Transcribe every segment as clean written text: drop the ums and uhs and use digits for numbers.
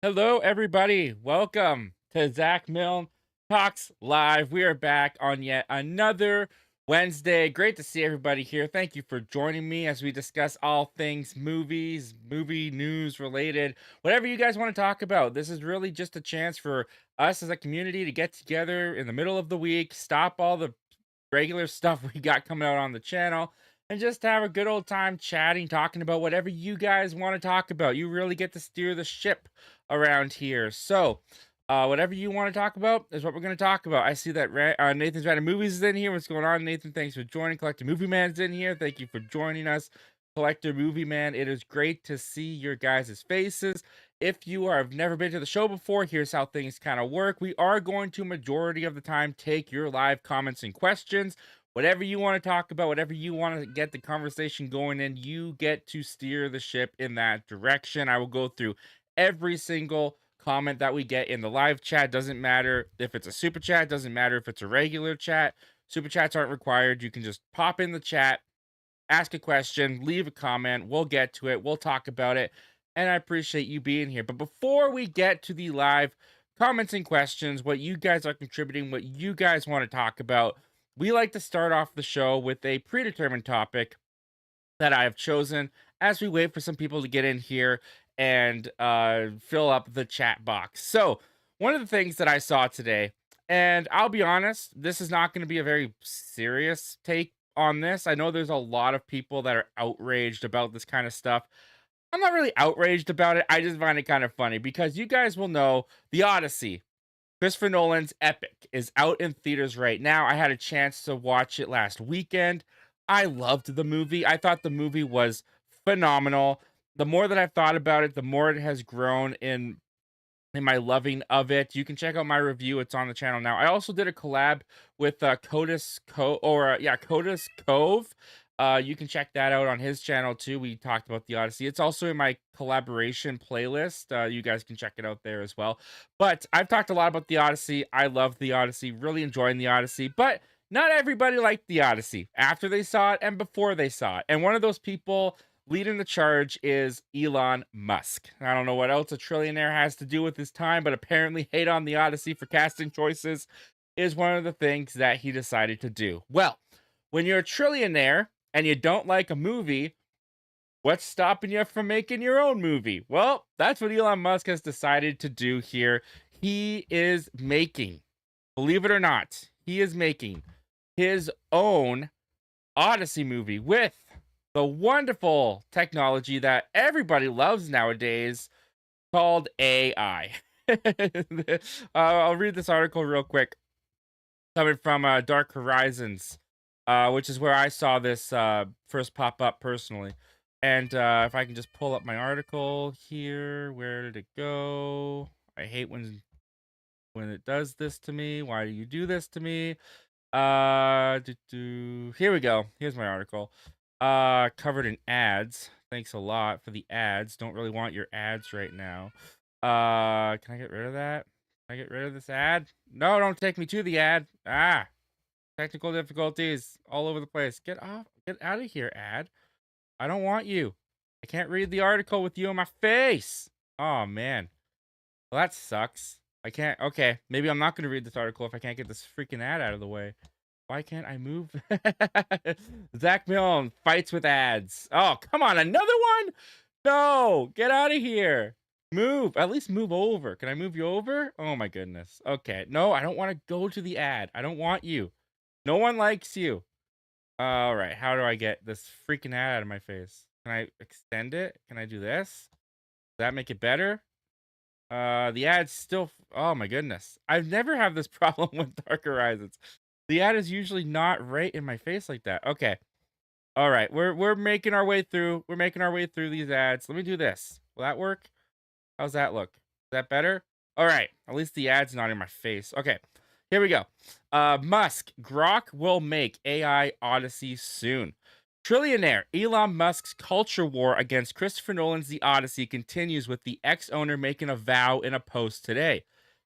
Hello, everybody. Welcome to Zach Milne Talks Live. We are back on yet another Wednesday. Great to see everybody here. Thank you for joining me as we discuss all things movies, movie news related, whatever you guys want to talk about. This is really just a chance for us as a community to get together in the middle of the week, stop all the regular stuff we got coming out on the channel, and just have a good old time chatting, talking about whatever you guys want to talk about. You really get to steer the ship around here. So, whatever you want to talk about is what we're going to talk about. I see that Nathan's Random Movies is in here. What's going on, Nathan? Thanks for joining. Collector Movie Man's in here. Thank you for joining us, Collector Movie Man. It is great to see your guys' faces. If you have never been to the show before, here's how things kind of work. We are going to, majority of the time, take your live comments and questions. Whatever you want to talk about, whatever you want to get the conversation going in, you get to steer the ship in that direction. I will go through every single comment that we get in the live chat. Doesn't matter if it's a super chat, doesn't matter if it's a regular chat. Super chats aren't required. You can just pop in the chat, ask a question, leave a comment. We'll get to it. We'll talk about it. And I appreciate you being here. But before we get to the live comments and questions, what you guys are contributing, what you guys want to talk about, we like to start off the show with a predetermined topic that I have chosen as we wait for some people to get in here and fill up the chat box. So, one of the things that I saw today, and I'll be honest, this is not going to be a very serious take on this. I know there's a lot of people that are outraged about this kind of stuff. I'm not really outraged about it. I just find it kind of funny because you guys will know the Odyssey, Christopher Nolan's epic, is out in theaters right now. I had a chance to watch it last weekend. I loved the movie. I thought the movie was phenomenal. The more that I've thought about it, the more it has grown in my loving of it. You can check out my review. It's on the channel now. I also did a collab with Codis Cove. You can check that out on his channel too. We talked about the Odyssey. It's also in my collaboration playlist. You guys can check it out there as well. But I've talked a lot about the Odyssey. I love the Odyssey, really enjoying the Odyssey. But not everybody liked the Odyssey after they saw it and before they saw it. And one of those people leading the charge is Elon Musk. I don't know what else a trillionaire has to do with his time, but apparently hate on the Odyssey for casting choices is one of the things that he decided to do. Well, when you're a trillionaire and you don't like a movie, what's stopping you from making your own movie? Well, that's what Elon Musk has decided to do here. He is making, believe it or not, he is making his own Odyssey movie with the wonderful technology that everybody loves nowadays called AI. I'll read this article real quick, coming from Dark Horizons, which is where I saw this first pop up personally. And if I can just pull up my article here, where did it go? I hate when it does this to me. Why do you do this to me? Here we go. Here's my article. Covered in ads. Thanks a lot for the ads. Don't really want your ads right now. Can I get rid of that? Can I get rid of this ad? No, don't take me to the ad. Technical difficulties all over the place. Get out of here, ad. I don't want you. I can't read the article with you in my face. Oh man. Well, that sucks. I can't. Okay, maybe I'm not going to read this article if I can't get this freaking ad out of the way. Why can't I move? Zach Milne fights with ads. Oh, come on, another one? No, get out of here. Move. At least move over. Can I move you over? Oh my goodness. Okay. No, I don't want to go to the ad. I don't want you. No one likes you. All right. How do I get this freaking ad out of my face? Can I extend it? Can I do this? Does that make it better? The ad's still. Oh my goodness. I've never had this problem with Dark Horizons. The ad is usually not right in my face like that. Okay. All right. We're making our way through. We're making our way through these ads. Let me do this. Will that work? How's that look? Is that better? All right. At least the ad's not in my face. Okay. Here we go. Musk, Grok will make AI Odyssey soon. Trillionaire Elon Musk's culture war against Christopher Nolan's The Odyssey continues, with the ex-owner making a vow in a post today.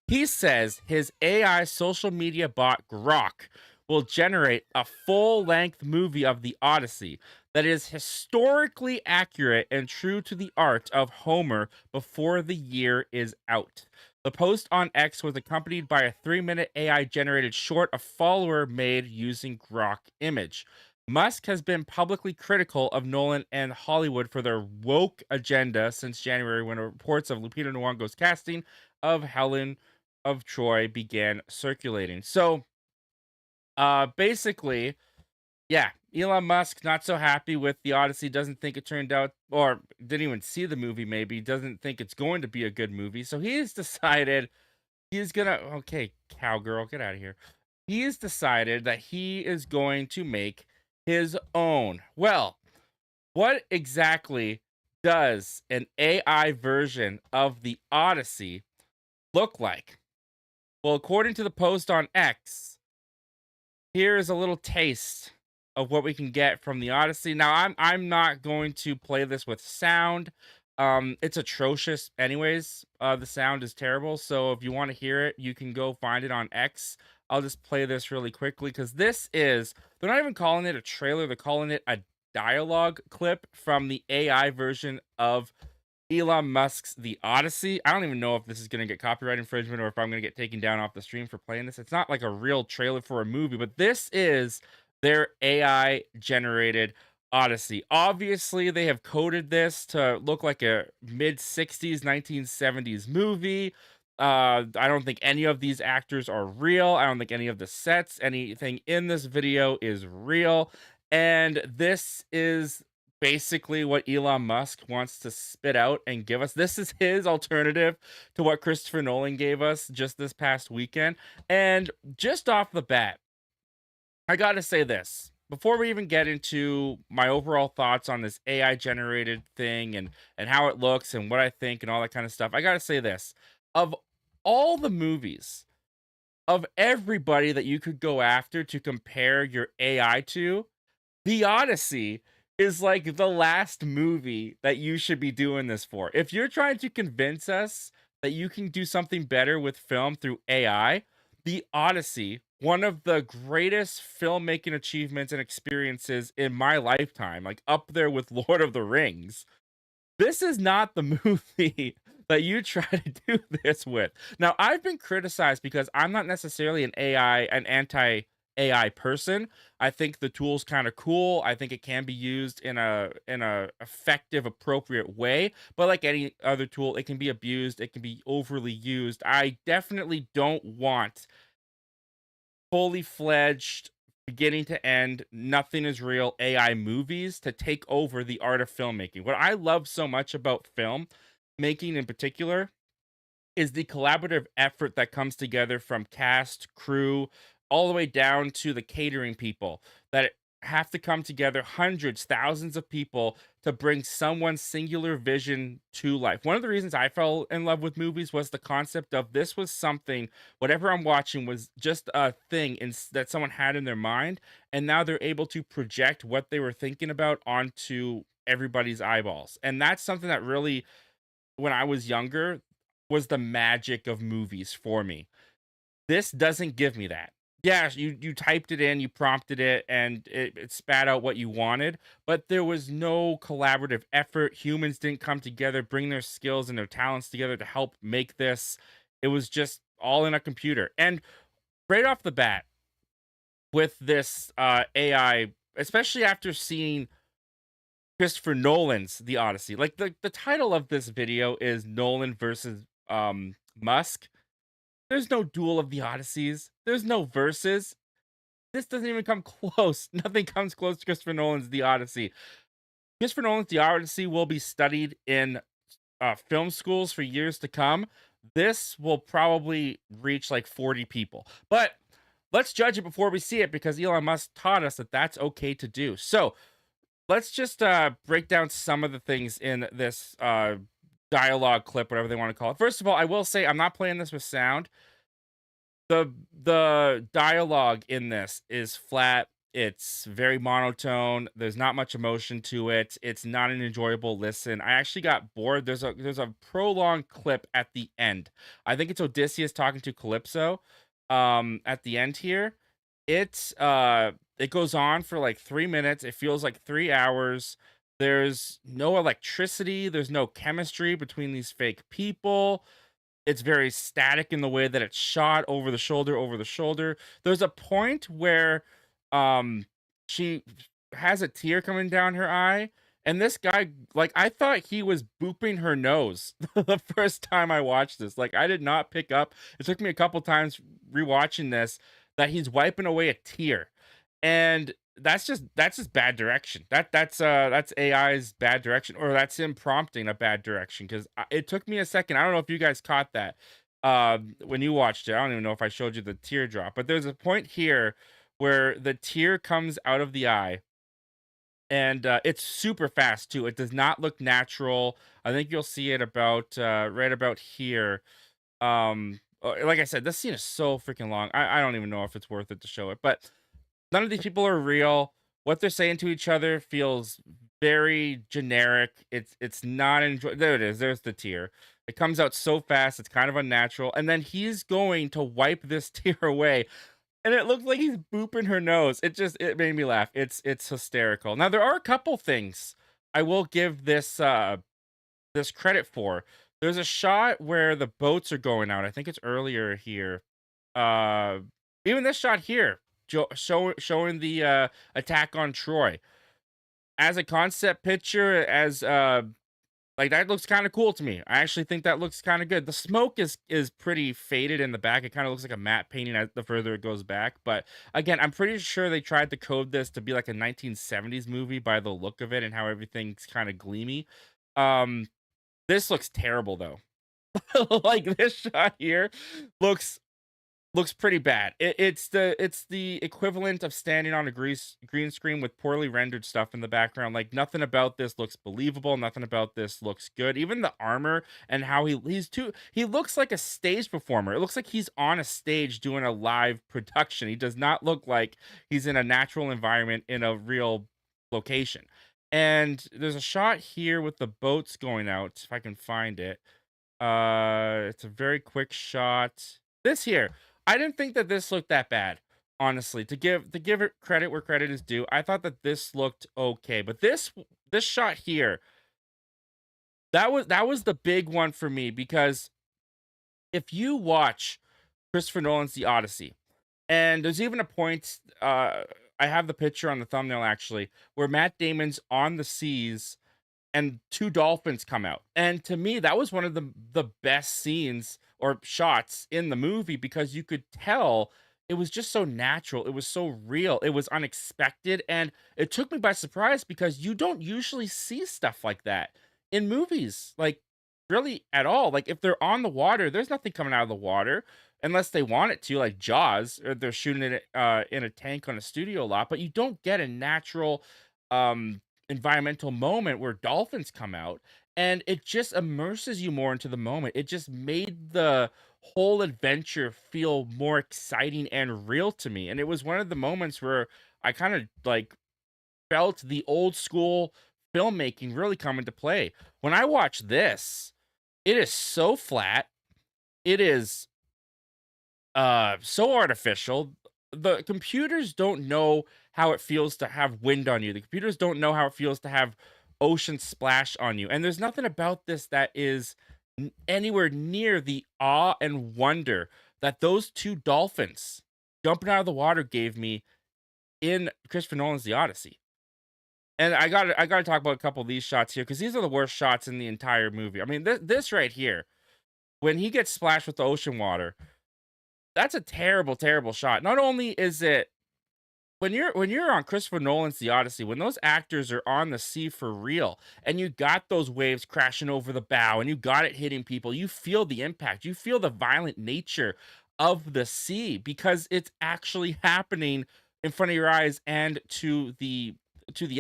He says his AI social media bot Grok will generate a full-length movie of the Odyssey. that is historically accurate and true to the art of Homer before the year is out. The post on X was accompanied by a 3-minute AI generated short a follower made using Grok Image. Musk has been publicly critical of Nolan and Hollywood for their woke agenda since January when reports of Lupita Nyong'o's casting of Helen of Troy began circulating. So, basically, yeah, Elon Musk not so happy with the Odyssey, doesn't think it turned out, or didn't even see the movie, maybe, doesn't think it's going to be a good movie. So he's decided he's gonna, okay, cowgirl, get out of here. He's decided that he is going to make his own. Well, what exactly does an AI version of the Odyssey look like? Well, according to the post on X, here is a little taste of what we can get from the Odyssey. Now, I'm not going to play this with sound. It's atrocious anyways. The sound is terrible. So if you want to hear it, you can go find it on X. I'll just play this really quickly because this is, they're not even calling it a trailer, they're calling it a dialogue clip from the AI version of Elon Musk's The Odyssey. I don't even know if this is going to get copyright infringement or if I'm going to get taken down off the stream for playing this. It's not like a real trailer for a movie, but this is their AI generated Odyssey. Obviously, they have coded this to look like a mid 60s, 1970s movie. I don't think any of these actors are real. I don't think any of the sets, anything in this video is real. And this is basically what Elon Musk wants to spit out and give us. This is his alternative to what Christopher Nolan gave us just this past weekend. And just off the bat, I got to say this. Before we even get into my overall thoughts on this AI generated thing and how it looks and what I think and all that kind of stuff, I got to say this. Of all the movies, of everybody that you could go after to compare your AI to, The Odyssey is like the last movie that you should be doing this for. If you're trying to convince us that you can do something better with film through AI, The Odyssey, one of the greatest filmmaking achievements and experiences in my lifetime, like up there with Lord of the Rings, this is not the movie that you try to do this with. Now, I've been criticized because I'm not necessarily an anti-AI person. I think the tool's kind of cool. I think it can be used in a effective, appropriate way. But like any other tool, it can be abused. It can be overly used. I definitely don't want fully fledged, beginning to end, nothing is real AI movies to take over the art of filmmaking. What I love so much about film making in particular is the collaborative effort that comes together from cast, crew, all the way down to the catering people that have to come together, hundreds, thousands of people to bring someone's singular vision to life. One of the reasons I fell in love with movies was the concept of this was something, whatever I'm watching was just a thing that someone had in their mind, and now they're able to project what they were thinking about onto everybody's eyeballs. And that's something that really, when I was younger, was the magic of movies for me. This doesn't give me that. Yeah, you typed it in, you prompted it, and it spat out what you wanted, but there was no collaborative effort. Humans didn't come together, bring their skills and their talents together to help make this. It was just all in a computer. And right off the bat, with this AI, especially after seeing Christopher Nolan's The Odyssey, like the title of this video is Nolan versus Musk. There's no duel of the Odysseys. There's no verses. This doesn't even come close. Nothing comes close to Christopher Nolan's The Odyssey. Christopher Nolan's The Odyssey will be studied in film schools for years to come. This will probably reach like 40 people. But let's judge it before we see it because Elon Musk taught us that that's okay to do. So let's just break down some of the things in this dialogue clip, whatever they want to call it. First of all, I will say I'm not playing this with sound. The dialogue in this is flat. It's very monotone. There's not much emotion to it. It's not an enjoyable listen. I actually got bored. There's a prolonged clip at the end. I think it's Odysseys talking to Calypso at the end here. It's It goes on for like 3 minutes. It feels like 3 hours. There's no electricity. There's no chemistry between these fake people. It's very static in the way that it's shot over the shoulder, over the shoulder. There's a point where um she has a tear coming down her eye, and this guy, like, I thought he was booping her nose the first time I watched this. Like, I did not pick up. It took me a couple times rewatching this that he's wiping away a tear. And that's just bad direction. That's AI's bad direction, or that's him prompting a bad direction. Because it took me a second. I don't know if you guys caught that when you watched it. I don't even know if I showed you the teardrop, but there's a point here where the tear comes out of the eye, and it's super fast too. It does not look natural. I think you'll see it about right about here. Like I said, this scene is so freaking long. I don't even know if it's worth it to show it, but none of these people are real. What they're saying to each other feels very generic. It's not enjoy. There it is. There's the tear. It comes out so fast. It's kind of unnatural. And then he's going to wipe this tear away, and it looks like he's booping her nose. It made me laugh. It's hysterical. Now there are a couple things I will give this credit for. There's a shot where the boats are going out. I think it's earlier here. Uh, Even this shot here, showing the attack on Troy as a concept picture, as like, that looks kind of cool to me. I actually think that looks kind of good. The smoke is pretty faded in the back. It kind of looks like a matte painting as the further it goes back. But again, I'm pretty sure they tried to code this to be like a 1970s movie by the look of it and how everything's kind of gleamy. Um, this looks terrible though. Like, this shot here looks pretty bad. It's the equivalent of standing on a green screen with poorly rendered stuff in the background. Like, nothing about this looks believable. Nothing about this looks good. Even the armor and how he looks like a stage performer. It looks like he's on a stage doing a live production. He does not look like he's in a natural environment in a real location. And there's a shot here with the boats going out, if I can find it. It's a very quick shot. This here, I didn't think that this looked that bad, honestly. To give it credit where credit is due, I thought that this looked okay. But this shot here, that was the big one for me, because if you watch Christopher Nolan's The Odyssey, and there's even a point, I have the picture on the thumbnail actually, where Matt Damon's on the seas and two dolphins come out. And to me, that was one of the best scenes or shots in the movie, because you could tell it was just so natural. It was so real. It was unexpected, and it took me by surprise, because you don't usually see stuff like that in movies, like, really at all. Like, if they're on the water, there's nothing coming out of the water unless they want it to, like Jaws, or they're shooting it in a tank on a studio lot. But you don't get a natural um environmental moment where dolphins come out, and it just immerses you more into the moment. It just made the whole adventure feel more exciting and real to me. And it was one of the moments where I kind of like felt the old school filmmaking really come into play. When I watch this, it is so flat. It is so artificial. The computers don't know how it feels to have wind on you. The computers don't know how it feels to have ocean splash on you. And there's nothing about this that is anywhere near the awe and wonder that those two dolphins jumping out of the water gave me in Christopher Nolan's The Odyssey. And I got to talk about a couple of these shots here, because these are the worst shots in the entire movie. I mean, this right here, when he gets splashed with the ocean water, that's a terrible, terrible shot. Not only is it, when you're on Christopher Nolan's The Odyssey, when those actors are on the sea for real, and you got those waves crashing over the bow, and you got it hitting people, you feel the impact. You feel the violent nature of the sea, because it's actually happening in front of your eyes and to the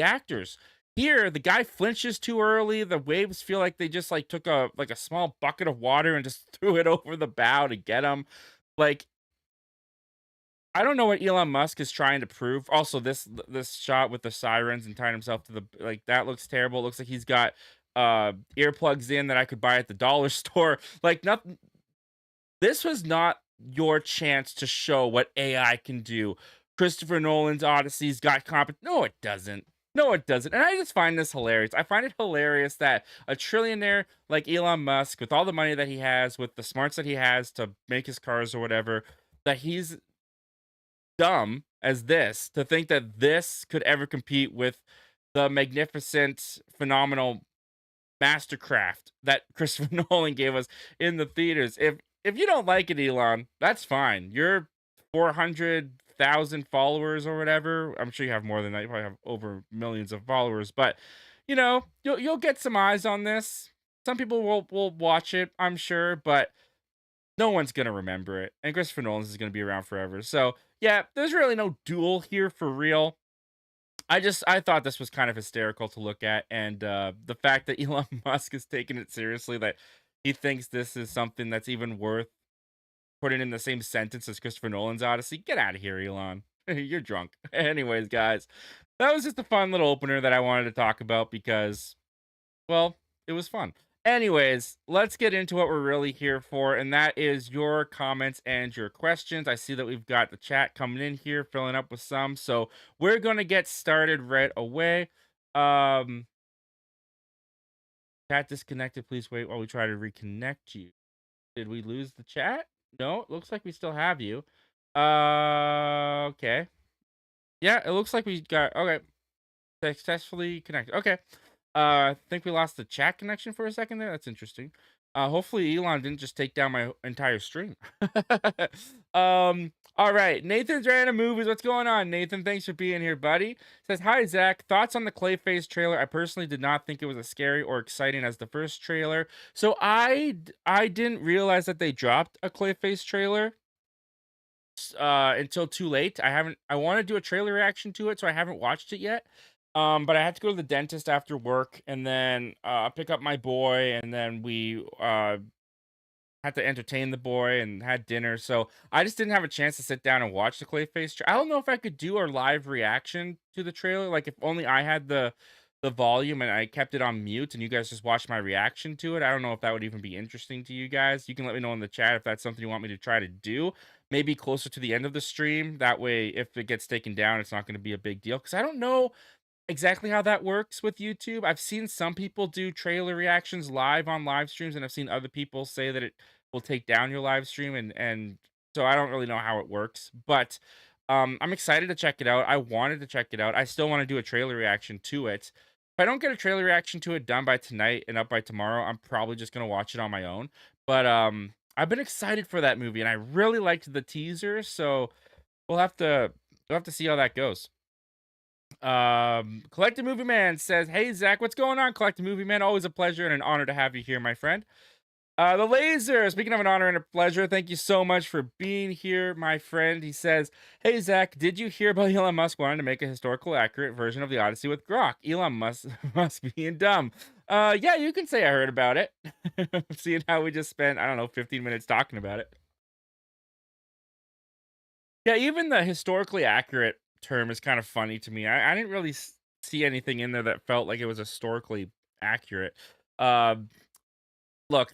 actors. Here, the guy flinches too early. The waves feel like they just like took a small bucket of water and just threw it over the bow to get him. Like, I don't know what Elon Musk is trying to prove. Also, this shot with the sirens and tying himself to the, like, that looks terrible. It looks like he's got earplugs in that I could buy at the dollar store. Like, nothing. This was not your chance to show what AI can do Christopher Nolan's Odysseys got comp. No, it doesn't. No, it doesn't. And I just find this hilarious. I find it hilarious that a trillionaire like Elon Musk, with all the money that he has, with the smarts that he has to make his cars or whatever, that he's dumb as this to think that this could ever compete with the magnificent, phenomenal mastercraft that Christopher Nolan gave us in the theaters. If you don't like it, Elon, that's fine. You're 400,000 followers or whatever. I'm sure you have more than that. You probably have over millions of followers, but you'll get some eyes on this. Some people will watch it, I'm sure, but no one's gonna remember it. And Christopher Nolan's is gonna be around forever. So yeah, there's really no duel here for real. I thought this was kind of hysterical to look at, and the fact that Elon Musk is taking it seriously, that he thinks this is something that's even worth putting in the same sentence as Christopher Nolan's Odyssey. Get out of here, Elon. You're drunk. Anyways, guys, that was just a fun little opener that I wanted to talk about because, well, it was fun. Anyways, let's get into what we're really here for, and that is your comments and your questions. I see that we've got the chat coming in here, filling up with some, so we're gonna get started right away. Chat disconnected. Please wait while we try to reconnect you. Did we lose the chat? No, it looks like we still have you. Okay. Yeah, it looks like we got okay. Successfully connected. Okay. I think we lost the chat connection for a second there. That's interesting. Hopefully Elon didn't just take down my entire stream. All right. Nathan's random movies. What's going on, Nathan? Thanks for being here, buddy. Says, hi, Zach. Thoughts on the Clayface trailer? I personally did not think it was as scary or exciting as the first trailer. So I didn't realize that they dropped a Clayface trailer until too late. I want to do a trailer reaction to it, so I haven't watched it yet. But I had to go to the dentist after work and then pick up my boy, and then we had to entertain the boy and had dinner. So I just didn't have a chance to sit down and watch the Clayface. I don't know if I could do a live reaction to the trailer. Like if only I had the volume and I kept it on mute and you guys just watched my reaction to it. I don't know if that would even be interesting to you guys. You can let me know in the chat if that's something you want me to try to do. Maybe closer to the end of the stream. That way, if it gets taken down, it's not going to be a big deal. Because I don't know exactly how that works with YouTube. I've seen some people do trailer reactions live on live streams, and I've seen other people say that it will take down your live stream, and so I don't really know how it works. But I'm excited to check it out. I wanted to check it out. I still want to do a trailer reaction to it. If I don't get a trailer reaction to it done by tonight and up by tomorrow, I'm probably just gonna watch it on my own. But I've been excited for that movie, and I really liked the teaser. So we'll have to see how that goes. Collective Movie Man says, hey Zach, what's going on? Collective Movie Man, always a pleasure and an honor to have you here, my friend. The Laser, speaking of an honor and a pleasure, thank you so much for being here, my friend. He says, hey Zach, did you hear about Elon Musk wanting to make a historical accurate version of the Odyssey with Grok? Elon Musk must being dumb. Yeah, you can say I heard about it. Seeing how we just spent, I don't know, 15 minutes talking about it. Yeah, even the historically accurate term is kind of funny to me. I didn't really see anything in there that felt like it was historically accurate. Uh, Look,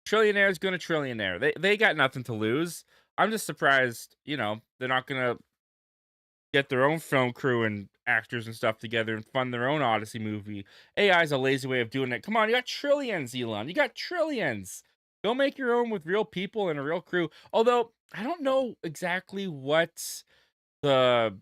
trillionaire is going to trillionaire. They got nothing to lose. I'm just surprised, they're not going to get their own film crew and actors and stuff together and fund their own Odyssey movie. AI is a lazy way of doing it. Come on, you got trillions, Elon. You got trillions. Go make your own with real people and a real crew. Although I don't know exactly what the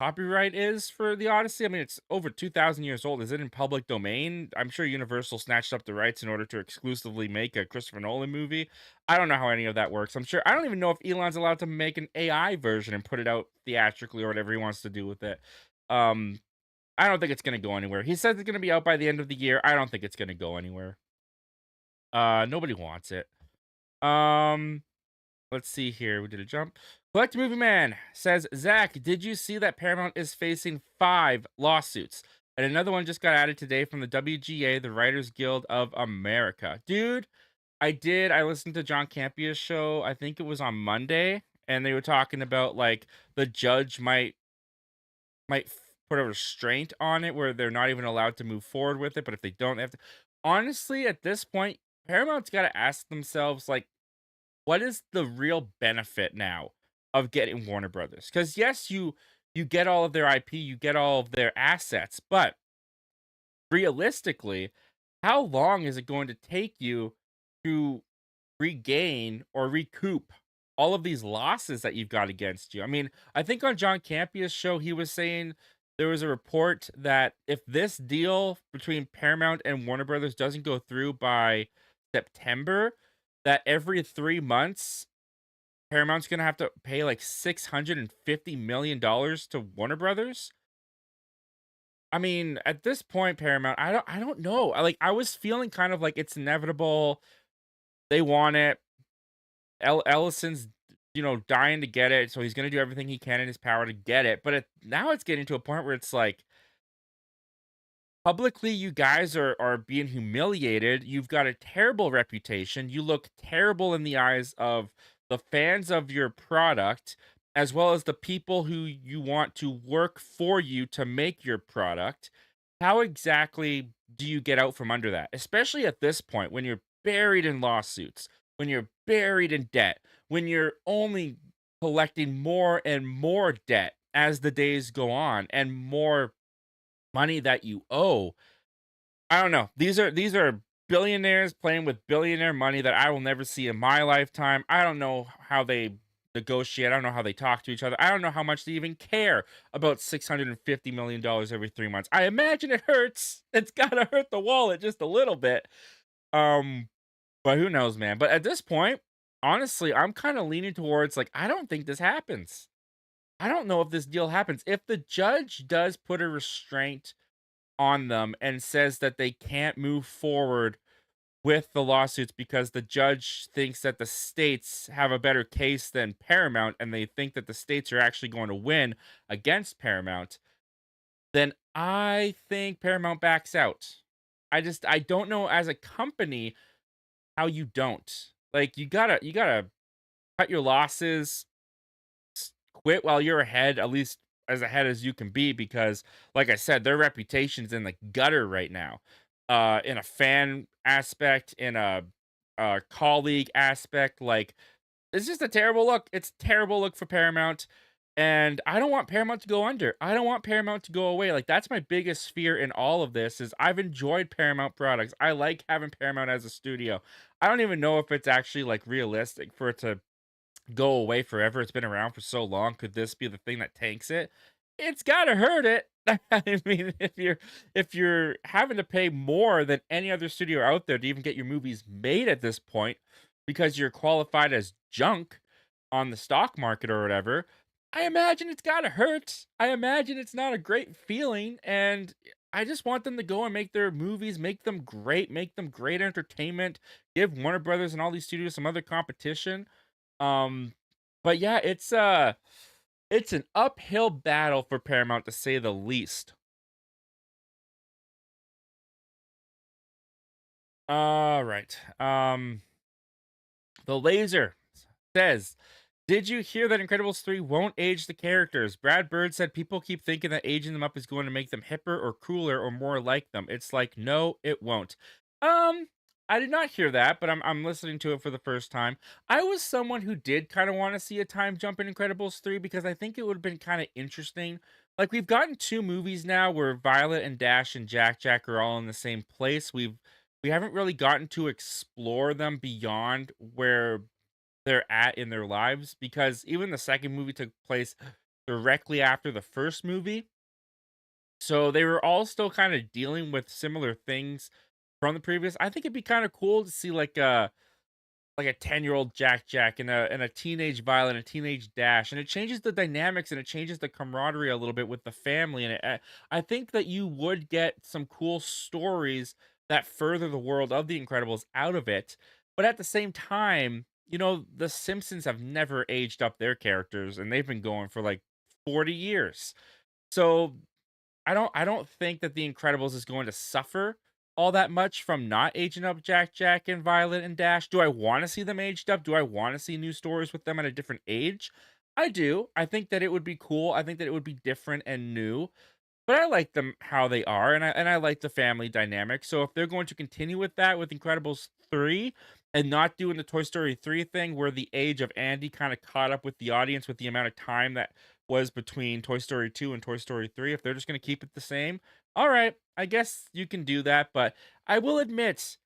copyright is for the Odyssey. I mean, it's over 2,000 years old. Is it in public domain? I'm sure Universal snatched up the rights in order to exclusively make a Christopher Nolan movie. I don't know how any of that works. I don't even know if Elon's allowed to make an AI version and put it out theatrically or whatever he wants to do with it. I don't think it's going to go anywhere. He says it's going to be out by the end of the year. I don't think it's going to go anywhere. Nobody wants it. Let's see here. We did a jump. Collect Movie Man says, Zach, did you see that Paramount is facing 5 lawsuits? And another one just got added today from the WGA, the Writers Guild of America. Dude, I did. I listened to John Campea's show. I think it was on Monday. And they were talking about, like, the judge might put a restraint on it where they're not even allowed to move forward with it. But if they don't, they have to. Honestly, at this point, Paramount's got to ask themselves, like, what is the real benefit now of getting Warner Brothers. Because yes, you get all of their IP, you get all of their assets, but realistically, how long is it going to take you to regain or recoup all of these losses that you've got against you? I mean, I think on John Campea's show, he was saying there was a report that if this deal between Paramount and Warner Brothers doesn't go through by September, that every 3 months, Paramount's gonna have to pay like $650 million to Warner Brothers. I mean, at this point, Paramount, I don't know. I was feeling kind of like it's inevitable. They want it. Ellison's, dying to get it, so he's gonna do everything he can in his power to get it. But now it's getting to a point where it's like publicly, you guys are being humiliated. You've got a terrible reputation. You look terrible in the eyes of the fans of your product, as well as the people who you want to work for you to make your product. How exactly do you get out from under that? Especially at this point when you're buried in lawsuits, when you're buried in debt, when you're only collecting more and more debt as the days go on and more money that you owe. I don't know. These are billionaires playing with billionaire money that I will never see in my lifetime. I don't know how they negotiate. I don't know how they talk to each other. I don't know how much they even care about $650 million every 3 months. I imagine it hurts. It's gotta hurt the wallet just a little bit. Um, but who knows, man? But at this point, honestly, I'm kind of leaning towards like I don't think this happens. I don't know if this deal happens. If the judge does put a restraint on them and says that they can't move forward with the lawsuits because the judge thinks that the states have a better case than Paramount and they think that the states are actually going to win against Paramount, then I think Paramount backs out. I don't know as a company how you don't. Like you gotta cut your losses, quit while you're ahead, at least as ahead as you can be, because like I said, their reputation's in the gutter right now. In a fan aspect, in a colleague aspect, like it's just a terrible look. It's a terrible look for Paramount. And I don't want Paramount to go under. I don't want Paramount to go away. Like that's my biggest fear in all of this is I've enjoyed Paramount products. I like having Paramount as a studio. I don't even know if it's actually like realistic for it to go away forever. It's been around for so long. Could this be the thing that tanks it? It's gotta hurt it. I mean, if you're having to pay more than any other studio out there to even get your movies made at this point because you're qualified as junk on the stock market or whatever, I imagine it's gotta hurt. I imagine it's not a great feeling, and I just want them to go and make their movies, make them great entertainment, give Warner Brothers and all these studios some other competition. um, but yeah, it's an uphill battle for Paramount to say the least. All right. The Laser says, "Did you hear that Incredibles 3 won't age the characters? Brad Bird said people keep thinking that aging them up is going to make them hipper or cooler or more like them. It's like, no, it won't." Um, I did not hear that, but I'm listening to it for the first time. I was someone who did kind of want to see a time jump in Incredibles 3 because I think it would have been kind of interesting. Like we've gotten two movies now where Violet and Dash and Jack Jack are all in the same place. We haven't really gotten to explore them beyond where they're at in their lives because even the second movie took place directly after the first movie. So they were all still kind of dealing with similar things from the previous. I think it'd be kind of cool to see like a 10-year-old Jack Jack and a teenage Violet and a teenage Dash, and it changes the dynamics and it changes the camaraderie a little bit with the family. And I think that you would get some cool stories that further the world of the Incredibles out of it. But at the same time, the Simpsons have never aged up their characters, and they've been going for like 40 years. So I don't think that The Incredibles is going to suffer all that much from not aging up Jack Jack and Violet and Dash. Do I want to see them aged up? Do I want to see new stories with them at a different age? I do. I think that it would be cool. I think that it would be different and new. But I like them how they are, and I like the family dynamic. So if they're going to continue with that with Incredibles 3, and not doing the Toy Story 3 thing where the age of Andy kind of caught up with the audience with the amount of time that was between Toy Story 2 and Toy Story 3. If they're just going to keep it the same, all right, I guess you can do that. But I will admit,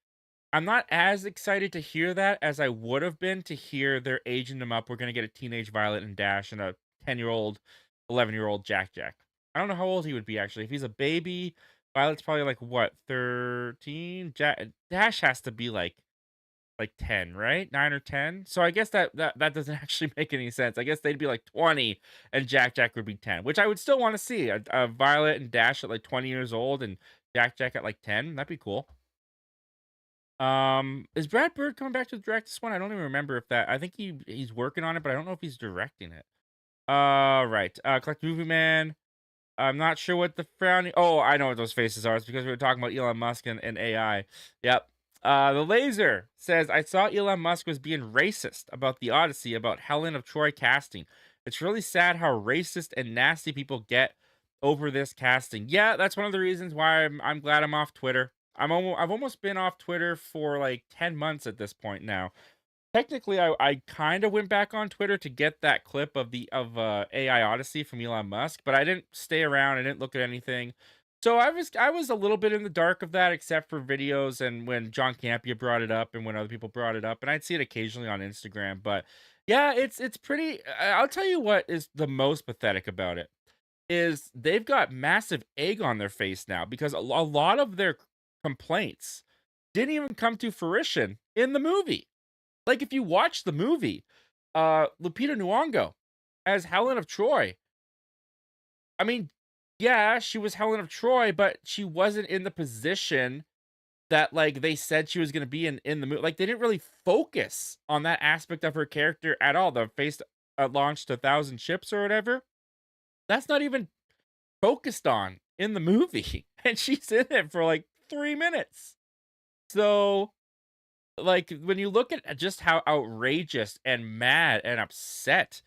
I'm not as excited to hear that as I would have been to hear they're aging them up. We're going to get a teenage Violet and Dash and a 10-year-old, 11-year-old Jack Jack. I don't know how old he would be actually. If he's a baby, Violet's probably like what, 13? Dash has to be like 10, right? 9 or 10. So I guess that doesn't actually make any sense. I guess they'd be like 20 and Jack Jack would be 10, which I would still want to see. A Violet and Dash at like 20 years old and Jack Jack at like 10. That'd be cool. Is Brad Bird coming back to direct this one? I don't even remember if that. I think he's working on it, but I don't know if he's directing it. Right. Collect Movie Man. I'm not sure what the frowning. Oh, I know what those faces are. It's because we were talking about Elon Musk and AI. Yep. The Laser says, I saw Elon Musk was being racist about the Odyssey, about Helen of Troy casting. It's really sad how racist and nasty people get over this casting. Yeah, that's one of the reasons why I'm glad I'm off Twitter. I've almost been off Twitter for like 10 months at this point now. Technically, I kind of went back on Twitter to get that clip of the AI Odyssey from Elon Musk, but I didn't stay around. I didn't look at anything. So I was a little bit in the dark of that, except for videos and when John Campea brought it up and when other people brought it up, and I'd see it occasionally on Instagram. But yeah, it's pretty. I'll tell you what is the most pathetic about it is they've got massive egg on their face now because a lot of their complaints didn't even come to fruition in the movie. Like, if you watch the movie, Lupita Nyong'o as Helen of Troy, I mean, yeah, she was Helen of Troy, but she wasn't in the position that, like, they said she was gonna be in the movie. Like, they didn't really focus on that aspect of her character at all. The face launched 1,000 ships or whatever. That's not even focused on in the movie, and she's in it for, like, 3 minutes. So like when you look at just how outrageous and mad and upset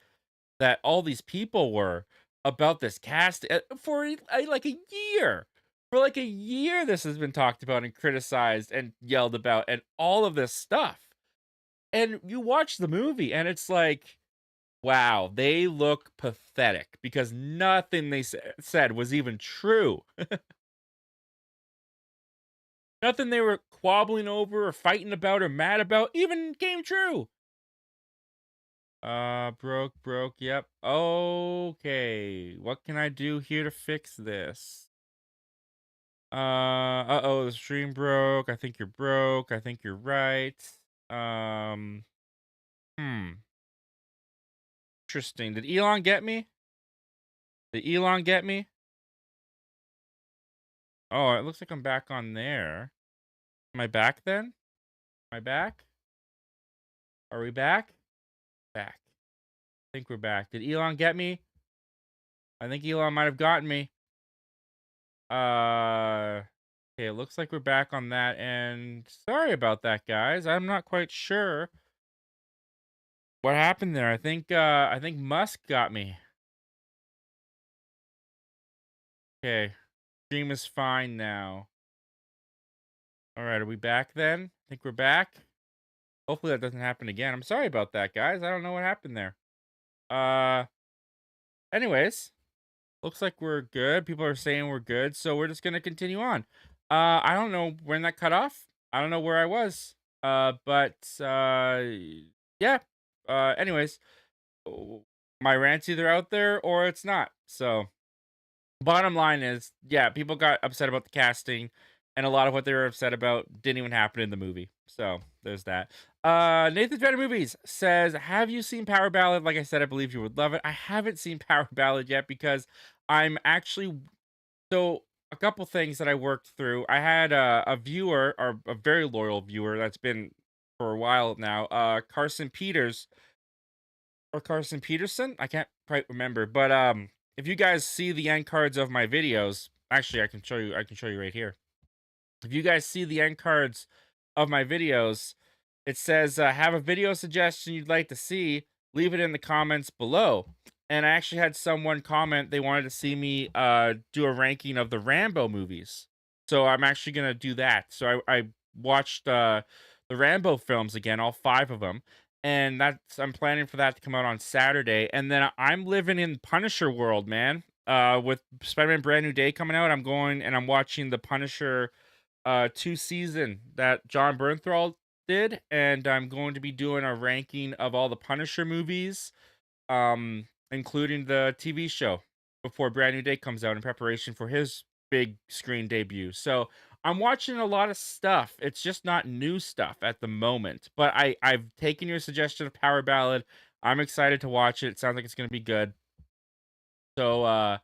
that all these people were about this cast for like a year. For like a year, this has been talked about and criticized and yelled about and all of this stuff. And you watch the movie and it's like, wow, they look pathetic because nothing they said was even true. Nothing they were quabbling over or fighting about or mad about even came true. Broke, yep. Okay. What can I do here to fix this? Uh-oh, the stream broke. I think you're broke. I think you're right. Um, hmm. Interesting. Did Elon get me? Did Elon get me? Oh, it looks like I'm back on there. Am I back then? Am I back? Are we back? Back. I think we're back. Did Elon get me? I think Elon might have gotten me. Okay, it looks like we're back on that, and sorry about that, guys. I'm not quite sure what happened there. I think Musk got me. Okay, stream is fine now. All right, are we back then? I think we're back. Hopefully that doesn't happen again. I'm sorry about that, guys. I don't know what happened there. Uh, anyways, looks like we're good. People are saying we're good, so we're just gonna continue on. I don't know when that cut off. I don't know where I was. But yeah. Anyways, my rant's either out there or it's not. So bottom line is, yeah, people got upset about the casting, and a lot of what they were upset about didn't even happen in the movie. So there's that. Nathan Dreaded Movies says, have you seen Power Ballad? Like I said, I believe you would love it. I haven't seen Power Ballad yet because I'm actually so a couple things that I worked through. I had a viewer, or a very loyal viewer that's been for a while now, Carson Peters or Carson Peterson. I can't quite remember, but if you guys see the end cards of my videos, actually, I can show you. I can show you right here. If you guys see the end cards of my videos, it says have a video suggestion you'd like to see. Leave it in the comments below. And I actually had someone comment they wanted to see me do a ranking of the Rambo movies. So I'm actually gonna do that. So I watched the Rambo films again, all 5 of them, and I'm planning for that to come out on Saturday, and then I'm living in Punisher world, man. With Spider-Man Brand New Day coming out, I'm going and I'm watching the Punisher 2 season that John Bernthal did, and I'm going to be doing a ranking of all the Punisher movies, including the TV show before Brand New Day comes out in preparation for his big screen debut. So I'm watching a lot of stuff. It's just not new stuff at the moment. But I've taken your suggestion of Power Ballad. I'm excited to watch it. It sounds like it's gonna be good. So I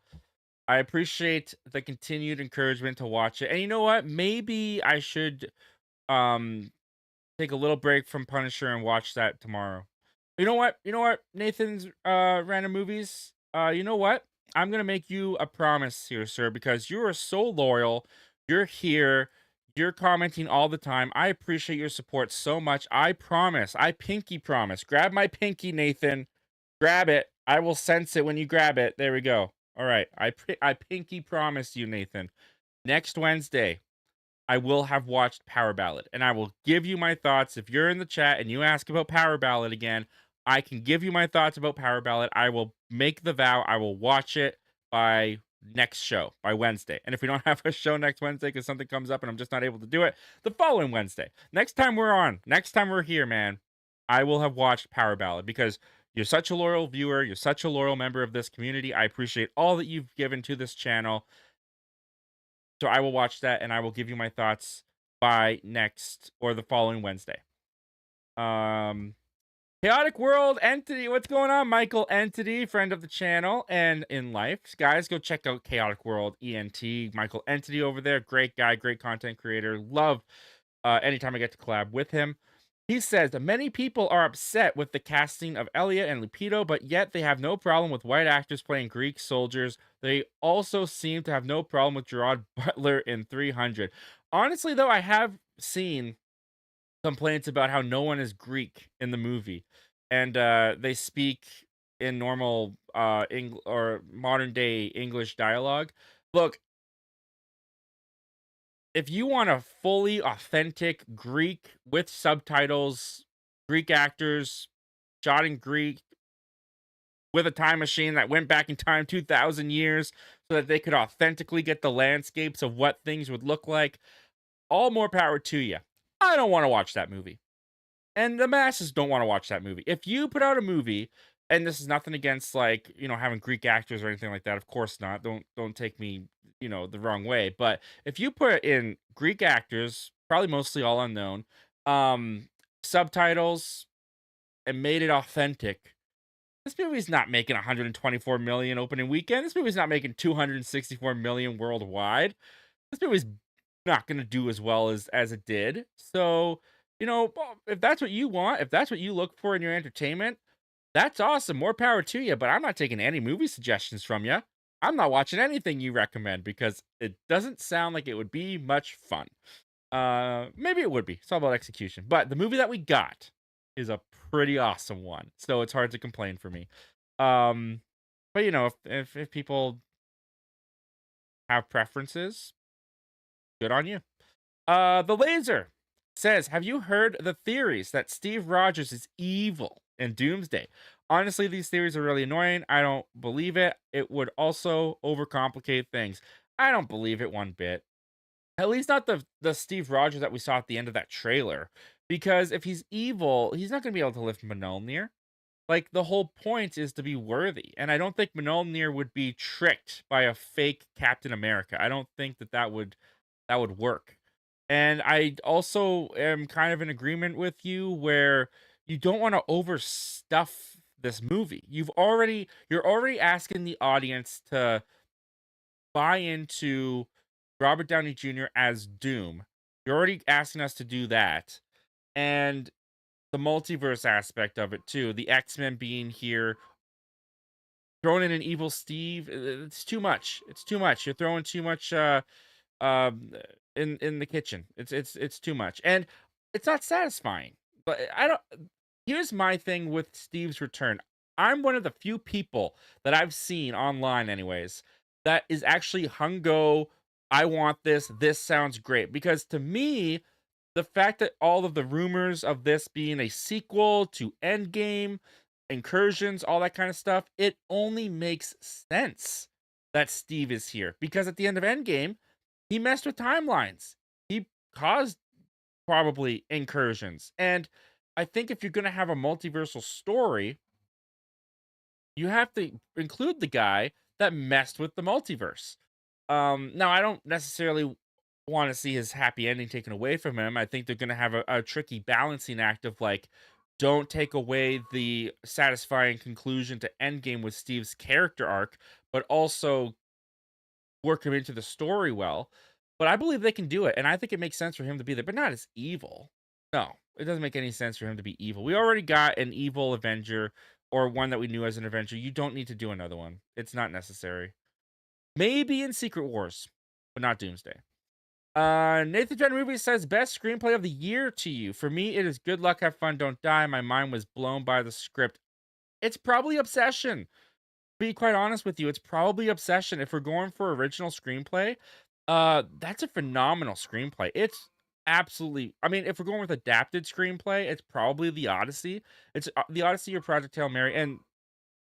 appreciate the continued encouragement to watch it. And you know what? Maybe I should um take a little break from Punisher and watch that tomorrow. You know what? You know what? Nathan's random movies. You know what? I'm gonna make you a promise here, sir, because you are so loyal. You're here. You're commenting all the time. I appreciate your support so much. I promise. I pinky promise. Grab my pinky, Nathan. Grab it. I will sense it when you grab it. There we go. All right. I pinky promise you, Nathan. Next Wednesday, I will have watched Power Ballad, and I will give you my thoughts. If you're in the chat and you ask about Power Ballad again, I can give you my thoughts about Power Ballad. I will make the vow. I will watch it by next show, by Wednesday. And if we don't have a show next Wednesday because something comes up and I'm just not able to do it, the following Wednesday. Next time we're here, man, I will have watched Power Ballad because you're such a loyal viewer. You're such a loyal member of this community. I appreciate all that you've given to this channel. So I will watch that and I will give you my thoughts by next or the following Wednesday. Chaotic World Entity, what's going on? Michael Entity, friend of the channel and in life. Guys, go check out Chaotic World ENT. Michael Entity over there. Great guy, great content creator. Love anytime I get to collab with him. He says that many people are upset with the casting of Elia and Lupito, but yet they have no problem with white actors playing Greek soldiers. They also seem to have no problem with Gerard Butler in 300. Honestly, though, I have seen complaints about how no one is Greek in the movie, and they speak in normal or modern day English dialogue. Look, if you want a fully authentic Greek with subtitles, Greek actors, shot in Greek, with a time machine that went back in time 2,000 years so that they could authentically get the landscapes of what things would look like, all more power to you. I don't want to watch that movie. And the masses don't want to watch that movie. If you put out a movie, and this is nothing against like, having Greek actors or anything like that, of course not. Don't take me, the wrong way. But if you put in Greek actors, probably mostly all unknown, subtitles and made it authentic, this movie's not making 124 million opening weekend. This movie's not making 264 million worldwide. This movie's not going to do as well as it did. So, if that's what you want, if that's what you look for in your entertainment, that's awesome. More power to you. But I'm not taking any movie suggestions from you. I'm not watching anything you recommend because it doesn't sound like it would be much fun. Maybe it would be. It's all about execution. But the movie that we got is a pretty awesome one. So it's hard to complain for me. But if people have preferences, good on you. The Laser says, have you heard the theories that Steve Rogers is evil in Doomsday? Honestly, these theories are really annoying. I don't believe it. It would also overcomplicate things. I don't believe it one bit. At least not the Steve Rogers that we saw at the end of that trailer. Because if he's evil, he's not going to be able to lift Milne. Like, the whole point is to be worthy. And I don't think Milne would be tricked by a fake Captain America. I don't think that would work. And I also am kind of in agreement with you where you don't want to overstuff this movie. You're already asking the audience to buy into Robert Downey Jr. as Doom. You're already asking us to do that. And the multiverse aspect of it too. The X-Men being here, throwing in an evil Steve, it's too much. It's too much. You're throwing too much in the kitchen. It's too much. And it's not satisfying. But here's my thing with Steve's return. I'm one of the few people that I've seen online anyways that is actually hungo, I want this sounds great. Because to me, the fact that all of the rumors of this being a sequel to Endgame, incursions, all that kind of stuff, it only makes sense that Steve is here because at the end of Endgame, he messed with timelines. He caused probably incursions. And I think if you're going to have a multiversal story, you have to include the guy that messed with the multiverse. Now I don't necessarily want to see his happy ending taken away from him. I think they're going to have a tricky balancing act of like, don't take away the satisfying conclusion to Endgame with Steve's character arc, but also work him into the story well. But I believe they can do it, and I think it makes sense for him to be there, but not as evil. No, it doesn't make any sense for him to be evil. We already got an evil Avenger or one that we knew as an Avenger. You don't need to do another one. It's not necessary. Maybe in Secret Wars, but not Doomsday. Nathan John Movie says best screenplay of the year to you. For me, it is Good Luck, Have Fun, Don't Die. My mind was blown by the script. It's probably Obsession. Be quite honest with you, it's probably Obsession. If we're going for original screenplay, that's a phenomenal screenplay. It's absolutely, I mean, if we're going with adapted screenplay, it's probably The Odyssey. It's The Odyssey or Project Hail Mary. And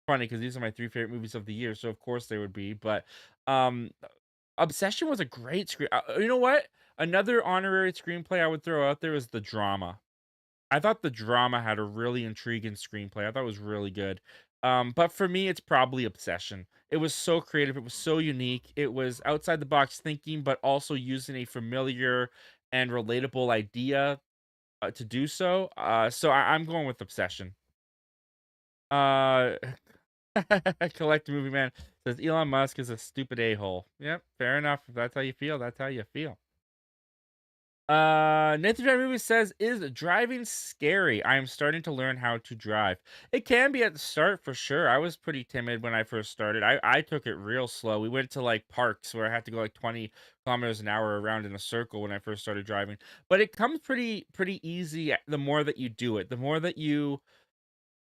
funny because these are my 3 favorite movies of the year, so of course they would be. But um, Obsession was a great screen. You know what? Another honorary screenplay I would throw out there is The Drama. I thought The Drama had a really intriguing screenplay. I thought it was really good. But for me, it's probably Obsession. It was so creative. It was so unique. It was outside the box thinking, but also using a familiar and relatable idea to do so. So I'm going with Obsession. Uh, Collect Movie Man says Elon Musk is a stupid a-hole. Yep, fair enough. If that's how you feel, that's how you feel. Nathan Drive Movie says, is driving scary? I am starting to learn how to drive. It can be at the start for sure. I was pretty timid when I first started. I took it real slow. We went to like parks where I had to go like 20 kilometers an hour around in a circle when I first started driving. But it comes pretty easy the more that you do it. The more that you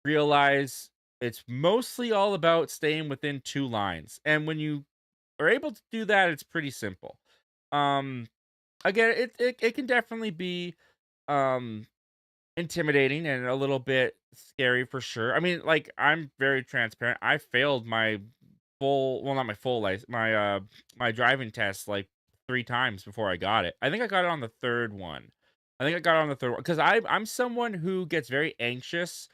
realize it's mostly all about staying within 2 lines. And when you are able to do that, it's pretty simple. Um Again, it can definitely be um intimidating and a little bit scary for sure. I mean, like I'm very transparent. I failed my full, well, not my full license, my driving test like 3 times before I got it. I think I got it on the third one. I think I got it on the third one because I'm someone who gets very anxious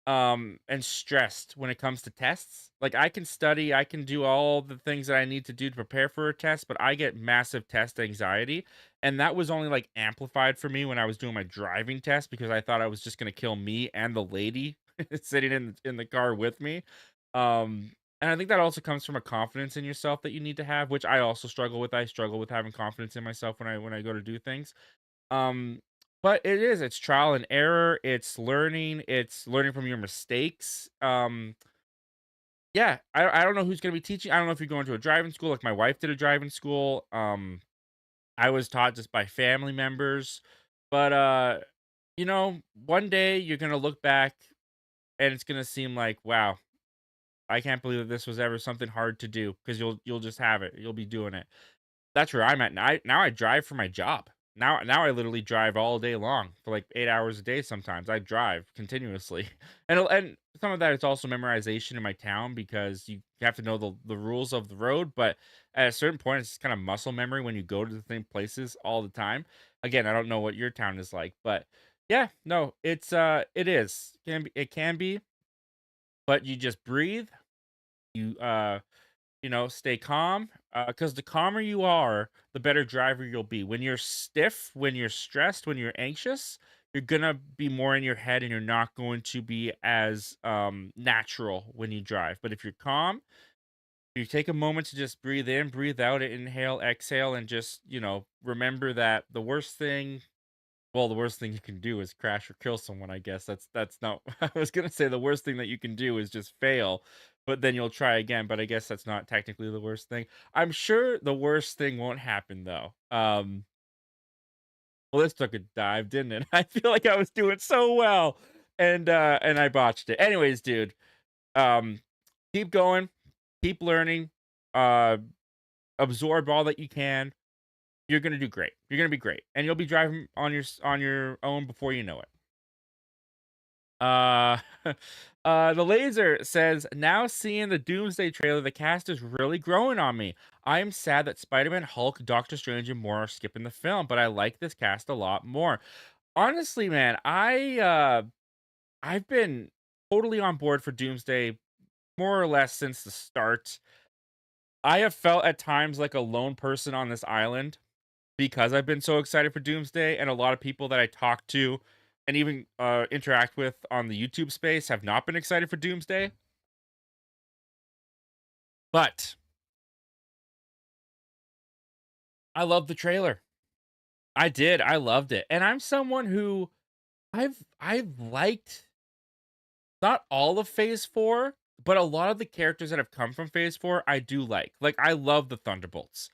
and stressed when it comes to tests. Like I can study, I can do all the things that I need to do to prepare for a test, but I get massive test anxiety, and that was only like amplified for me when I was doing my driving test because I thought I was just going to kill me and the lady sitting in the car with me. And I think that also comes from a confidence in yourself that you need to have, which I also struggle with. I struggle with having confidence in myself when I go to do things. Um, but it's trial and error, it's learning from your mistakes. Yeah, I don't know who's gonna be teaching. I don't know if you're going to a driving school, like my wife did a driving school. I was taught just by family members. But one day you're gonna look back and it's gonna seem like, wow, I can't believe that this was ever something hard to do because you'll just have it. You'll be doing it. That's where I'm at now. Now I drive for my job. Now I literally drive all day long for like 8 hours a day sometimes. I drive continuously. And some of that is also memorization in my town because you have to know the rules of the road, but at a certain point it's kind of muscle memory when you go to the same places all the time. Again, I don't know what your town is like, but yeah, no, it is. It can be, but you just breathe. You stay calm, because the calmer you are, the better driver you'll be. When you're stiff, when you're stressed, when you're anxious, you're gonna be more in your head and you're not going to be as natural when you drive. But if you're calm, you take a moment to just breathe in, breathe out, inhale, exhale, and just, remember that the worst thing you can do is crash or kill someone, I guess. That's not I was gonna say the worst thing that you can do is just fail, but then you'll try again, but I guess that's not technically the worst thing. I'm sure the worst thing won't happen though. Well, this took a dive, didn't it? I feel like I was doing so well and I botched it. Anyways, dude, um, keep going, keep learning, uh, absorb all that you can. you're gonna do great. You're gonna be great, and you'll be driving on your own before you know it. Uh, the laser says, now seeing the Doomsday trailer, the cast is really growing on me. I'm sad that Spider-Man, Hulk, Doctor Strange, and more are skipping the film, but I like this cast a lot more. Honestly, man, I've been totally on board for Doomsday more or less since the start. I have felt at times like a lone person on this island because I've been so excited for Doomsday, and a lot of people that I talk to and even interact with on the YouTube space have not been excited for Doomsday. But I love the trailer. I did. I loved it. And I'm someone who I've liked not all of Phase 4, but a lot of the characters that have come from Phase 4 I do like. Like I love the Thunderbolts.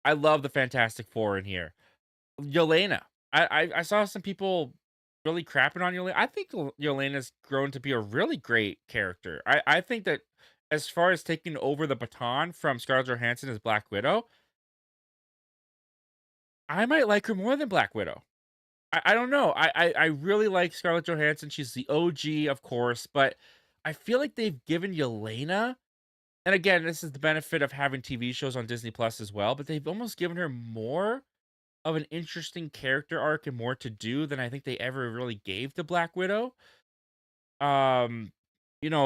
I love the Fantastic Four in here. Yelena. I saw some people really crapping on Yelena. I think Yelena's grown to be a really great character. I think that as far as taking over the baton from Scarlett Johansson as Black Widow, I might like her more than Black Widow. I don't know. I really like Scarlett Johansson. She's the OG, of course, but I feel like they've given Yelena, and again, this is the benefit of having TV shows on Disney Plus as well, but they've almost given her more of an interesting character arc and more to do than I think they ever really gave to Black Widow. Um,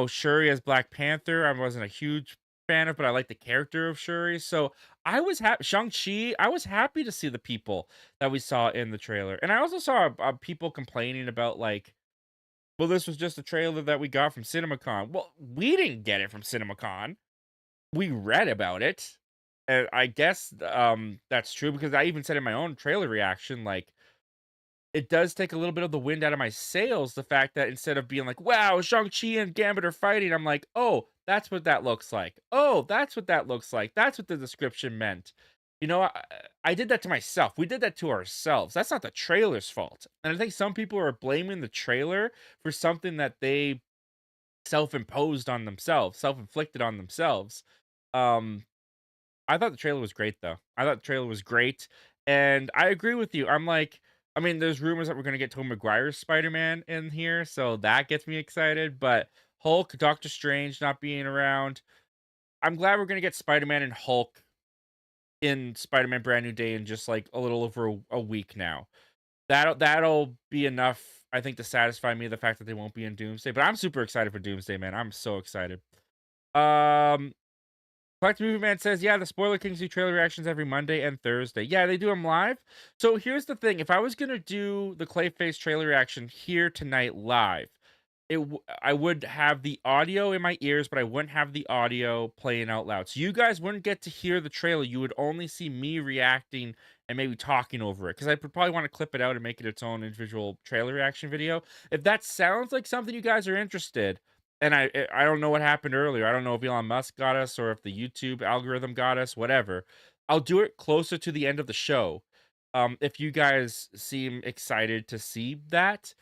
Shuri as Black Panther, I wasn't a huge fan of, but I like the character of Shuri. So I was happy. Shang-Chi, I was happy to see the people that we saw in the trailer. And I also saw people complaining about, like, well, this was just a trailer that we got from CinemaCon. Well, we didn't get it from CinemaCon. We read about it. And I guess that's true because I even said in my own trailer reaction, like, it does take a little bit of the wind out of my sails, the fact that instead of being like, wow, Shang-Chi and Gambit are fighting, I'm like, oh, that's what that looks like. Oh, that's what that looks like. That's what the description meant. I did that to myself. We did that to ourselves. That's not the trailer's fault. And I think some people are blaming the trailer for something that they self-imposed on themselves, self-inflicted on themselves. Um, I thought the trailer was great, though. I thought the trailer was great, and I agree with you. I'm like, I mean, there's rumors that we're gonna get Tobey Maguire's Spider-Man in here, so that gets me excited. But Hulk, Doctor Strange not being around, I'm glad we're gonna get Spider-Man and Hulk in Spider-Man Brand New Day in just like a little over a week now. That'll be enough, I think, to satisfy me the fact that they won't be in Doomsday. But I'm super excited for Doomsday, man. I'm so excited. Um, Collective Movie Man says, yeah, the Spoiler Kings do trailer reactions every Monday and Thursday. Yeah, they do them live. So here's the thing. If I was going to do the Clayface trailer reaction here tonight live, I would have the audio in my ears, but I wouldn't have the audio playing out loud. So you guys wouldn't get to hear the trailer. You would only see me reacting and maybe talking over it. Because I would probably want to clip it out and make it its own individual trailer reaction video. If that sounds like something you guys are interested, and I don't know what happened earlier. I don't know if Elon Musk got us or if the YouTube algorithm got us, whatever. I'll do it closer to the end of the show. If you guys seem excited to see that.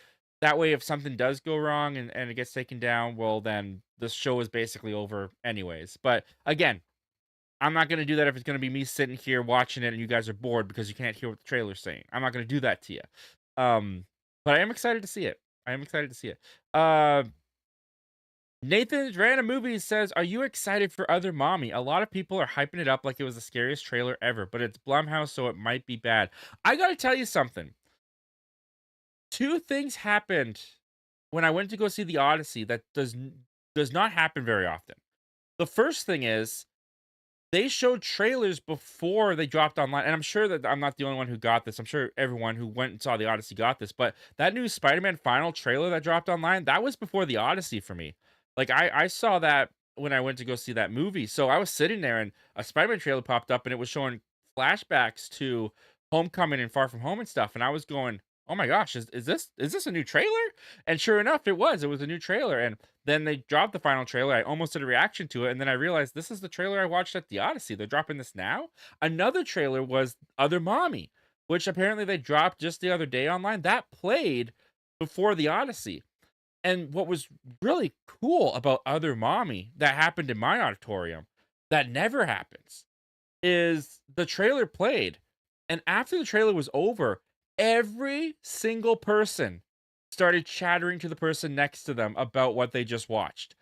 That way, if something does go wrong and it gets taken down, well, then the show is basically over anyways. But again, I'm not going to do that if it's going to be me sitting here watching it and you guys are bored because you can't hear what the trailer's saying. I'm not going to do that to you. But I am excited to see it. I am excited to see it. Nathan's Random Movies says, are you excited for Other Mommy? A lot of people are hyping it up like it was the scariest trailer ever, but it's Blumhouse, so it might be bad. I got to tell you something. Two things happened when I went to go see the Odyssey that does not happen very often. The first thing is they showed trailers before they dropped online, and I'm sure that I'm not the only one who got this. I'm sure everyone who went and saw the Odyssey got this, but that new Spider-Man final trailer that dropped online, that was before the Odyssey for me. Like I saw that when I went to go see that movie. So I was sitting there and a Spider-Man trailer popped up and it was showing flashbacks to Homecoming and Far From Home and stuff, and I was going, oh my gosh, is this a new trailer? And sure enough, it was a new trailer. And then they dropped the final trailer. I almost did a reaction to it, and then I realized this is the trailer I watched at the Odyssey. They're dropping this now. Another trailer was Other Mommy, which apparently they dropped just the other day online. That played before the Odyssey. And what was really cool about Other Mommy that happened in my auditorium that never happens is the trailer played. And after the trailer was over, every single person started chattering to the person next to them about what they just watched.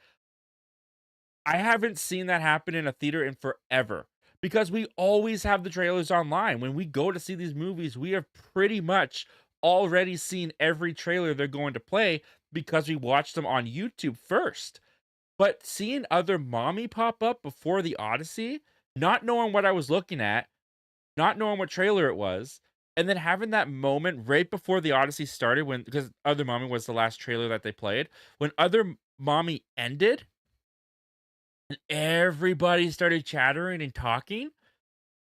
I haven't seen that happen in a theater in forever because we always have the trailers online. When we go to see these movies, we have pretty much already seen every trailer they're going to play because we watched them on YouTube first. But seeing other mommy pop up before the Odyssey, not knowing what I was looking at, not knowing what trailer it was, and then having that moment right before the Odyssey started when because Other Mommy was the last trailer that they played. When Other Mommy ended and everybody started chattering and talking,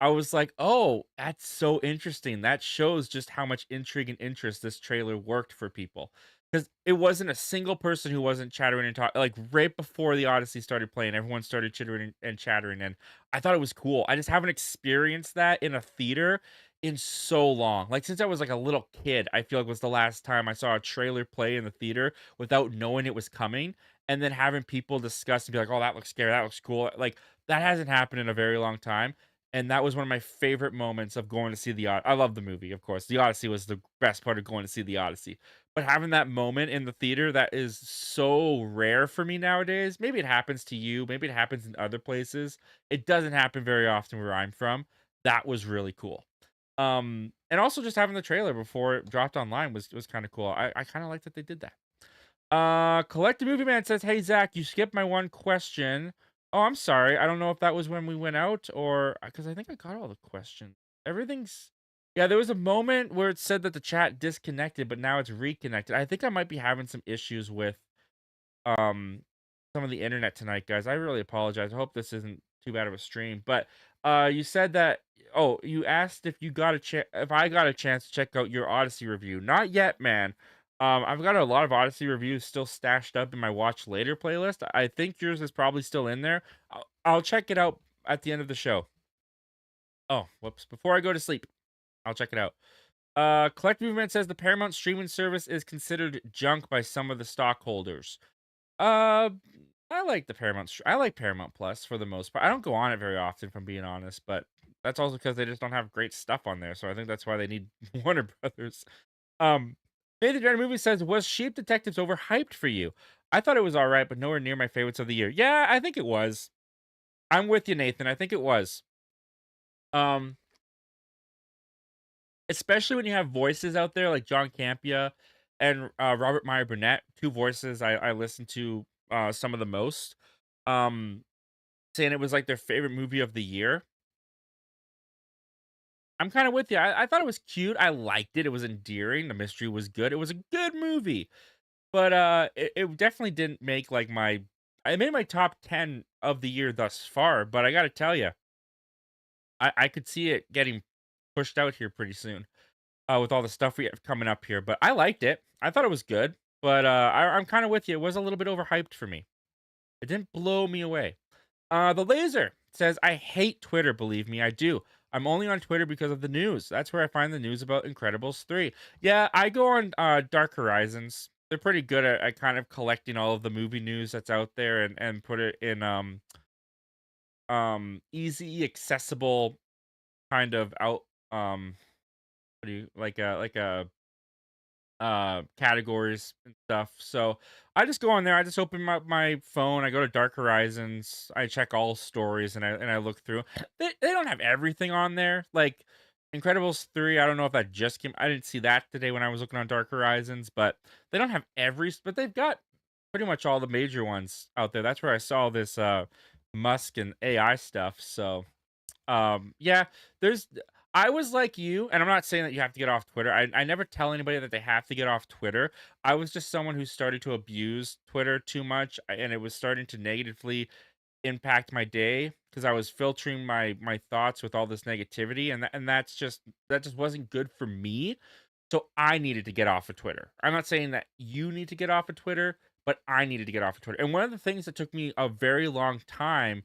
I was like, "Oh, that's so interesting. That shows just how much intrigue and interest this trailer worked for people." Because it wasn't a single person who wasn't chattering and talking. Like right before the Odyssey started playing, everyone started chittering and chattering, and I thought it was cool. I just haven't experienced that in a theater in so long. Like since I was like a little kid, I feel like was the last time I saw a trailer play in the theater without knowing it was coming, and then having people discuss and be like, "Oh, that looks scary. That looks cool." Like that hasn't happened in a very long time. And that was one of my favorite moments of going to see I love the movie, of course. The Odyssey was the best part of going to see the Odyssey. But having that moment in the theater that is so rare for me nowadays, maybe it happens to you, maybe it happens in other places. It doesn't happen very often where I'm from. That was really cool. And also just having the trailer before it dropped online was kind of cool. I kind of like that they did that. Collective Movie Man says, "Hey Zach, you skipped my one question." Oh, I'm sorry. I don't know if that was when we went out or because I think I got all the questions. Everything's yeah. There was a moment where it said that the chat disconnected, but now it's reconnected. I think I might be having some issues with um some of the internet tonight, guys. I really apologize. I hope this isn't too bad of a stream. But you said that you asked if you got if I got a chance to check out your Odyssey review. Not yet, man. I've got a lot of Odyssey reviews still stashed up in my watch later playlist. I think yours is probably still in there. I'll check it out at the end of the show. Oh, whoops. Before I go to sleep, I'll check it out. Collect Movement says the Paramount streaming service is considered junk by some of the stockholders. Uh, I like the I like Paramount Plus for the most part. I don't go on it very often, if I'm being honest, but that's also because they just don't have great stuff on there. So I think that's why they need Warner Brothers. Um, Nathan Dread Movie says, "Was Sheep Detectives overhyped for you? I thought it was all right, but nowhere near my favorites of the year." Yeah, I think it was. I'm with you, Nathan. I think it was. Um, Especially when you have voices out there like John Campea and Robert Meyer Burnett, two voices I listen to some of the most. Um, Saying it was like their favorite movie of the year. I'm kind of with you. I thought it was cute. I liked it. It was endearing. The mystery was good. It was a good movie. But it definitely didn't make like my I made my top 10 of the year thus far, but I got to tell you, I could see it getting pushed out here pretty soon. With all the stuff we have coming up here, but I liked it. I thought it was good, but I'm kind of with you. It was a little bit overhyped for me. It didn't blow me away. The Laser says, "I hate Twitter, believe me, I do. I'm only on Twitter because of the news. That's where I find the news about Incredibles 3. Yeah, I go on Dark Horizons. They're pretty good at kind of collecting all of the movie news that's out there and put it in easy accessible kind of out what do you like a categories and stuff. So I just go on there. I just open my phone. I go to Dark Horizons. I check all stories and I look through. They don't have everything on there. Like Incredibles 3. I don't know if that just came. I didn't see that today when I was looking on Dark Horizons, but they don't have but they've got pretty much all the major ones out there. That's where I saw this Musk and AI stuff. So yeah, there's I was like you, and I'm not saying that you have to get off Twitter. I never tell anybody that they have to get off Twitter. I was just someone who started to abuse Twitter too much, and it was starting to negatively impact my day because I was filtering my thoughts with all this negativity, and that just wasn't good for me. So I needed to get off of Twitter. I'm not saying that you need to get off of Twitter, but I needed to get off of Twitter. And one of the things that took me a very long time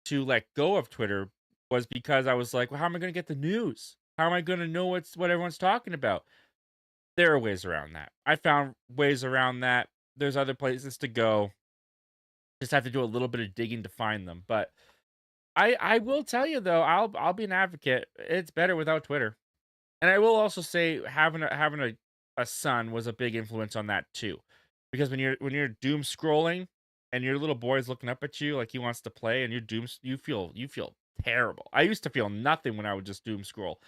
to let go of Twitter was because I was like, well, how am I going to get the news? How am I going to know what everyone's talking about? There are ways around that. I found ways around that. There's other places to go. Just have to do a little bit of digging to find them. But I will tell you though, I'll be an advocate. It's better without Twitter. And I will also say having a son was a big influence on that too. Because when you're doom scrolling and your little boy's looking up at you like he wants to play and you feel terrible. I used to feel nothing when I would just doom scroll.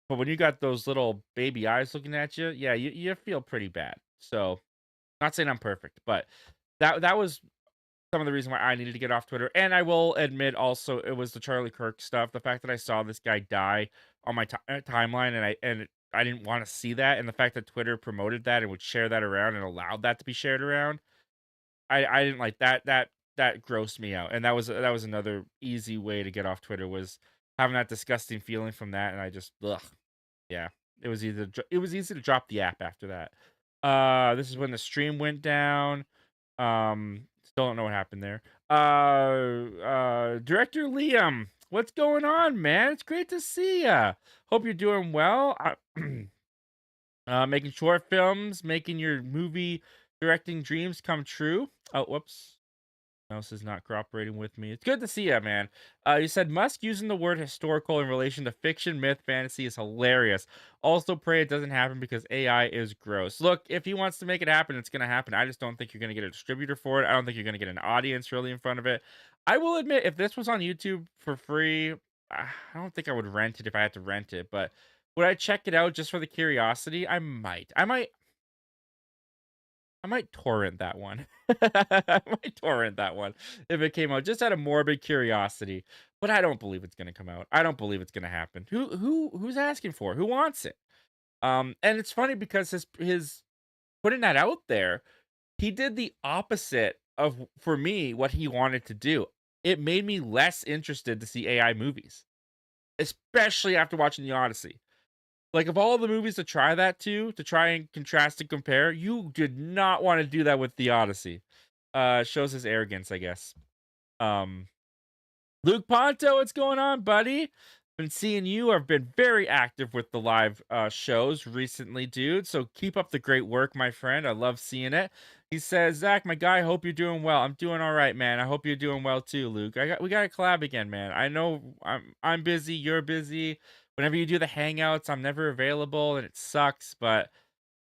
But when you got those little baby eyes looking at you, yeah, you feel pretty bad. So, not saying I'm perfect, but that was some of the reason why I needed to get off Twitter. And I will admit also it was the Charlie Kirk stuff. The fact that I saw this guy die on my timeline and I didn't want to see that, and the fact that Twitter promoted that and would share that around and allowed that to be shared around, I didn't like that. That grossed me out. And that was another easy way to get off Twitter was having that disgusting feeling from that, and I just ugh. Yeah, it was easy to drop the app after that. This is when the stream went down. Still don't know what happened there. Director Liam, what's going on, man? It's great to see ya. Hope you're doing well. Making short films, making your movie directing dreams come true. Oh, whoops. Mouse is not cooperating with me. It's good to see you, man. You said Musk using the word historical in relation to fiction, myth, fantasy is hilarious. Also, pray it doesn't happen because AI is gross. Look, if he wants to make it happen, it's going to happen. I just don't think you're going to get a distributor for it. I don't think you're going to get an audience really in front of it. I will admit, if this was on YouTube for free, I don't think I would rent it if I had to rent it. But would I check it out just for the curiosity? I might. I might torrent that one. I might torrent that one if it came out just out of morbid curiosity. But I don't believe it's gonna come out. I don't believe it's gonna happen. Who's asking for it? Who wants it? And it's funny because his putting that out there, he did the opposite of for me what he wanted to do. It made me less interested to see AI movies, especially after watching the Odyssey. Like, of all the movies to try that to try and contrast and compare, you did not wanna do that with The Odyssey. Shows his arrogance, I guess. Um, Luke Ponto, what's going on, buddy? Been seeing you. I've been very active with the live, shows recently, dude, so keep up the great work, my friend. I love seeing it. He says, "Zach, my guy, hope you're doing well." I'm doing alright, man. I hope you're doing well too, Luke. We gotta collab again, man. I know I'm busy, you're busy. Whenever you do the hangouts, I'm never available, and it sucks, but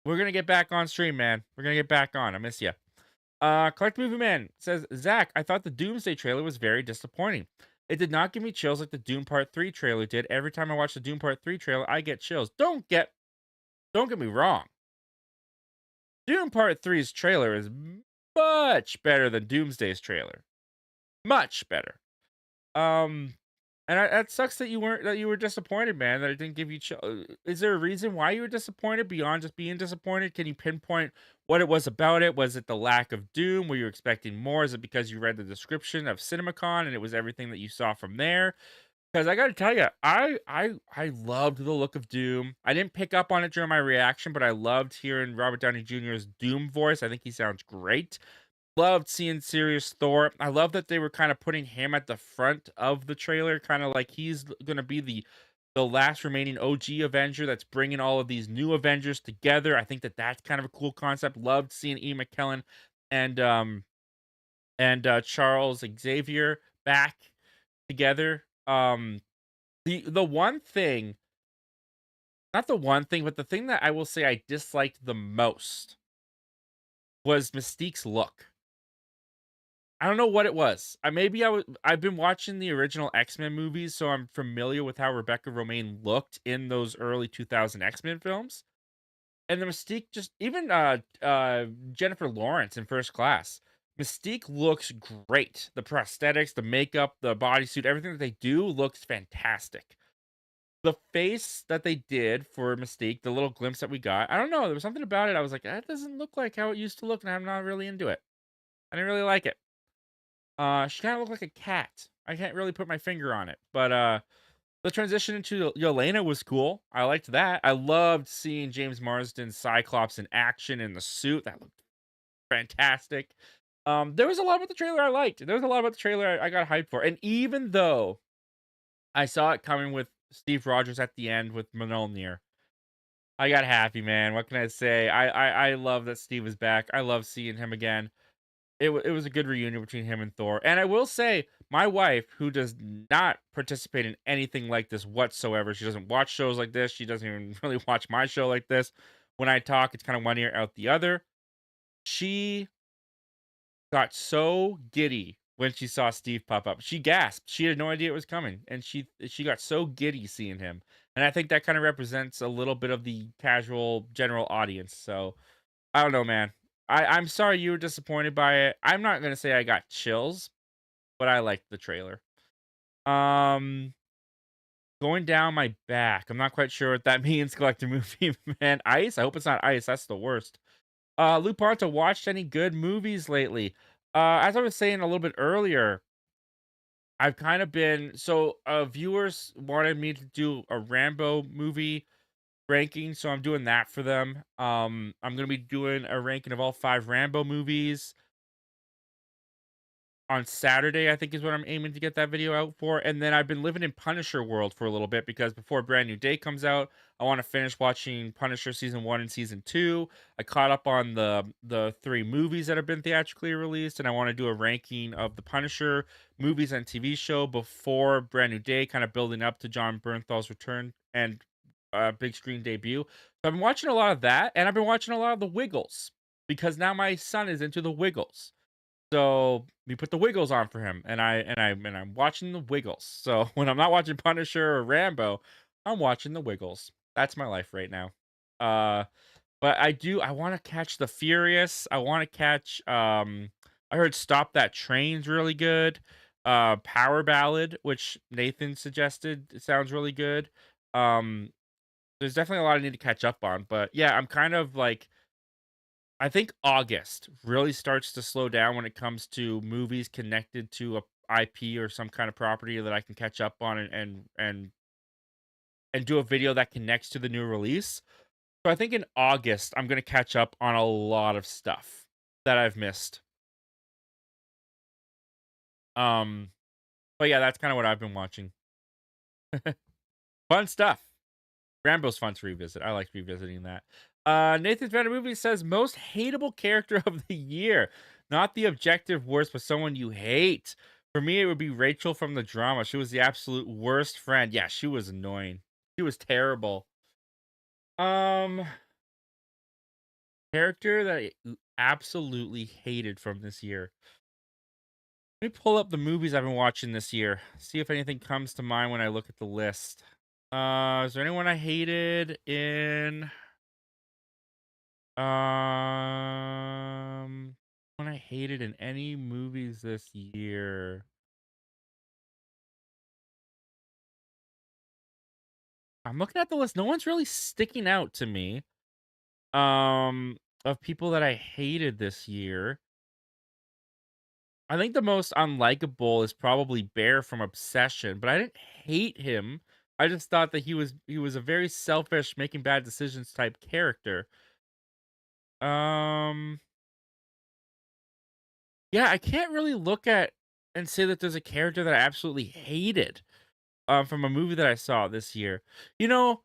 we're gonna get back on stream, man. We're gonna get back on. I miss you. Collect Movie Man says, Zach, I thought the Doomsday trailer was very disappointing. It did not give me chills like the Doom Part 3 trailer did. Every time I watch the Doom Part 3 trailer, I get chills. Don't get me wrong. Doom Part Three's trailer is much better than Doomsday's trailer. Much better. Um, and that sucks that you were disappointed, man. That it didn't give you. Is there a reason why you were disappointed beyond just being disappointed? Can you pinpoint what it was about it? Was it the lack of Doom? Were you expecting more? Is it because you read the description of CinemaCon and it was everything that you saw from there? Because I got to tell you, I loved the look of Doom. I didn't pick up on it during my reaction, but I loved hearing Robert Downey Jr.'s Doom voice. I think he sounds great. Loved seeing Serious Thor. I love that they were kind of putting him at the front of the trailer, kind of like he's going to be the last remaining OG Avenger that's bringing all of these new Avengers together. I think that that's kind of a cool concept. Loved seeing Ian McKellen and Charles Xavier back together. The one thing, not the one thing, but the thing that I will say I disliked the most was Mystique's look. I don't know what it was. I've been watching the original X-Men movies, so I'm familiar with how Rebecca Romijn looked in those early 2000 X-Men films. And the Mystique just even Jennifer Lawrence in First Class. Mystique looks great. The prosthetics, the makeup, the bodysuit, everything that they do looks fantastic. The face that they did for Mystique, the little glimpse that we got, I don't know, there was something about it. I was like, that doesn't look like how it used to look, and I'm not really into it. I didn't really like it. She kind of looked like a cat. I can't really put my finger on it, but the transition into Yelena was cool. I liked that. I loved seeing James Marsden's Cyclops in action in the suit. That looked fantastic. There was a lot about the trailer I liked. There was a lot about the trailer I got hyped for. And even though I saw it coming with Steve Rogers at the end with Milne, I got happy, man. What can I say? I love that Steve is back. I love seeing him again. it was a good reunion between him and Thor. And I will say, my wife, who does not participate in anything like this whatsoever, she doesn't watch shows like this. She doesn't even really watch my show like this. When I talk, it's kind of one ear out the other. She got so giddy when she saw Steve pop up. She gasped. She had no idea it was coming, and she got so giddy seeing him. And I think that kind of represents a little bit of the casual general audience. So I don't know, man. I'm sorry you were disappointed by it. I'm not gonna say I got chills, but I liked the trailer. Um, Going down my back. I'm not quite sure what that means. Collector movie, man. Ice. I hope it's not ice. That's the worst. Luponta, watched any good movies lately? As I was saying a little bit earlier, I've kind of been viewers wanted me to do a Rambo movie ranking, so I'm doing that for them. I'm gonna be doing a ranking of all 5 Rambo movies on Saturday, I think is what I'm aiming to get that video out for. And then I've been living in Punisher world for a little bit because before Brand New Day comes out, I want to finish watching Punisher season 1 and season 2. I caught up on the 3 movies that have been theatrically released, and I want to do a ranking of the Punisher movies and TV show before Brand New Day, kind of building up to John Bernthal's return and big screen debut. So I've been watching a lot of that, and I've been watching a lot of the Wiggles because now my son is into the Wiggles. So we put the Wiggles on for him, and I'm watching the Wiggles. So when I'm not watching Punisher or Rambo, I'm watching the Wiggles. That's my life right now. Uh, but I want to catch the Furious. I want to catch. I heard Stop That Train's really good. Power Ballad, which Nathan suggested, it sounds really good. Um, there's definitely a lot I need to catch up on, but yeah, I'm kind of like I think August really starts to slow down when it comes to movies connected to a IP or some kind of property that I can catch up on and do a video that connects to the new release. So I think in August I'm gonna catch up on a lot of stuff that I've missed. Um, but yeah, that's kind of what I've been watching. Fun stuff. Rambo's fun to revisit. I like revisiting that. Nathan's Better Movie says most hateable character of the year. Not the objective worst, but someone you hate. For me, it would be Rachel from the drama. She was the absolute worst friend. Yeah, she was annoying. She was terrible. Um, Character that I absolutely hated from this year. Let me pull up the movies I've been watching this year. See if anything comes to mind when I look at the list. Is there anyone I hated in when I hated in any movies this year? I'm looking at the list. No one's really sticking out to me. Of people that I hated this year. I think the most unlikable is probably Bear from Obsession, but I didn't hate him. I just thought that he was a very selfish, making bad decisions type character. Um, yeah, I can't really look at and say that there's a character that I absolutely hated from a movie that I saw this year. You know,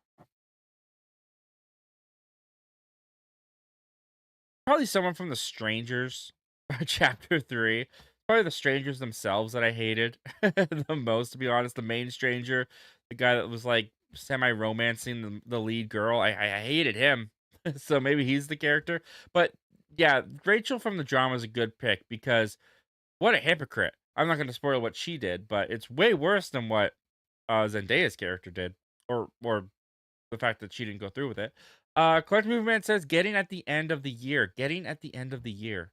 probably someone from The Strangers, chapter 3. Probably the strangers themselves that I hated the most, to be honest. The main stranger, the guy that was like semi-romancing the lead girl. I hated him. So maybe he's the character. But yeah, Rachel from the drama is a good pick because what a hypocrite. I'm not going to spoil what she did, but it's way worse than what Zendaya's character did, or the fact that she didn't go through with it. Collective Movement says getting at the end of the year. Getting at the end of the year.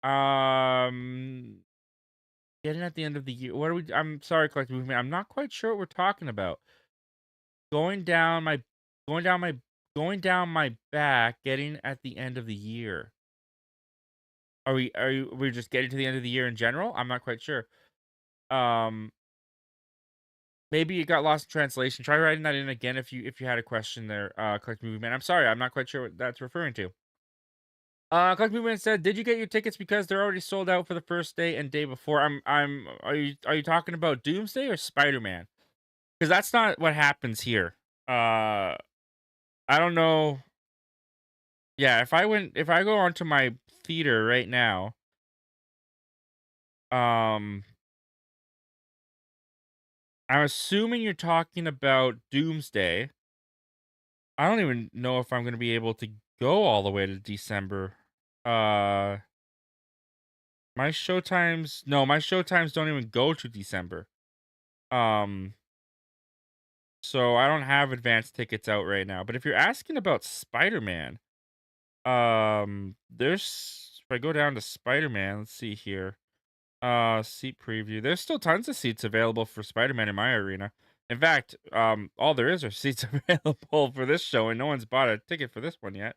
Um, Getting at the end of the year. What are we? I'm sorry, Collective Movement. I'm not quite sure what we're talking about. Going down my, going down my, going down my back. Getting at the end of the year. We're just getting to the end of the year in general? I'm not quite sure. Um, Maybe it got lost in translation. Try writing that in again if you had a question there, Collective Movement. I'm sorry, I'm not quite sure what that's referring to. Collective Movement said, "Did you get your tickets because they're already sold out for the first day and day before?" Are you talking about Doomsday or Spider-Man? Because that's not what happens here. I don't know. Yeah, if I go onto my theater right now. I'm assuming you're talking about Doomsday. I don't even know if I'm gonna be able to go all the way to December. Uh, my showtimes, no, my showtimes don't even go to December. Um, so I don't have advanced tickets out right now. But if you're asking about Spider-Man, there's if I go down to Spider-Man, let's see here. Seat preview. There's still tons of seats available for Spider-Man in my arena. In fact, all there is are seats available for this show, and no one's bought a ticket for this one yet.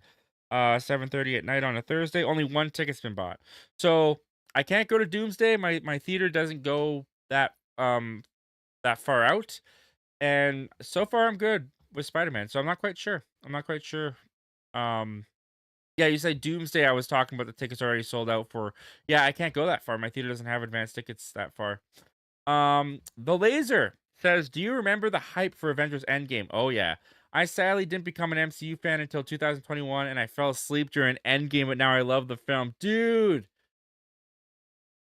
7:30 at night on a Thursday. Only one ticket's been bought. So I can't go to Doomsday. My theater doesn't go that far out. And so far I'm good with Spider-Man. So I'm not quite sure. I'm not quite sure. Um yeah, you said Doomsday. I was talking about the tickets already sold out for. Yeah, I can't go that far. My theater doesn't have advanced tickets that far. The Laser says, "Do you remember the hype for Avengers Endgame?" Oh yeah. I sadly didn't become an MCU fan until 2021, and I fell asleep during Endgame, but now I love the film. Dude,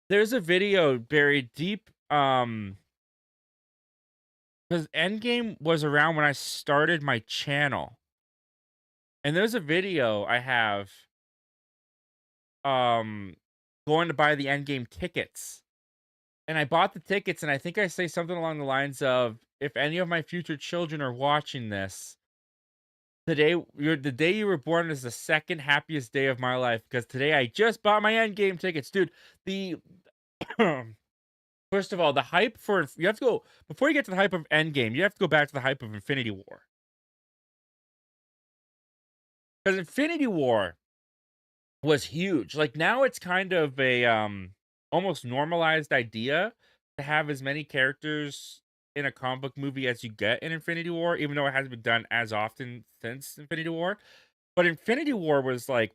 there's a video buried deep. Because Endgame was around when I started my channel, and there's a video I have um going to buy the Endgame tickets. And I bought the tickets, and I think I say something along the lines of, "If any of my future children are watching this, the day you were born is the second happiest day of my life because today I just bought my Endgame tickets." Dude, the first of all, the hype for you have to go before you get to the hype of Endgame, you have to go back to the hype of Infinity War. Because Infinity War was huge. Like, now it's kind of a, almost normalized idea to have as many characters in a comic book movie as you get in Infinity War, even though it hasn't been done as often since Infinity War. But Infinity War was like,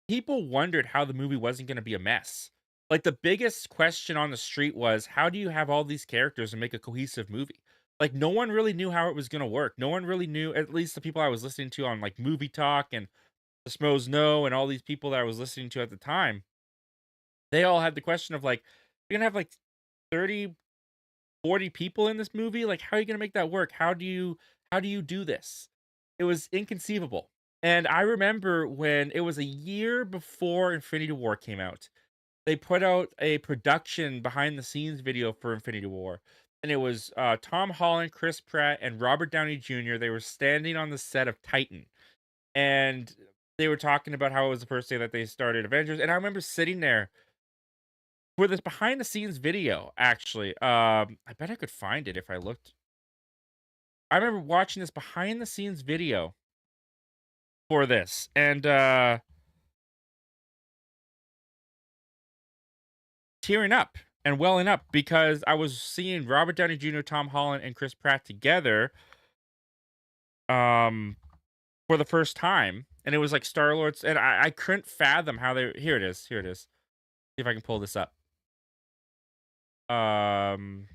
people wondered how the movie wasn't gonna be a mess. Like, the biggest question on the street was, how do you have all these characters and make a cohesive movie? Like, no one really knew how it was gonna work. No one really knew, at least the people I was listening to on, like, Movie Talk and the Smos Know and all these people that I was listening to at the time, they all had the question of like, you're gonna have like 30, 40 people in this movie. Like, how are you gonna make that work? How do you do this? It was inconceivable. And I remember when it was a year before Infinity War came out, they put out a production behind the scenes video for Infinity War. And it was Tom Holland, Chris Pratt, and Robert Downey Jr. They were standing on the set of Titan, and they were talking about how it was the first day that they started Avengers. And I remember sitting there for this behind the scenes video, actually. I bet I could find it if I looked. I remember watching this behind the scenes video for this, and tearing up and welling up because I was seeing Robert Downey Jr., Tom Holland, and Chris Pratt together um for the first time. And it was like Star Lord's, and I couldn't fathom how they. Here it is. Here it is. See if I can pull this up. Um,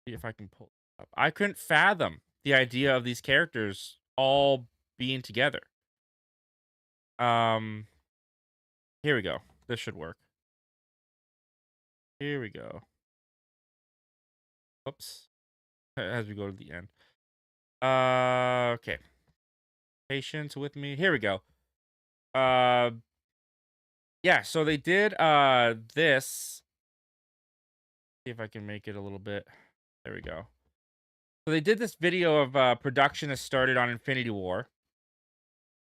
see if I can pull it up. I couldn't fathom the idea of these characters all being together. Um, Here we go. This should work. Here we go. Oops. As we go to the end. Okay. Patience with me. Here we go. Yeah, so they did this. See if I can make it a little bit. There we go. So they did this video of production that started on Infinity War.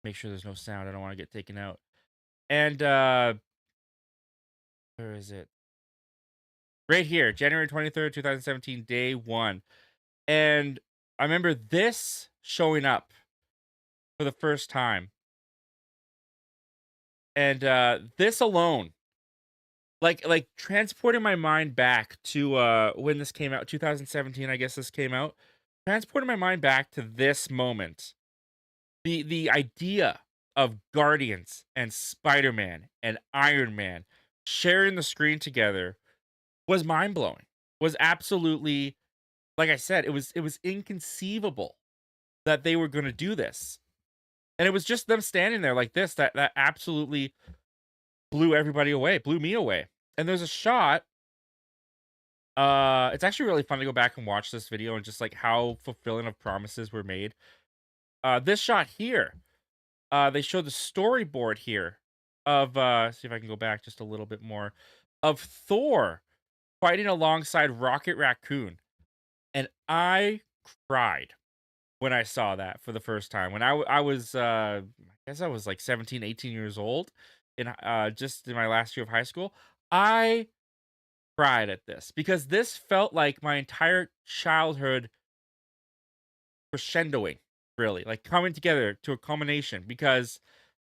Make sure there's no sound. I don't want to get taken out. And where is it? Right here, January 23rd, 2017, day 1. And I remember this showing up for the first time. And this alone, like transporting my mind back to when this came out, 2017, I guess this came out. Transporting my mind back to this moment. The idea of Guardians and Spider-Man and Iron Man sharing the screen together was mind-blowing. Was absolutely, like I said, it was inconceivable that they were going to do this. And it was just them standing there like this that absolutely blew everybody away, blew me away. And there's a shot. It's actually really fun to go back and watch this video and just like how fulfilling of promises were made. This shot here, they show the storyboard here of see if I can go back just a little bit more of Thor fighting alongside Rocket Raccoon. And I cried when I saw that for the first time. When I was I guess I was like 17, 18 years old in just in my last year of high school. I cried at this because this felt like my entire childhood crescendoing, really, like coming together to a culmination because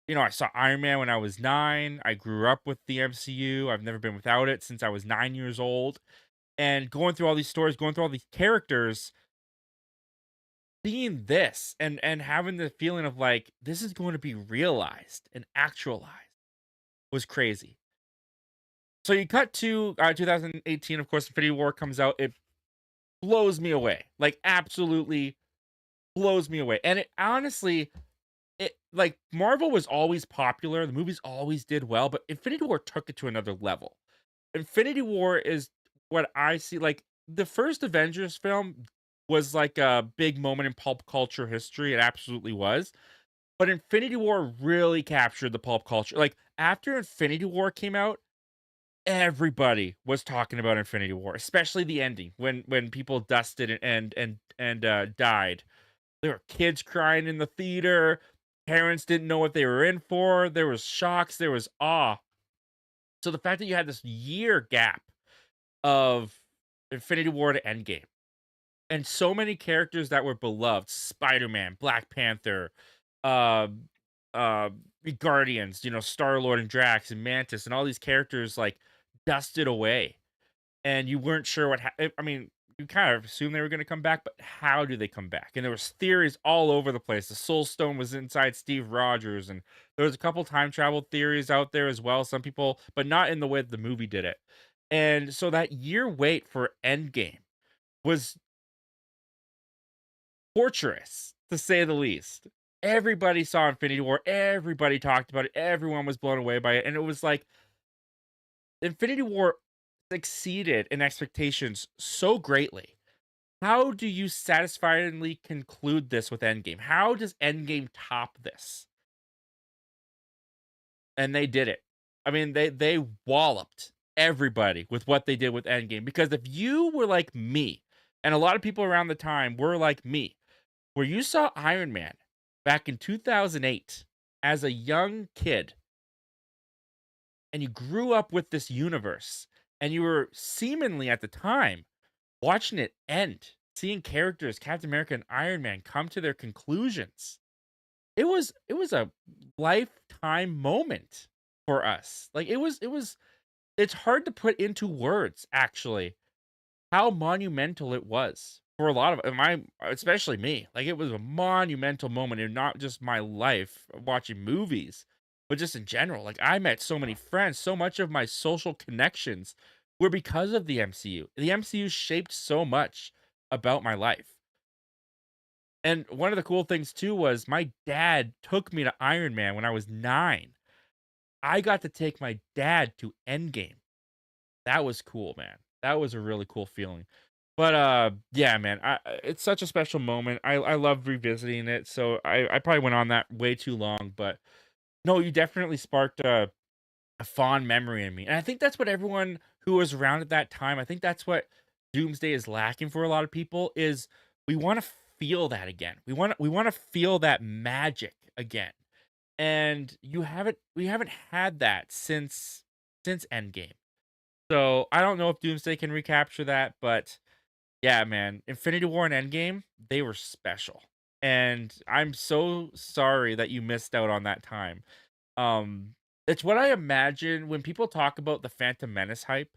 I saw Iron Man when I was 9. I grew up with the MCU. I've never been without it since I was 9 years old. And going through all these stories, going through all these characters, seeing this and having the feeling of like this is going to be realized and actualized was crazy. So you cut to 2018, of course, Infinity War comes out. It blows me away, like absolutely blows me away. And it honestly, it like Marvel was always popular, the movies always did well, but Infinity War took it to another level. Infinity War is what I see like the first Avengers film was like a big moment in pulp culture history. It absolutely was. But Infinity War really captured the pulp culture. Like after Infinity War came out, everybody was talking about Infinity War, especially the ending when people dusted and died. There were kids crying in the theater. Parents didn't know what they were in for. There was shocks. There was awe. So the fact that you had this year gap of Infinity War to Endgame, and so many characters that were beloved: Spider-Man, Black Panther, uh, uh, the Guardians, Star-Lord and Drax and Mantis, and all these characters like dusted away, and you weren't sure I mean, you kind of assumed they were going to come back, but how do they come back? And there was theories all over the place. The Soul Stone was inside Steve Rogers, and there was a couple time travel theories out there as well. Some people, but not in the way that the movie did it. And so that year wait for Endgame was torturous, to say the least. Everybody saw Infinity War. Everybody talked about it. Everyone was blown away by it. And it was like Infinity War exceeded in expectations so greatly. How do you satisfyingly conclude this with Endgame? How does Endgame top this? And they did it. I mean, they walloped everybody with what they did with Endgame. Because if you were like me, and a lot of people around the time were like me, where you saw Iron Man back in 2008 as a young kid, and you grew up with this universe, and you were seemingly at the time watching it end, seeing characters Captain America and Iron Man come to their conclusions. It was a lifetime moment for us. Like it was it's hard to put into words actually how monumental it was for a lot of my especially me. Like it was a monumental moment in not just my life watching movies, but just in general. Like I met so many friends, so much of my social connections were because of the MCU. The MCU shaped so much about my life. And one of the cool things too was my dad took me to Iron Man when I was 9. I got to take my dad to Endgame. That was cool, man. That was a really cool feeling. But yeah, man, it's such a special moment. I love revisiting it. So I probably went on that way too long, but no, you definitely sparked a fond memory in me. And I think that's what everyone who was around at that time, I think that's what Doomsday is lacking for a lot of people is we want to feel that again. We want to feel that magic again. And we haven't had that since Endgame. So I don't know if Doomsday can recapture that, but yeah, man, Infinity War and Endgame, they were special. And I'm so sorry that you missed out on that time. Um, it's what I imagine when people talk about the Phantom Menace hype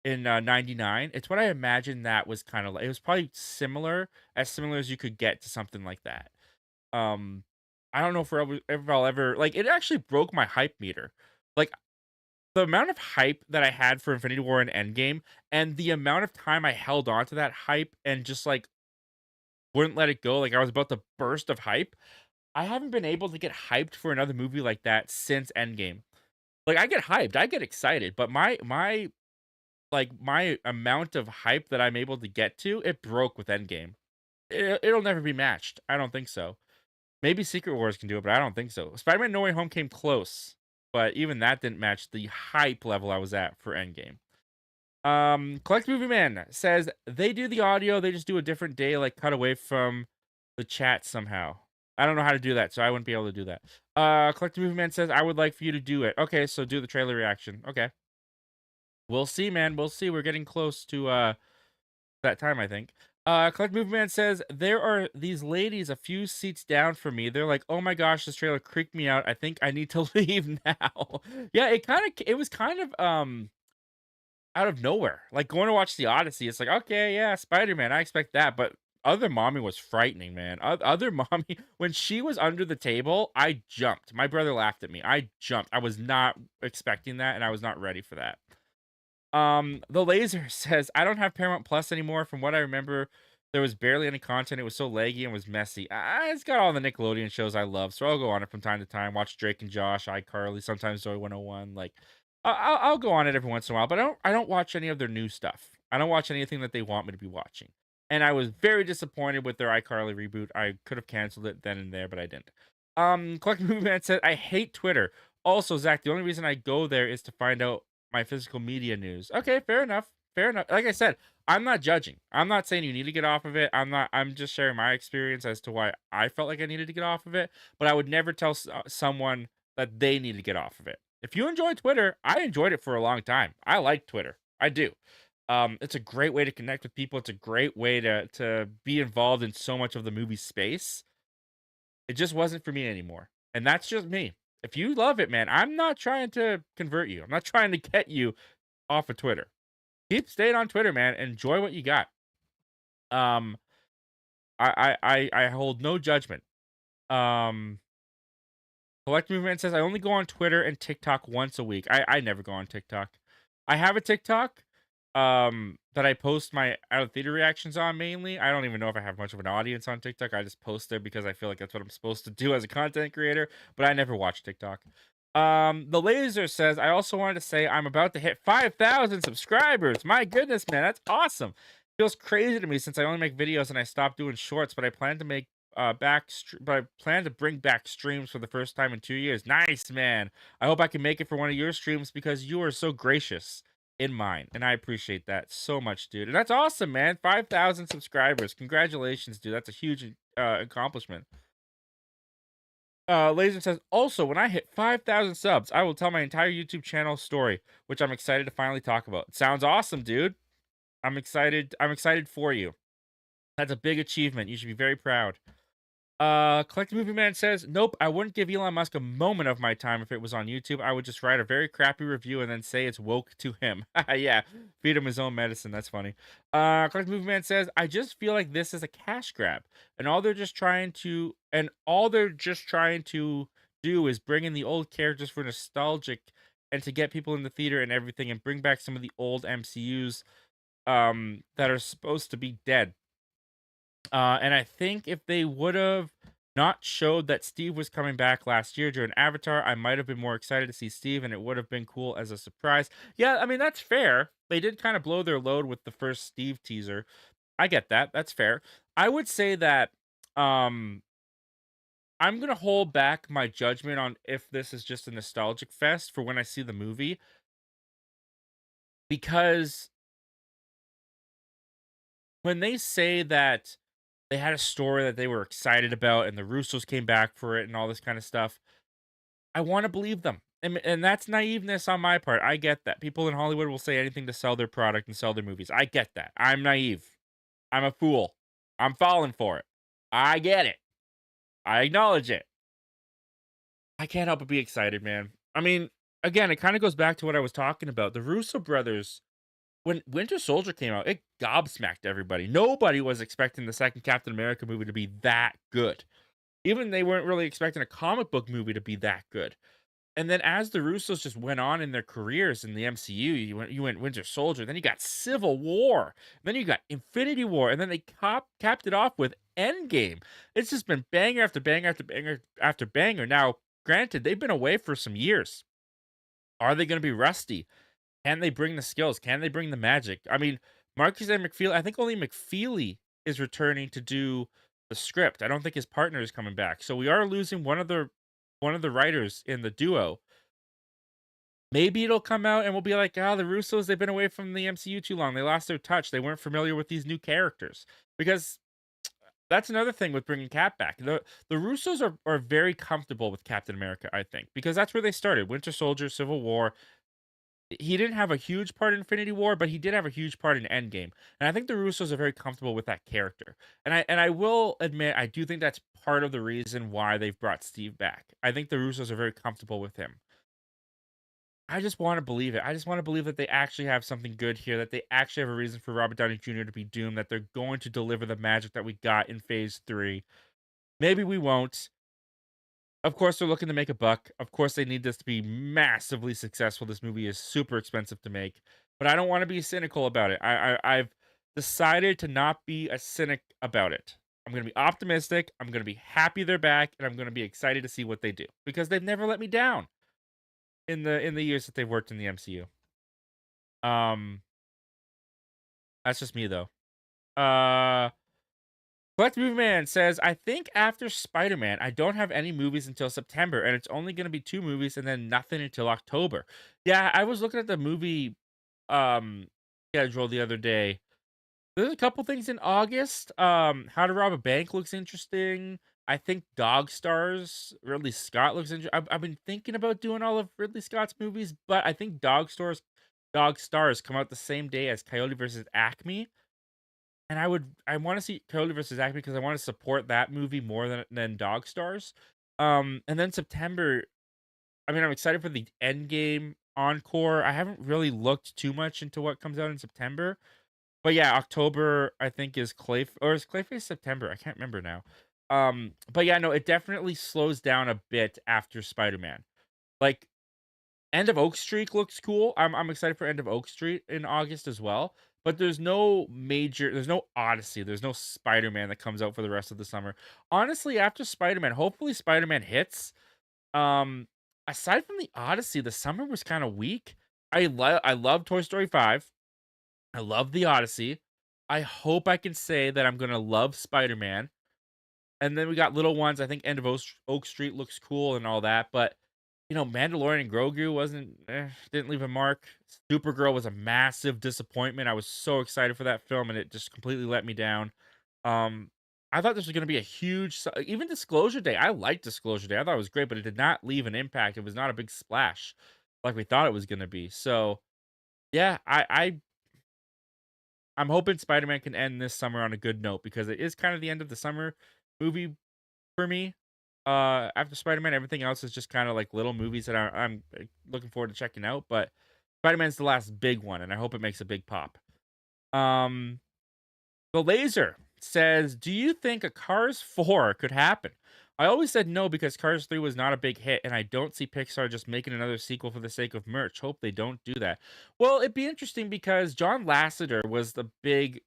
in, '99, it's what I imagine that was kinda like it was probably similar as you could get to something like that. Um, I don't know if I'll ever like, it actually broke my hype meter. Like, the amount of hype that I had for Infinity War and Endgame, and the amount of time I held on to that hype and just, like, wouldn't let it go, like, I was about to burst of hype, I haven't been able to get hyped for another movie like that since Endgame. Like, I get hyped, I get excited, but my amount of hype that I'm able to get to, it broke with Endgame. It'll never be matched. I don't think so. Maybe Secret Wars can do it, but I don't think so. Spider-Man: No Way Home came close, but even that didn't match the hype level I was at for Endgame. Collect Movie Man says they do the audio, they just do a different day, like cut away from the chat somehow. I don't know how to do that, so I wouldn't be able to do that. Collect Movie Man says I would like for you to do it. Okay, so do the trailer reaction. Okay. We'll see, man. We'll see. We're getting close to that time, I think. Collect Movie Man says there are these ladies a few seats down from me. They're like, "Oh my gosh, this trailer creeped me out. I think I need to leave now." Yeah, it was kind of out of nowhere. Like going to watch the Odyssey, it's like, okay, yeah, Spider-Man, I expect that. But other mommy was frightening, man. Other mommy, when she was under the table, I jumped. My brother laughed at me. I jumped. I was not expecting that, and I was not ready for that. The laser says, I don't have Paramount Plus anymore. From what I remember, there was barely any content. It was so laggy and was messy. It's got all the Nickelodeon shows I love, so I'll go on it from time to time. Watch Drake and Josh, iCarly, sometimes Zoe 101. Like, I'll go on it every once in a while, but I don't watch any of their new stuff. I don't watch anything that they want me to be watching. And I was very disappointed with their iCarly reboot. I could have canceled it then and there, but I didn't. Collective Movie Man said, I hate Twitter. Also, Zach, the only reason I go there is to find out my physical media news. Okay, fair enough. Fair enough. Like I said, I'm not judging. I'm not saying you need to get off of it. I'm just sharing my experience as to why I felt like I needed to get off of it, but I would never tell someone that they need to get off of it. If you enjoy Twitter, I enjoyed it for a long time. I like Twitter. I do. It's a great way to connect with people. It's a great way to be involved in so much of the movie space. It just wasn't for me anymore. And that's just me. If you love it, man, I'm not trying to convert you. I'm not trying to get you off of Twitter. Keep staying on Twitter, man. Enjoy what you got. Um, I hold no judgment. Collect Movement says I only go on Twitter and TikTok once a week. I never go on TikTok. I have a TikTok that I post my out of theater reactions on mainly. I don't even know if I have much of an audience on TikTok. I just post there because I feel like that's what I'm supposed to do as a content creator, but I never watch TikTok. The laser says I also wanted to say I'm about to hit 5,000 subscribers. My goodness, man, that's awesome. Feels crazy to me since I only make videos and I stopped doing shorts, but I plan to make but I plan to bring back streams for the first time in 2 years. Nice, man. I hope I can make it for one of your streams because you are so gracious in mine, and I appreciate that so much, dude. And that's awesome, man. 5,000 subscribers. Congratulations, dude. That's a huge accomplishment. Laser says, also, when I hit 5,000 subs, I will tell my entire YouTube channel story, which I'm excited to finally talk about. Sounds awesome, dude. I'm excited. I'm excited for you. That's a big achievement. You should be very proud. Collective Movie Man says, nope, I wouldn't give Elon Musk a moment of my time if it was on YouTube. I would just write a very crappy review and then say it's woke to him. Yeah, feed him his own medicine. That's funny. Collective Movie Man says, I just feel like this is a cash grab, and all they're just trying to do is bring in the old characters for nostalgic and to get people in the theater and everything, and bring back some of the old MCUs that are supposed to be dead. And I think if they would have not showed that Steve was coming back last year during Avatar, I might have been more excited to see Steve, and it would have been cool as a surprise. Yeah, I mean, that's fair. They did kind of blow their load with the first Steve teaser. I get that. That's fair. I would say that um I'm gonna hold back my judgment on if this is just a nostalgic fest for when I see the movie, because when they say that they had a story that they were excited about and the Russos came back for it and all this kind of stuff, I want to believe them. And that's naiveness on my part. I get that. People in Hollywood will say anything to sell their product and sell their movies. I get that. I'm naive. I'm a fool. I'm falling for it. I get it. I acknowledge it. I can't help but be excited, man. I mean, again, it kind of goes back to what I was talking about. The Russo brothers, when Winter Soldier came out, it gobsmacked everybody. Nobody was expecting the second Captain America movie to be that good. Even they weren't really expecting a comic book movie to be that good. And then as the Russos just went on in their careers in the MCU, you went Winter Soldier, then you got Civil War, then you got Infinity War, and then they capped it off with Endgame. It's just been banger after banger after banger after banger. Now, granted, they've been away for some years. Are they going to be rusty? Can they bring the skills? Can they bring the magic? I mean, Marcus and McFeely, I think only McFeely is returning to do the script. I don't think his partner is coming back. So we are losing one of the writers in the duo. Maybe it'll come out and we'll be like, "Oh, the Russos, they've been away from the MCU too long. They lost their touch. They weren't familiar with these new characters." Because that's another thing with bringing Cap back. The Russos are very comfortable with Captain America, I think, because that's where they started. Winter Soldier, Civil War. He didn't have a huge part in Infinity War, but he did have a huge part in Endgame. And I think the Russos are very comfortable with that character. And I will admit, I do think that's part of the reason why they've brought Steve back. I think the Russos are very comfortable with him. I just want to believe it. I just want to believe that they actually have something good here, that they actually have a reason for Robert Downey Jr. to be Doom, that they're going to deliver the magic that we got in Phase 3. Maybe we won't. Of course, they're looking to make a buck. Of course, they need this to be massively successful. This movie is super expensive to make, but I don't want to be cynical about it. I've decided to not be a cynic about it. I'm going to be optimistic. I'm going to be happy they're back, and I'm going to be excited to see what they do because they've never let me down in the years that they've worked in the MCU. Um, that's just me though. Uh, Collect Movie Man says, I think after Spider Man, I don't have any movies until September, and it's only going to be 2 movies and then nothing until October. Yeah, I was looking at the movie um schedule the other day. There's a couple things in August. How to Rob a Bank looks interesting. I think Dog Stars, Ridley Scott looks interesting. I've been thinking about doing all of Ridley Scott's movies, but I think Dog Stars come out the same day as Coyote versus Acme. And I wanna see Coyote versus Acme because I wanna support that movie more than Dog Stars. And then September, I mean, I'm excited for the Endgame encore. I haven't really looked too much into what comes out in September. But yeah, October, I think, is Clayface September? I can't remember now. But yeah, no, it definitely slows down a bit after Spider-Man. Like, End of Oak Street looks cool. I'm excited for End of Oak Street in August as well. But there's no Odyssey, there's no Spider-Man that comes out for the rest of the summer. Honestly, after Spider-Man, hopefully Spider-Man hits. Um, Aside from the Odyssey, the summer was kind of weak. I love Toy Story 5. I love the Odyssey. I hope I can say that I'm gonna love Spider-Man. And then we got little ones. I think End of Oak Street looks cool and all that, but Mandalorian and Grogu didn't leave a mark. Supergirl was a massive disappointment. I was so excited for that film, and it just completely let me down. Um, I thought this was going to be a even Disclosure Day. I liked Disclosure Day. I thought it was great, but it did not leave an impact. It was not a big splash like we thought it was going to be. So yeah, I'm hoping Spider Man can end this summer on a good note because it is kind of the end of the summer movie for me. After Spider-Man, everything else is just kind of like little movies that I'm looking forward to checking out. But Spider-Man's the last big one, and I hope it makes a big pop. Um, the Laser says, "Do you think a Cars 4 could happen? I always said no because Cars 3 was not a big hit, and I don't see Pixar just making another sequel for the sake of merch. Hope they don't do that." Well, it'd be interesting because John Lasseter was the big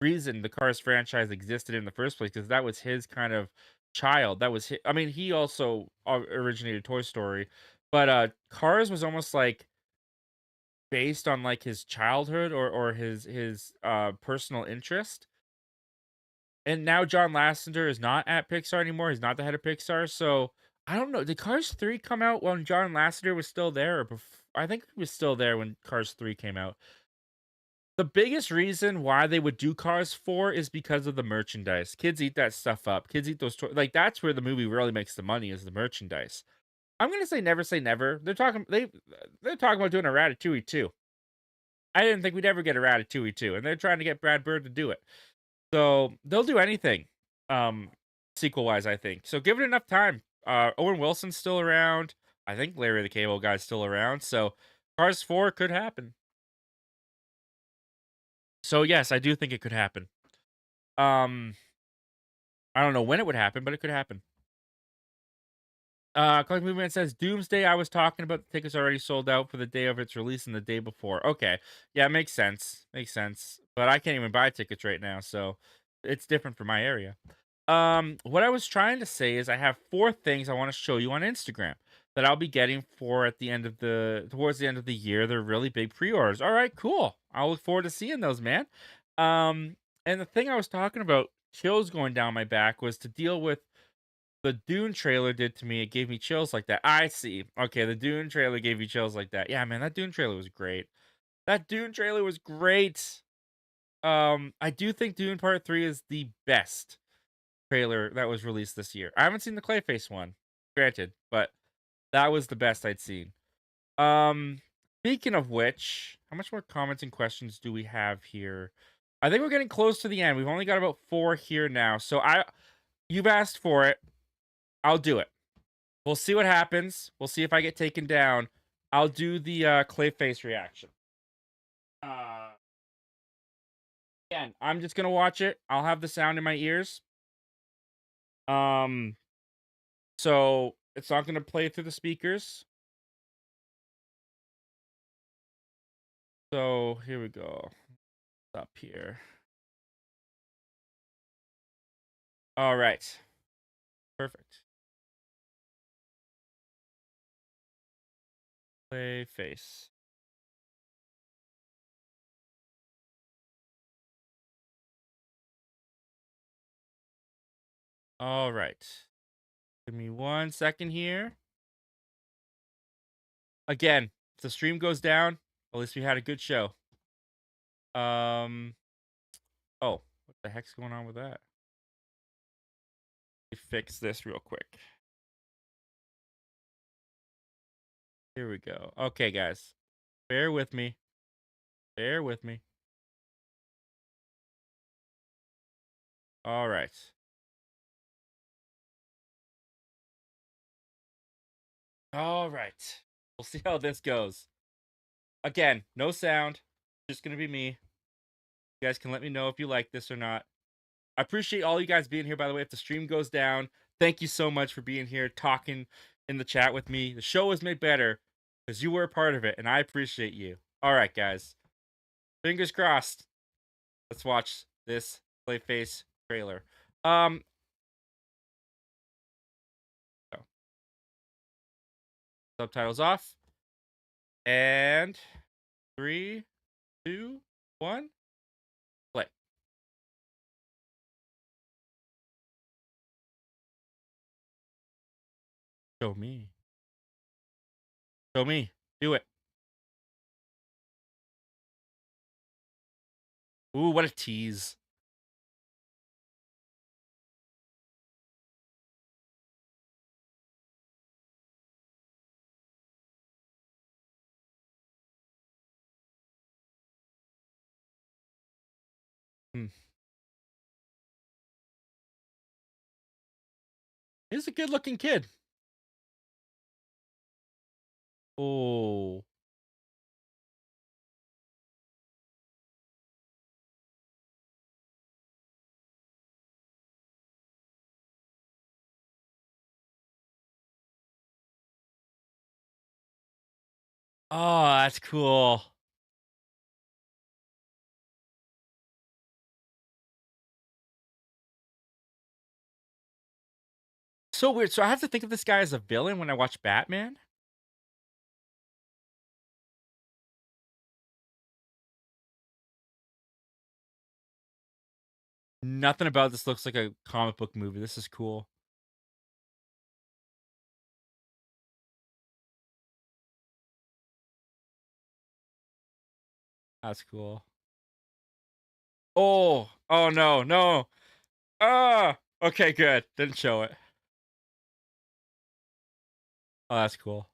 reason the Cars franchise existed in the first place because that was his kind of child. That was I mean, he also originated Toy Story, but Cars was almost like based on like his childhood or his personal interest. And now John Lasseter is not at Pixar anymore. He's not the head of Pixar. So I don't know. Did Cars 3 come out when John Lasseter was still there? I think he was still there when Cars 3 came out. The biggest reason why they would do Cars 4 is because of the merchandise. Kids eat that stuff up. Kids eat those like, that's where the movie really makes the money is the merchandise. I'm gonna say never. They're talking about doing a Ratatouille 2. I didn't think we'd ever get a Ratatouille 2, and they're trying to get Brad Bird to do it. So, they'll do anything, um, sequel-wise, I think. So, give it enough time. Owen Wilson's still around. I think Larry the Cable Guy's still around, so Cars 4 could happen. So, yes, I do think it could happen. Um, I don't know when it would happen, but it could happen. Collective Movement says Doomsday. I was talking about the tickets already sold out for the day of its release and the day before. Okay, yeah, makes sense. Makes sense. But I can't even buy tickets right now, so it's different for my area. What I was trying to say is I have 4 things I want to show you on Instagram that I'll be getting for at the end of towards the end of the year. They're really big pre-orders. All right, cool. I'll look forward to seeing those, man. Um, and the thing I was talking about, chills going down my back, was to deal with the Dune trailer did to me. It gave me chills like that. I see. Okay, the Dune trailer gave you chills like that. Yeah, man, that Dune trailer was great. That Dune trailer was great. I do think Dune Part 3 is the best trailer that was released this year. I haven't seen the Clayface one, granted, but that was the best I'd seen. Um, Speaking of which, how much more comments and questions do we have here? I think we're getting close to the end. We've only got about 4 here now. So you've asked for it. I'll do it. We'll see what happens. We'll see if I get taken down. I'll do the Clayface reaction. Again, I'm just gonna watch it. I'll have the sound in my ears. Um, so it's not gonna play through the speakers. So here we go. Up here. All right. Perfect. Clayface. All right. Give me 1 second here. Again, if the stream goes down, at least we had a good show. Oh, what the heck's going on with that? Let me fix this real quick. Here we go. Okay, guys. Bear with me. Bear with me. All right. All right. We'll see how this goes. Again, no sound. Just going to be me. You guys can let me know if you like this or not. I appreciate all you guys being here, by the way. If the stream goes down, thank you so much for being here, talking in the chat with me. The show was made better because you were a part of it, and I appreciate you. All right, guys. Fingers crossed. Let's watch this Clayface trailer. Oh. Subtitles off. And 3, 2, 1, play. Show me. Show me. Do it. Ooh, what a tease. Hmm. He's a good looking kid. Oh. Oh, that's cool. So weird. So I have to think of this guy as a villain when I watch Batman? Nothing about this looks like a comic book movie. This is cool. That's cool. Oh. Oh, no. No. Ah. Okay, good. Didn't show it. Oh, that's cool.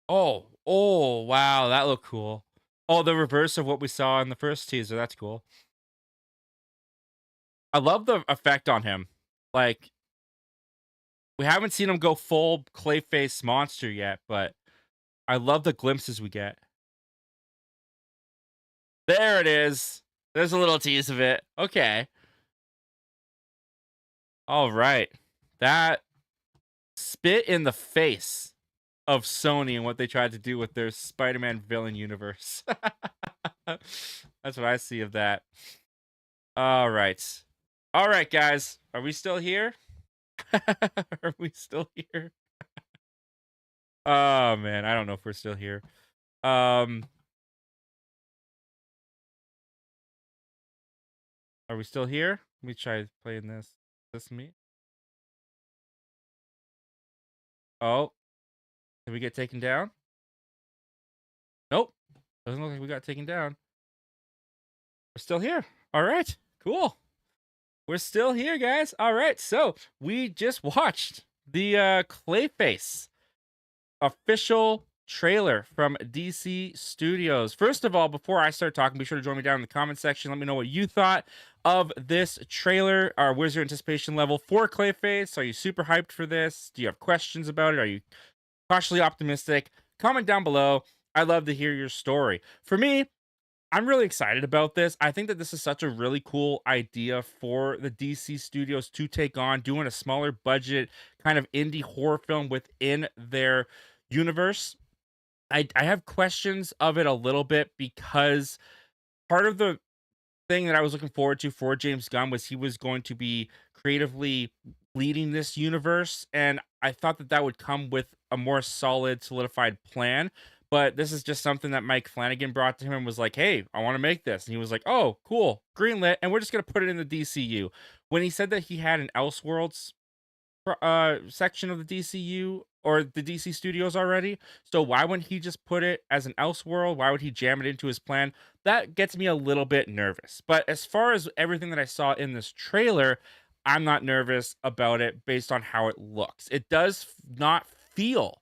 Oh. Oh, wow. That looked cool. Oh, the reverse of what we saw in the first teaser. That's cool. I love the effect on him. Like, we haven't seen him go full Clayface monster yet, but I love the glimpses we get. There it is. There's a little tease of it. Okay. All right. That spit in the face of Sony and what they tried to do with their Spider-Man villain universe. That's what I see of that. All right. All right, guys. Are we still here? Are we still here? Oh man, I don't know if we're still here. Um are we still here? Let me try playing this. Is this me? Oh, did we get taken down? Nope. Doesn't look like we got taken down. We're still here. All right. Cool. We're still here, guys. All right. So we just watched the Clayface official trailer from DC Studios. First of all, before I start talking, be sure to join me down in the comment section. Let me know what you thought of this trailer. Or where's your anticipation level for Clayface? Are you super hyped for this? Do you have questions about it? Are you cautiously optimistic? Comment down below. I'd love to hear your story. For me, I'm really excited about this. I think that this is such a really cool idea for the DC Studios to take on, doing a smaller budget kind of indie horror film within their universe. I have questions of it a little bit because part of the thing that I was looking forward to for James Gunn was he was going to be creatively leading this universe, and I thought that that would come with a more solid, solidified plan. But this is just something that Mike Flanagan brought to him and was like, "Hey, I want to make this," and he was like, "Oh, cool, greenlit," and we're just gonna put it in the DCU. When he said that he had an Elseworlds section of the DCU or the DC Studios already. So why wouldn't he just put it as an Elseworld? Why would he jam it into his plan? That gets me a little bit nervous. But as far as everything that I saw in this trailer, I'm not nervous about it based on how it looks. It does not feel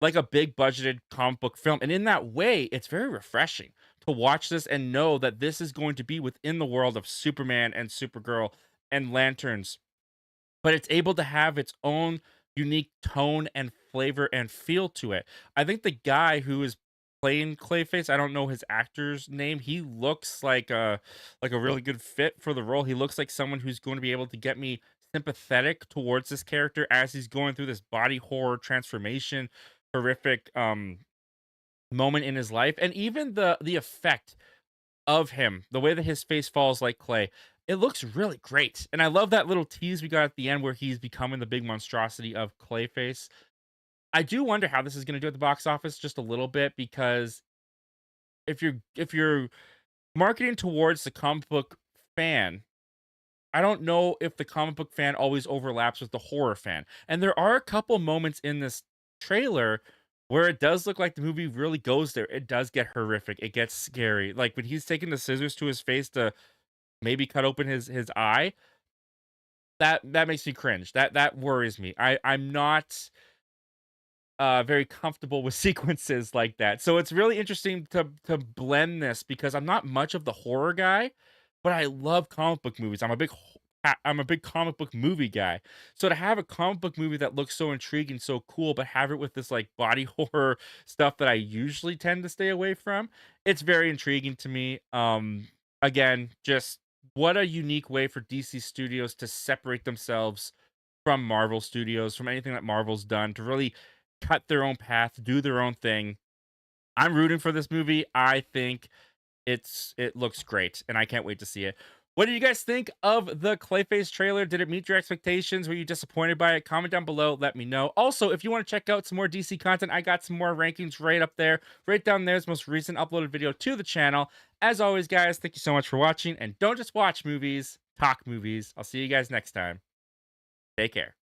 like a big budgeted comic book film. And in that way, it's very refreshing to watch this and know that this is going to be within the world of Superman and Supergirl and Lanterns, but it's able to have its own unique tone and flavor and feel to it. I think the guy who is playing Clayface, I don't know his actor's name. He looks like a really good fit for the role. He looks like someone who's going to be able to get me sympathetic towards this character as he's going through this body horror transformation, horrific moment in his life. And even the effect of him, the way that his face falls like clay, it looks really great. And I love that little tease we got at the end where he's becoming the big monstrosity of Clayface. I do wonder how this is going to do at the box office just a little bit, because if you're marketing towards the comic book fan, I don't know if the comic book fan always overlaps with the horror fan. And there are a couple moments in this trailer where it does look like the movie really goes there. It does get horrific. It gets scary. Like when he's taking the scissors to his face to maybe cut open his eye, that makes me cringe. That worries me. I'm not very comfortable with sequences like that. So it's really interesting to blend this because I'm not much of the horror guy, but I love comic book movies. I'm a big comic book movie guy. So to have a comic book movie that looks so intriguing, so cool, but have it with this like body horror stuff that I usually tend to stay away from, it's very intriguing to me. Again, just what a unique way for DC Studios to separate themselves from Marvel Studios, from anything that Marvel's done, to really cut their own path, do their own thing. I'm rooting for this movie. I think it looks great, and I can't wait to see it. What do you guys think of the Clayface trailer? Did it meet your expectations? Were you disappointed by it? Comment down below. Let me know. Also, if you want to check out some more DC content, I got some more rankings right up there. Right down there is the most recent uploaded video to the channel. As always, guys, thank you so much for watching. And don't just watch movies, talk movies. I'll see you guys next time. Take care.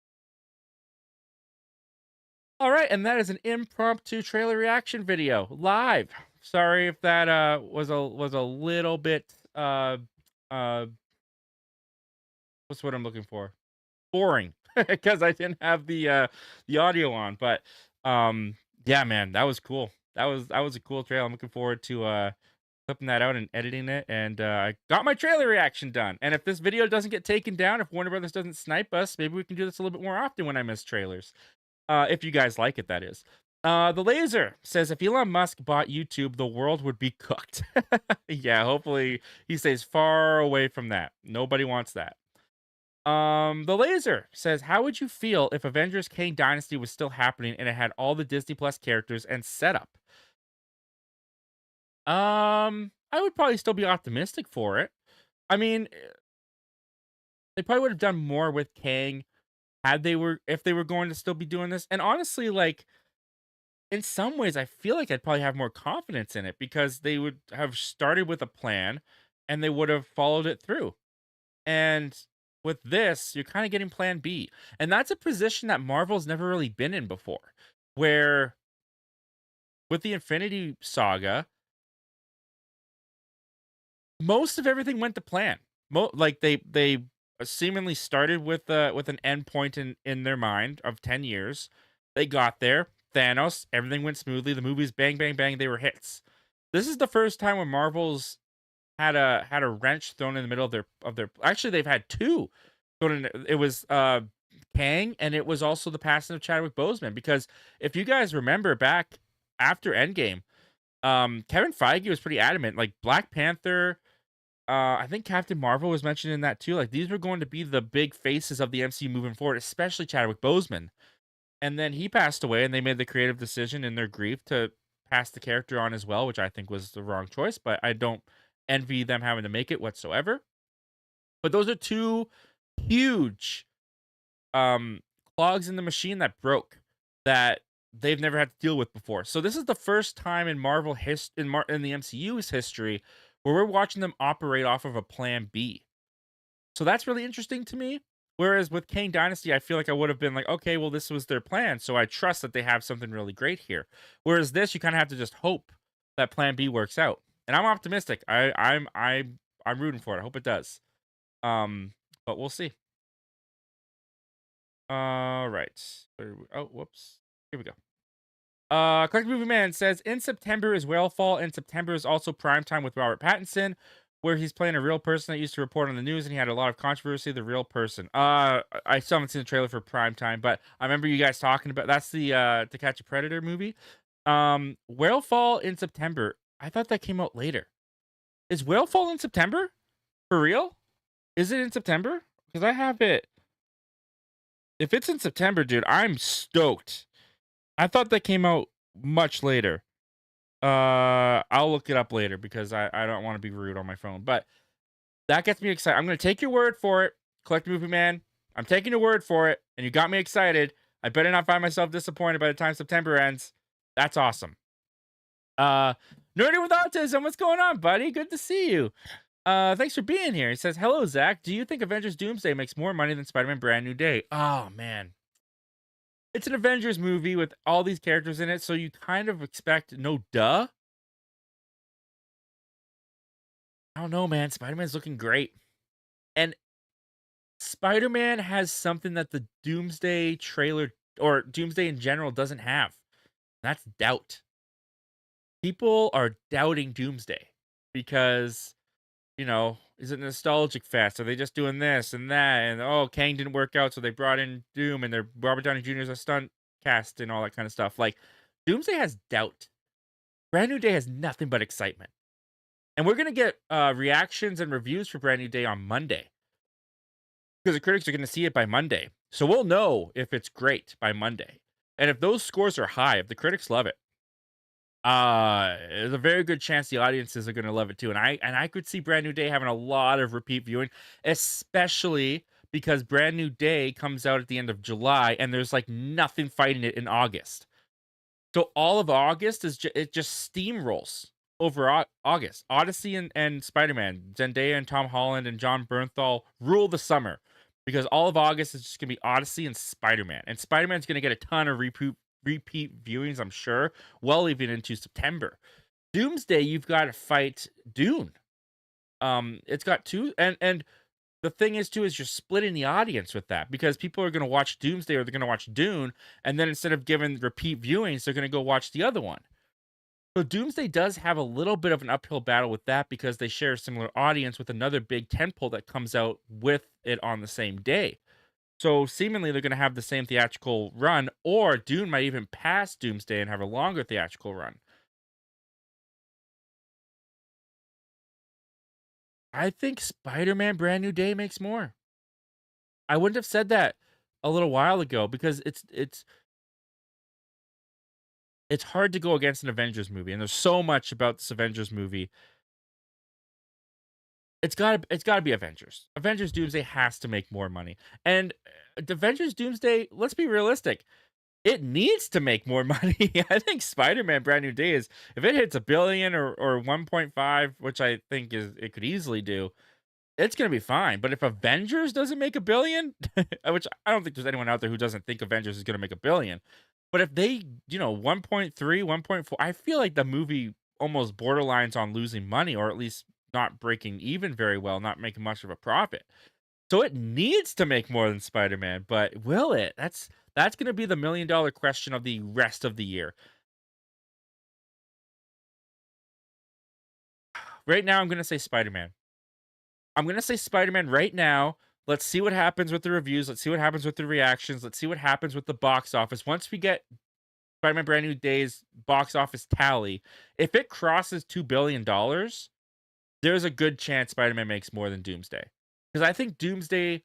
All right, and that is an impromptu trailer reaction video live. Sorry if that was a little bit uh what's what I'm looking for? Boring because I didn't have the audio on, but yeah, man, that was cool. That was a cool trailer. I'm looking forward to clipping that out and editing it, and I got my trailer reaction done. And if this video doesn't get taken down, if Warner Brothers doesn't snipe us, maybe we can do this a little bit more often when I miss trailers. If you guys like it, that is. The Laser says if Elon Musk bought YouTube, the world would be cooked. Yeah, hopefully he stays far away from that. Nobody wants that. The Laser says, how would you feel if Avengers Kang Dynasty was still happening and it had all the Disney Plus characters and setup? I would probably still be optimistic for it. I mean, they probably would have done more with Kang had they were if they were going to still be doing this. And honestly, like in some ways, I feel like I'd probably have more confidence in it because they would have started with a plan and they would have followed it through. And with this, you're kind of getting plan B. And that's a position that Marvel's never really been in before. Where with the Infinity Saga, most of everything went to plan. Like they seemingly started with an end point in their mind of 10 years. They got there. Thanos, everything went smoothly. The movies bang bang bang, they were hits. This is the first time when Marvel's had a wrench thrown in the middle of their actually they've had two thrown in. It was Kang, and it was also the passing of Chadwick Boseman, because if you guys remember back after Endgame, Kevin Feige was pretty adamant, like Black Panther, I think Captain Marvel was mentioned in that too. Like these were going to be the big faces of the MCU moving forward, especially Chadwick Boseman. And then he passed away, and they made the creative decision in their grief to pass the character on as well, which I think was the wrong choice, but I don't envy them having to make it whatsoever. But those are two huge clogs in the machine that broke, that they've never had to deal with before. So this is the first time in in the MCU's history where we're watching them operate off of a plan B. So that's really interesting to me. Whereas with Kang Dynasty, I feel like I would have been like, okay, well, this was their plan, so I trust that they have something really great here. Whereas this, you kind of have to just hope that Plan B works out, and I'm optimistic. I'm rooting for it. I hope it does. But we'll see. All right. Oh, whoops. Here we go. Collective Movie Man says in September is Whalefall, and September is also prime time with Robert Pattinson, where he's playing a real person that used to report on the news, and he had a lot of controversy. The real person. I still haven't seen the trailer for prime time, but I remember you guys talking about that's the To Catch a Predator movie. Whalefall in September. I thought that came out later. Is Whalefall in September? For real? Is it in September? Because I have it. If it's in September, dude, I'm stoked. I thought that came out much later. I'll look it up later because I don't want to be rude on my phone. But that gets me excited. I'm going to take your word for it, Collect Movie Man. I'm taking your word for it, and you got me excited. I better not find myself disappointed by the time September ends. That's awesome. Nerdy with Autism, what's going on, buddy? Good to see you. Thanks for being here. He says, hello, Zach. Do you think Avengers Doomsday makes more money than Spider-Man Brand New Day? Oh, man. It's an Avengers movie with all these characters in it, so you kind of expect no duh. I don't know, man. Spider-Man's looking great. And Spider-Man has something that the Doomsday trailer, or Doomsday in general, doesn't have. That's doubt. People are doubting Doomsday because, is it nostalgic fest? Are they just doing this and that? And oh, Kang didn't work out, so they brought in Doom, and they're Robert Downey Jr. as a stunt cast and all that kind of stuff. Like, Doomsday has doubt. Brand New Day has nothing but excitement. And we're gonna get reactions and reviews for Brand New Day on Monday, because the critics are gonna see it by Monday. So we'll know if it's great by Monday. And if those scores are high, if the critics love it, there's a very good chance the audiences are going to love it too. And I could see Brand New Day having a lot of repeat viewing, especially because Brand New Day comes out at the end of July, and there's like nothing fighting it in August. So all of August is it just steamrolls over August. Odyssey and Spider-Man, Zendaya and Tom Holland and John Bernthal rule the summer, because all of August is just going to be Odyssey and Spider-Man. And Spider-Man's going to get a ton of repeat viewings, I'm sure, well even into September. Doomsday, you've got to fight Dune. It's got two, and the thing is too is you're splitting the audience with that, because people are going to watch Doomsday or they're going to watch Dune, and then instead of giving repeat viewings, they're going to go watch the other one. So Doomsday does have a little bit of an uphill battle with that because they share a similar audience with another big tentpole that comes out with it on the same day. So seemingly they're going to have the same theatrical run, or Dune might even pass Doomsday and have a longer theatrical run. I think Spider-Man Brand New Day makes more. I wouldn't have said that a little while ago because it's hard to go against an Avengers movie, and there's so much about this Avengers movie. It's gotta be Avengers. Avengers Doomsday has to make more money. And the Avengers Doomsday, let's be realistic, it needs to make more money. I think Spider-Man Brand New Day is if it hits a billion or 1.5, which I think is it could easily do, it's gonna be fine. But if Avengers doesn't make a billion, which I don't think there's anyone out there who doesn't think Avengers is gonna make a billion. But if they, 1.3, 1.4, I feel like the movie almost borderlines on losing money or at least not breaking even very well, not making much of a profit. So it needs to make more than Spider-Man, but will it? That's gonna be the million-dollar question of the rest of the year. Right now, I'm gonna say Spider-Man. I'm gonna say Spider-Man right now. Let's see what happens with the reviews. Let's see what happens with the reactions. Let's see what happens with the box office. Once we get Spider-Man Brand New Day's box office tally, if it crosses $2 billion, there's a good chance Spider-Man makes more than Doomsday. Because I think Doomsday,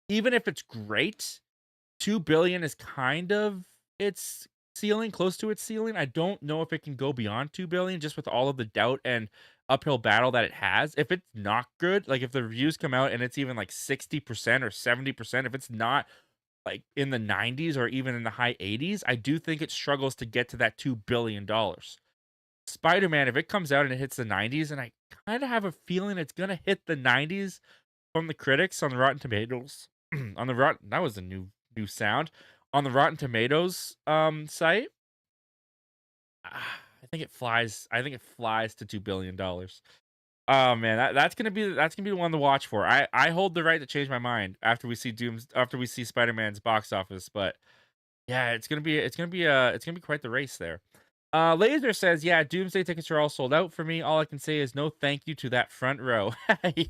even if it's great, 2 billion is kind of its ceiling, close to its ceiling. I don't know if it can go beyond 2 billion just with all of the doubt and uphill battle that it has. If it's not good, like if the reviews come out and it's even like 60% or 70%, if it's not like in the 90s or even in the high 80s, I do think it struggles to get to that $2 billion. Spider-Man, if it comes out and it hits the 90s, and I kind of have a feeling it's gonna hit the 90s from the critics on the Rotten Tomatoes. On the Rotten, that was a new sound. On the Rotten Tomatoes site, I think it flies to $2 billion. Oh man, that's gonna be the one to watch for. I hold the right to change my mind after we see Spider-Man's box office, but yeah, it's gonna be quite the race there. Laser says, yeah, Doomsday tickets are all sold out for me. All I can say is no thank you to that front row.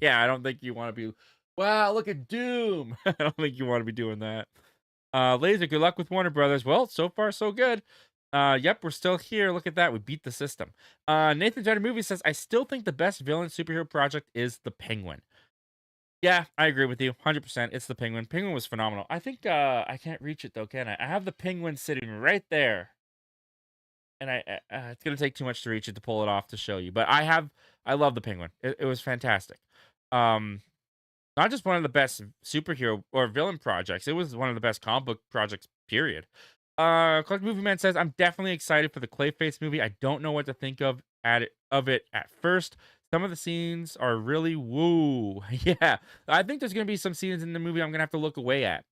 Yeah, I don't think you want to be. Wow, look at Doom. I don't think you want to be doing that. Laser, good luck with Warner Brothers. Well, so far so good. Yep, we're still here. Look at that. We beat the system. Nathan Jenner Movie says, I still think the best villain superhero project is the Penguin. Yeah, I agree with you. 100%. It's the Penguin. Penguin was phenomenal. I think I can't reach it though, can I? I have the Penguin sitting right there. And it's gonna take too much to reach it to pull it off to show you. But I love the Penguin. It was fantastic. Um, Not just one of the best superhero or villain projects. It was one of the best comic book projects. Period. Collect Movie Man says I'm definitely excited for the Clayface movie. I don't know what to think of it at first. Some of the scenes are really woo. Yeah, I think there's gonna be some scenes in the movie I'm gonna have to look away at.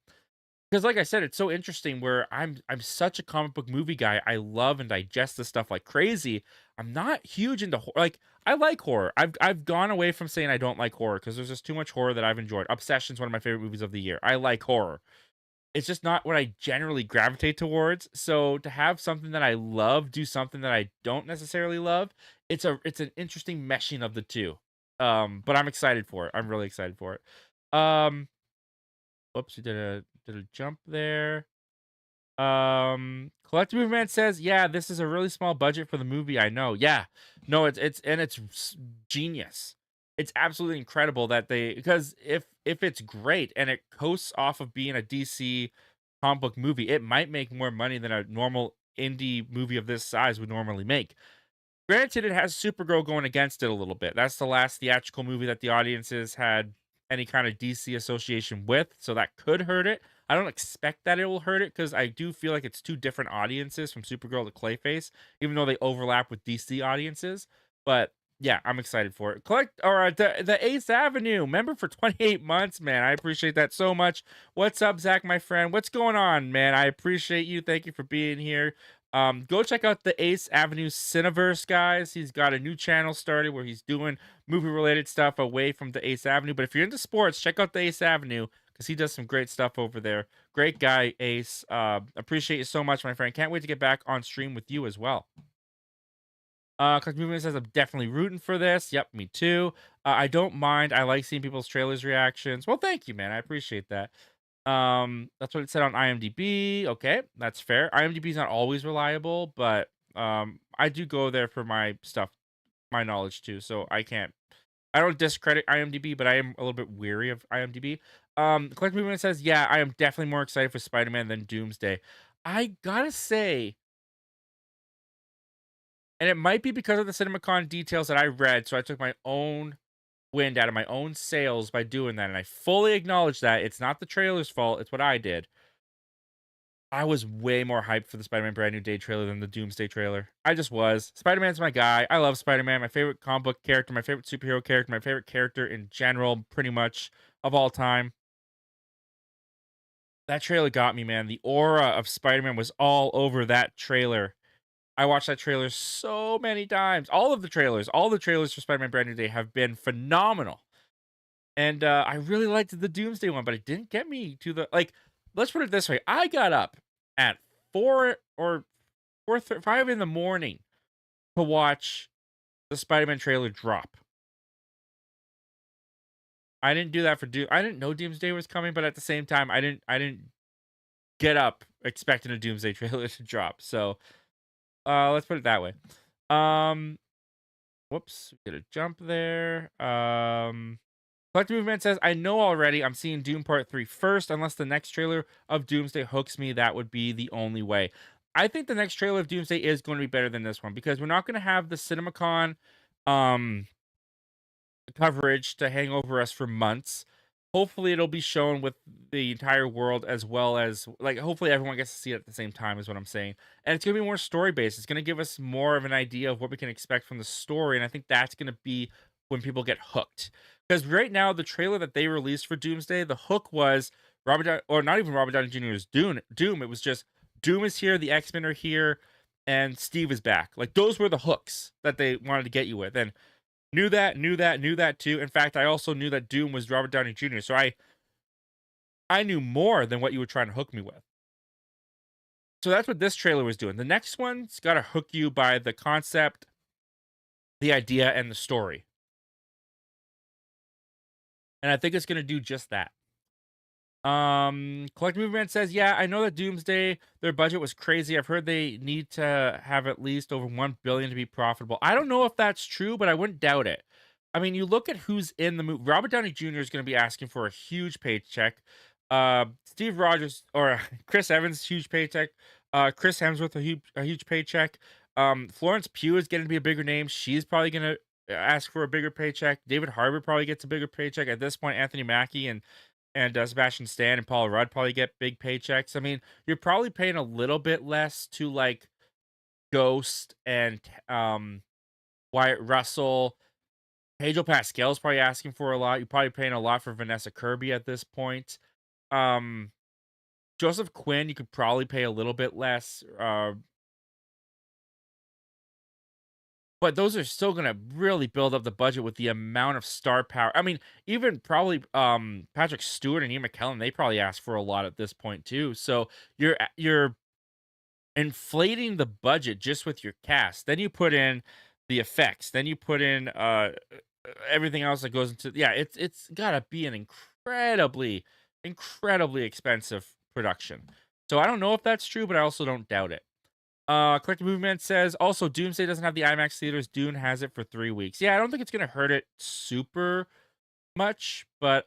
Because like I said, it's so interesting where I'm such a comic book movie guy. I love and digest this stuff like crazy. I'm not huge into like I like horror. I've gone away from saying I don't like horror because there's just too much horror that I've enjoyed. Obsession's one of my favorite movies of the year. I like horror. It's just not what I generally gravitate towards. So to have something that I love do something that I don't necessarily love, it's an interesting meshing of the two. But I'm excited for it. I'm really excited for it. Whoops, we did a jump there. Collective Movement says, "Yeah, this is a really small budget for the movie. I know. Yeah, no, it's genius. It's absolutely incredible that they because if it's great and it coasts off of being a DC comic book movie, it might make more money than a normal indie movie of this size would normally make. Granted, it has Supergirl going against it a little bit. That's the last theatrical movie that the audiences had any kind of DC association with, so that could hurt it. I don't expect that it will hurt it because I do feel like it's two different audiences from Supergirl to Clayface, even though they overlap with DC audiences. But yeah, I'm excited for it. Collect or the Ace Avenue member for 28 months, man. I appreciate that so much. What's up, Zach, my friend? What's going on, man? I appreciate you. Thank you for being here. Go check out the Ace Avenue Cineverse, guys. He's got a new channel started where he's doing movie related stuff away from the Ace Avenue. But if you're into sports, check out the Ace Avenue because he does some great stuff over there. Great guy, Ace. Appreciate you so much, my friend. Can't wait to get back on stream with you as well. Collective Movement says I'm definitely rooting for this. Yep, me too. I don't mind. I like seeing people's trailers reactions. Well, thank you, man. I appreciate that. That's what it said on IMDb. Okay, that's fair. IMDb is not always reliable, but I do go there for my stuff, my knowledge too. So I don't discredit IMDb, but I am a little bit weary of IMDb. Collective Movement says, yeah, I am definitely more excited for Spider-Man than Doomsday. I gotta say, and it might be because of the CinemaCon details that I read, so I took my own wind out of my own sails by doing that, and I fully acknowledge that it's not the trailer's fault, it's what I did. I was way more hyped for the Spider-Man Brand New Day trailer than the Doomsday trailer. I just was. Spider-Man's my guy. I love Spider-Man. My favorite comic book character, my favorite superhero character, my favorite character in general, pretty much, of all time. That trailer got me, man. The aura of Spider-Man was all over that trailer. I watched that trailer so many times. All the trailers for Spider-Man Brand New Day have been phenomenal. And I really liked the Doomsday one, but it didn't get me to the like. Let's put it this way: I got up at 5 in the morning to watch the Spider-Man trailer drop. I didn't do that for Doom. I didn't know Doomsday was coming, but at the same time, I didn't get up expecting a Doomsday trailer to drop. So let's put it that way. Um, whoops, did a jump there. Collective Movement says, I know already I'm seeing Doom Part 3 first, unless the next trailer of Doomsday hooks me. That would be the only way. I think the next trailer of Doomsday is going to be better than this one because we're not going to have the CinemaCon um, coverage to hang over us for months. Hopefully, it'll be shown with the entire world as well as, like, hopefully everyone gets to see it at the same time, is what I'm saying. And it's going to be more story based. It's going to give us more of an idea of what we can expect from the story. And I think that's going to be when people get hooked. Because right now, the trailer that they released for Doomsday, the hook was or not even Robert Downey Jr.'s Doom. It was just Doom is here, the X-Men are here, and Steve is back. Like, those were the hooks that they wanted to get you with. And knew that too. In fact, I also knew that Doom was Robert Downey Jr. So I knew more than what you were trying to hook me with. So that's what this trailer was doing. The next one's got to hook you by the concept, the idea, and the story. And I think it's going to do just that. Collective Movement says, yeah, I know that Doomsday, their budget was crazy. I've heard they need to have at least over 1 billion to be profitable. I don't know if that's true, but I wouldn't doubt it. I mean, you look at who's in the movie. Robert Downey Jr. is going to be asking for a huge paycheck. Steve Rogers or Chris Evans, huge paycheck. Chris Hemsworth, a huge paycheck. Florence Pugh is getting to be a bigger name. She's probably going to ask for a bigger paycheck. David Harbour probably gets a bigger paycheck. At this point, Anthony Mackie and Sebastian Stan and Paul Rudd probably get big paychecks. I mean, you're probably paying a little bit less to like Ghost and Wyatt Russell. Pedro Pascal's probably asking for a lot. You're probably paying a lot for Vanessa Kirby at this point. Joseph Quinn, you could probably pay a little bit less. But those are still gonna really build up the budget with the amount of star power. I mean, even probably Patrick Stewart and Ian McKellen, they probably asked for a lot at this point too. So you're inflating the budget just with your cast. Then you put in the effects. Then you put in everything else that goes into it's gotta be an incredibly expensive production. So I don't know if that's true, but I also don't doubt it. Collective Movement says also Doomsday doesn't have the IMAX theaters. Dune has it for 3 weeks. Yeah, I don't think it's gonna hurt it super much, but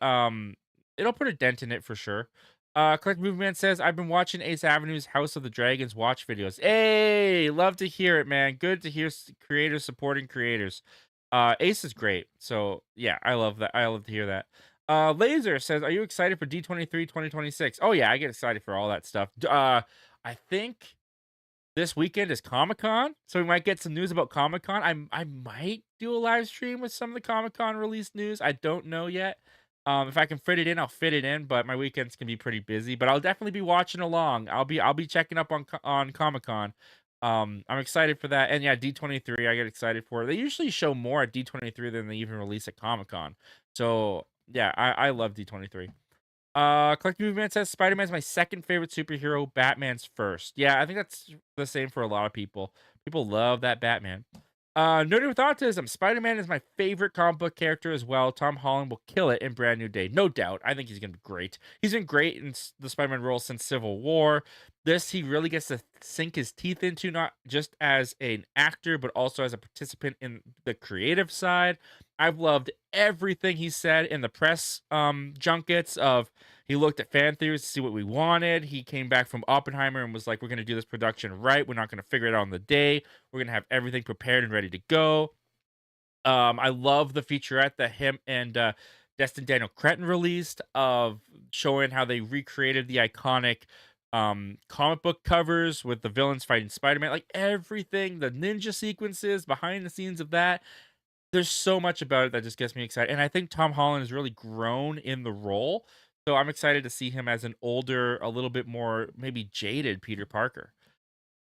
it'll put a dent in it for sure. Collective Movement says I've been watching Ace Avenue's House of the Dragons watch videos. Hey, love to hear it, man. Good to hear creators supporting creators. Ace is great, so yeah, I love that. I love to hear that. Laser says, "Are you excited for D23 2026?" Oh yeah, I get excited for all that stuff. I think this weekend is Comic-Con, so we might get some news about Comic-Con. I might do a live stream with some of the Comic-Con release news. I don't know yet. If I can fit it in, I'll fit it in, but my weekends can be pretty busy. But I'll definitely be watching along. I'll be checking up on Comic-Con. I'm excited for that. And yeah, D23, I get excited for it. They usually show more at D23 than they even release at Comic-Con. So yeah, I love D23. Collective Movement says Spider-Man's my second favorite superhero. Batman's first. Yeah, I think that's the same for a lot of people. People love that Batman. Nerdy with Autism. Spider-Man is my favorite comic book character as well. Tom Holland will kill it in Brand New Day. No doubt. I think he's going to be great. He's been great in the Spider-Man role since Civil War. This, he really gets to sink his teeth into, not just as an actor, but also as a participant in the creative side. I've loved everything he said in the press junkets of he looked at fan theories to see what we wanted. He came back from Oppenheimer and was like, we're going to do this production right. We're not going to figure it out on the day. We're going to have everything prepared and ready to go. I love the featurette that him and Destin Daniel Cretton released of showing how they recreated the iconic comic book covers with the villains fighting Spider-Man. Like everything, the ninja sequences, behind the scenes of that. There's so much about it that just gets me excited. And I think Tom Holland has really grown in the role. So I'm excited to see him as an older, a little bit more maybe jaded Peter Parker.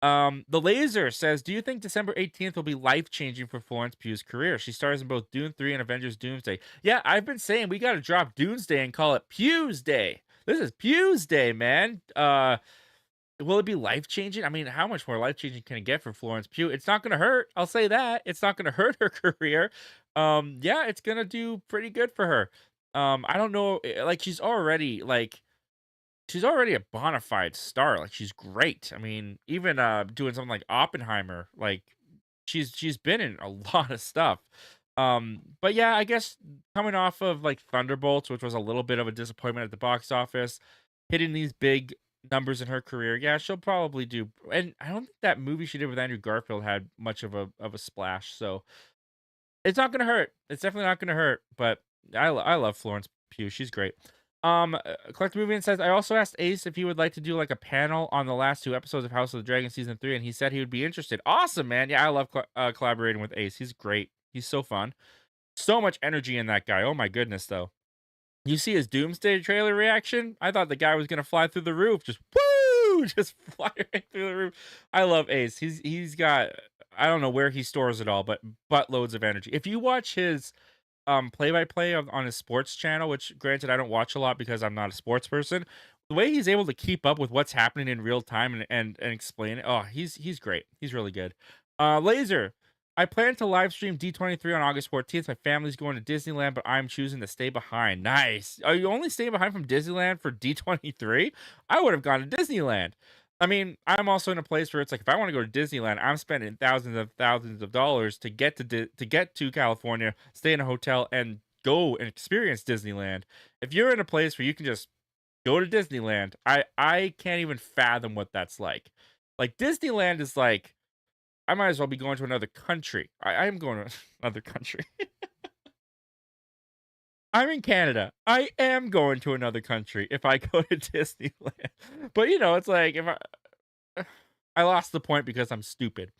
The Laser says, do you think December 18th will be life-changing for Florence Pugh's career? She stars in both Dune 3 and Avengers Doomsday. Yeah, I've been saying we got to drop Doomsday and call it Pugh's Day. This is Pugh's Day, man. Will it be life-changing? I mean, how much more life-changing can it get for Florence Pugh? It's not going to hurt. I'll say that. It's not going to hurt her career. Yeah, it's going to do pretty good for her. I don't know, like she's already a bona fide star. Like she's great. I mean, even doing something like Oppenheimer, like she's been in a lot of stuff. But yeah, I guess coming off of like Thunderbolts, which was a little bit of a disappointment at the box office, hitting these big numbers in her career, yeah, she'll probably do. And I don't think that movie she did with Andrew Garfield had much of a splash. So it's not gonna hurt. It's definitely not gonna hurt. But I love Florence Pugh. She's great. Collector Movie and says, I also asked Ace if he would like to do like a panel on the last two episodes of House of the Dragon season 3, and he said he would be interested. Awesome, man. Yeah, I love collaborating with Ace. He's great. He's so fun. So much energy in that guy. Oh my goodness, though. You see his Doomsday trailer reaction? I thought the guy was gonna fly through the roof. Just woo! Just fly right through the roof. I love Ace. He's got, I don't know where he stores it all, but buttloads of energy. If you watch his play-by-play on his sports channel, which granted I don't watch a lot because I'm not a sports person, the way he's able to keep up with what's happening in real time and explain it, oh, he's great. He's really good. Laser, I plan to live stream D23 on August 14th. My family's going to Disneyland, but I'm choosing to stay behind. Nice. Are you only staying behind from Disneyland for D23? I would have gone to Disneyland. I mean, I'm also in a place where it's like if I want to go to Disneyland, I'm spending thousands of dollars to get to California, stay in a hotel, and go and experience Disneyland. If you're in a place where you can just go to Disneyland, I can't even fathom what that's like. Like Disneyland is like I might as well be going to another country. I'm going to another country. I'm in Canada. I am going to another country if I go to Disneyland. But you know, it's like if I lost the point because I'm stupid.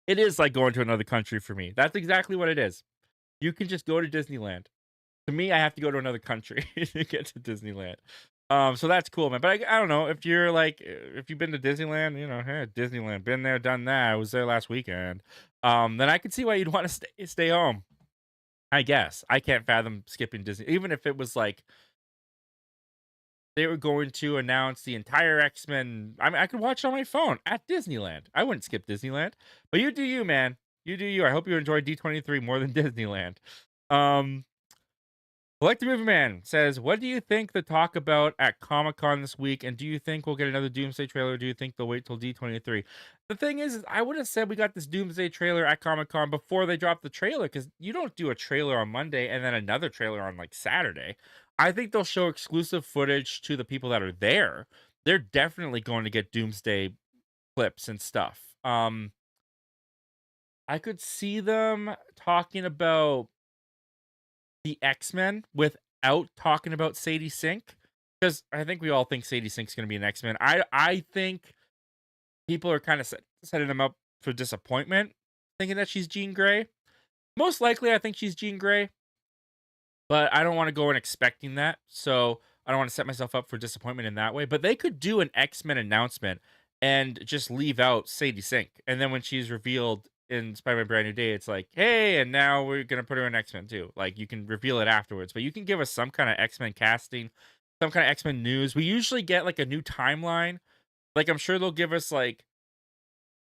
It is like going to another country for me. That's exactly what it is. You can just go to Disneyland. To me, I have to go to another country to get to Disneyland. So that's cool, man. But I don't know if you're like if you've been to Disneyland, you know, hey, Disneyland, been there, done that. I was there last weekend. Then I could see why you'd want to stay home. I guess I can't fathom skipping Disney, even if it was like they were going to announce the entire X-Men. I mean, I could watch it on my phone at Disneyland. I wouldn't skip Disneyland. But you do you, man. You do you. I hope you enjoy D23 more than Disneyland. Collector Movie Man says, what do you think the talk about at Comic-Con this week? And do you think we'll get another Doomsday trailer? Or do you think they'll wait till D23? The thing is I would have said we got this Doomsday trailer at Comic-Con before they dropped the trailer, because you don't do a trailer on Monday and then another trailer on like Saturday. I think they'll show exclusive footage to the people that are there. They're definitely going to get Doomsday clips and stuff. I could see them talking about the X-Men without talking about Sadie Sink, because I think we all think Sadie Sink's going to be an X-Men. I think people are kind of setting them up for disappointment, thinking that she's Jean Grey. Most likely, I think she's Jean Grey, but I don't want to go in expecting that, so I don't want to set myself up for disappointment in that way. But they could do an X-Men announcement and just leave out Sadie Sink, and then when she's revealed in Spider-Man Brand New Day, it's like, hey, and now we're gonna put her in X-Men too. Like you can reveal it afterwards, but you can give us some kind of X-Men casting, some kind of X-Men news. We usually get like a new timeline. Like I'm sure they'll give us like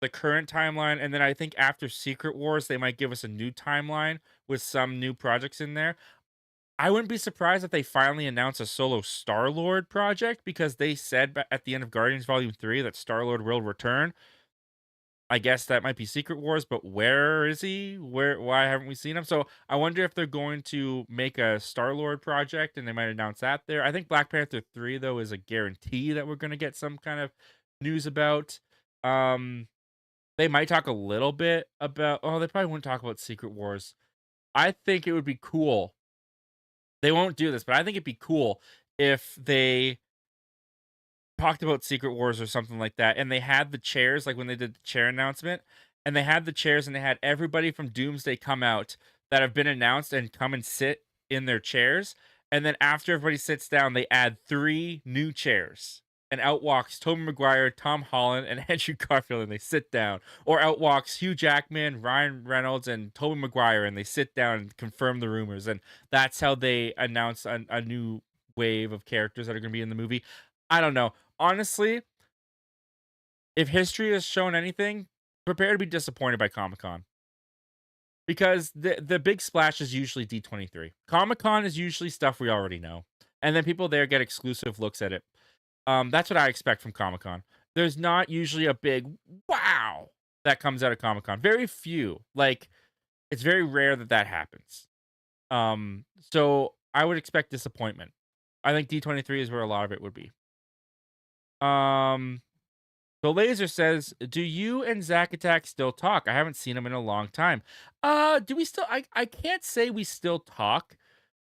the current timeline, and then I think after Secret Wars, they might give us a new timeline with some new projects in there. I wouldn't be surprised if they finally announce a solo Star-Lord project because they said at the end of Guardians Volume 3 that Star-Lord will return. I guess that might be Secret Wars, but where is he? Why haven't we seen him? So I wonder if they're going to make a Star-Lord project and they might announce that there. I think Black Panther 3 though is a guarantee that we're going to get some kind of news about. Um they might talk a little bit about, oh, they probably wouldn't talk about Secret Wars. I think it would be cool. They won't do this, but I think it'd be cool if they talked about Secret Wars or something like that, and they had the chairs, like when they did the chair announcement, and they had the chairs and they had everybody from Doomsday come out that have been announced and come and sit in their chairs. And then after everybody sits down, they add three new chairs. And out walks Tobey Maguire, Tom Holland, and Andrew Garfield, and they sit down. Or out walks Hugh Jackman, Ryan Reynolds, and Tobey Maguire, and they sit down and confirm the rumors. And that's how they announce a new wave of characters that are going to be in the movie. I don't know. Honestly, if history has shown anything, prepare to be disappointed by Comic-Con. Because the big splash is usually D23. Comic-Con is usually stuff we already know. And then people there get exclusive looks at it. That's what I expect from Comic-Con. There's not usually a big wow that comes out of Comic-Con. Very few. Like, it's very rare that that happens. So I would expect disappointment. I think D23 is where a lot of it would be. The laser says, "Do you and Zack Attack still talk? I haven't seen him in a long time." Do we still? I can't say we still talk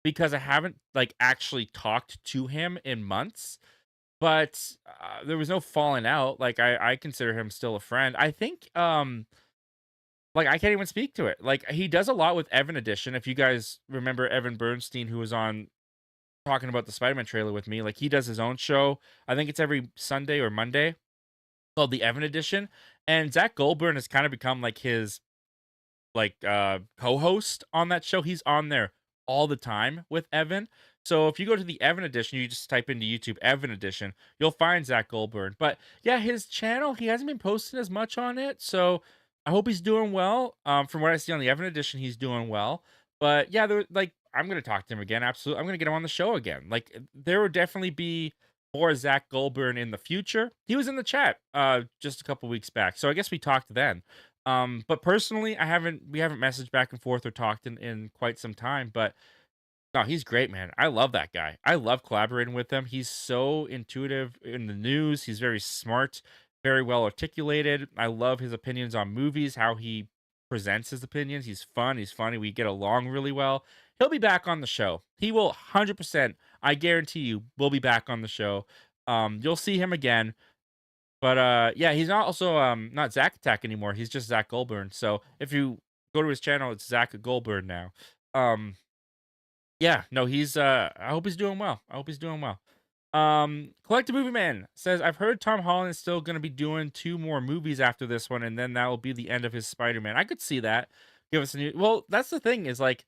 because I haven't like actually talked to him in months. But there was no falling out. Like I consider him still a friend. I think like I can't even speak to it. Like he does a lot with Evan Edition. If you guys remember Evan Bernstein, who was on talking about the Spider-Man trailer with me, like he does his own show. I think it's every Sunday or Monday called the Evan Edition, and Zach Goldburn has kind of become like his like co-host on that show. He's on there all the time with Evan. So if you go to the Evan Edition, you just type into YouTube Evan Edition, you'll find Zach Goldburn. But yeah, his channel, he hasn't been posting as much on it. So I hope he's doing well. From what I see on the Evan Edition, he's doing well. But yeah, like I'm gonna talk to him again. Absolutely. I'm gonna get him on the show again. Like there will definitely be more Zach Goldburn in the future. He was in the chat just a couple weeks back. So I guess we talked then. But personally, we haven't messaged back and forth or talked in quite some time. But no, he's great, man. I love that guy. I love collaborating with him. He's so intuitive in the news. He's very smart, very well articulated. I love his opinions on movies, how he presents his opinions. He's fun. He's funny. We get along really well. He'll be back on the show. He will 100%. I guarantee you, will be back on the show. You'll see him again. But yeah, he's not also not Zack Attack anymore. He's just Zach Goldburn. So if you go to his channel, it's Zach Goldburn now. Yeah, no, he's I hope he's doing well. I hope he's doing well. Collective Movie Man says, "I've heard Tom Holland is still gonna be doing two more movies after this one, and then that will be the end of his Spider-Man." I could see that. Give us a new, well, that's the thing, is like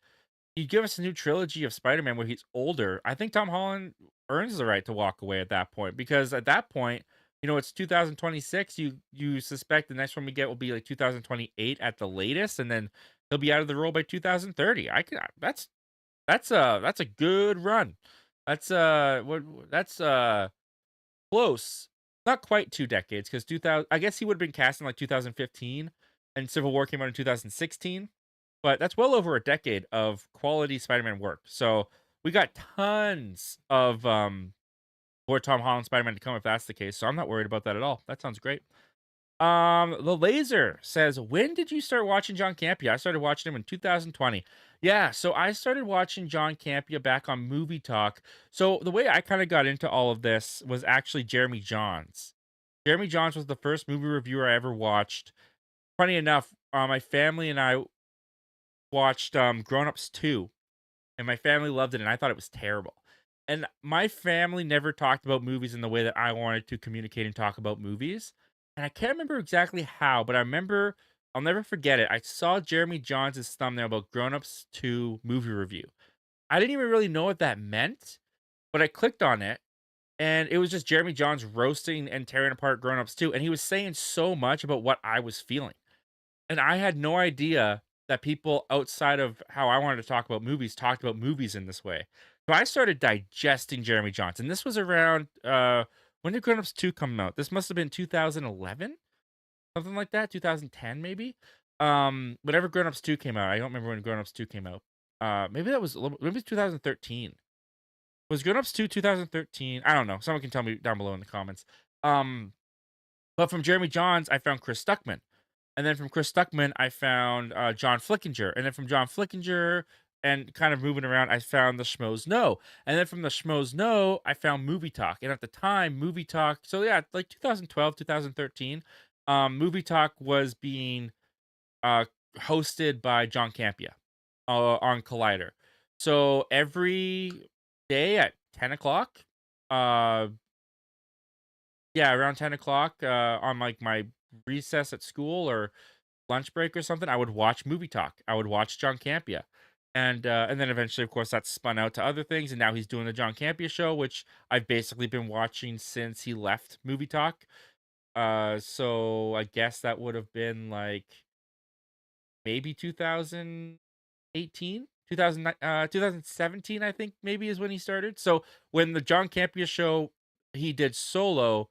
you give us a new trilogy of Spider-Man where he's older. I think Tom Holland earns the right to walk away at that point, because at that point, you know, it's 2026. You suspect the next one we get will be like 2028 at the latest, and then he'll be out of the role by 2030. I can that's a good run. That's close. Not quite 2 decades, because 2000, I guess he would have been cast in like 2015 and Civil War came out in 2016. But that's well over a decade of quality Spider-Man work. So we got tons of for Tom Holland Spider-Man to come if that's the case. So I'm not worried about that at all. That sounds great. The Laser says, "When did you start watching John Campea?" I started watching him in 2020. Yeah, so I started watching John Campea back on Movie Talk. So the way I kind of got into all of this was actually Jeremy Johns. Jeremy Johns was the first movie reviewer I ever watched. Funny enough, my family and I watched Grown Ups 2, and my family loved it, and I thought it was terrible. And my family never talked about movies in the way that I wanted to communicate and talk about movies. And I can't remember exactly how, but I remember, I'll never forget it. I saw Jeremy Johns' thumbnail about Grown Ups 2 movie review. I didn't even really know what that meant, but I clicked on it, And it was just Jeremy Jahns roasting and tearing apart Grown Ups too, and he was saying so much about what I was feeling. And I had no idea that people outside of how I wanted to talk about movies talked about movies in this way. So I started digesting Jeremy Jahns, and this was around when did Grown Ups 2 come out? This must have been 2011, something like that, 2010 maybe. Whenever Grown Ups 2 came out, I don't remember when Grown Ups 2 came out. Maybe that was a little, maybe it was 2013. Was Grown Ups 2 2013? I don't know. Someone can tell me down below in the comments. Um, but from Jeremy Jahns, I found Chris Stuckman. And then from Chris Stuckman, I found John Flickinger. And then from John Flickinger and kind of moving around, I found the Schmoes Know. And then from the Schmoes Know, I found Movie Talk. And at the time, Movie Talk, so yeah, like 2012, 2013, Movie Talk was being uh, hosted by John Campea on Collider. So every day at 10 o'clock, uh, yeah, around 10 o'clock on like my recess at school or lunch break or something, I would watch Movie Talk. I would watch John Campea. And then eventually, of course, that spun out to other things. And now he's doing the John Campea show, which I've basically been watching since he left Movie Talk. So I guess that would have been like maybe 2018, 2017, I think maybe is when he started. So when the John Campea show he did solo,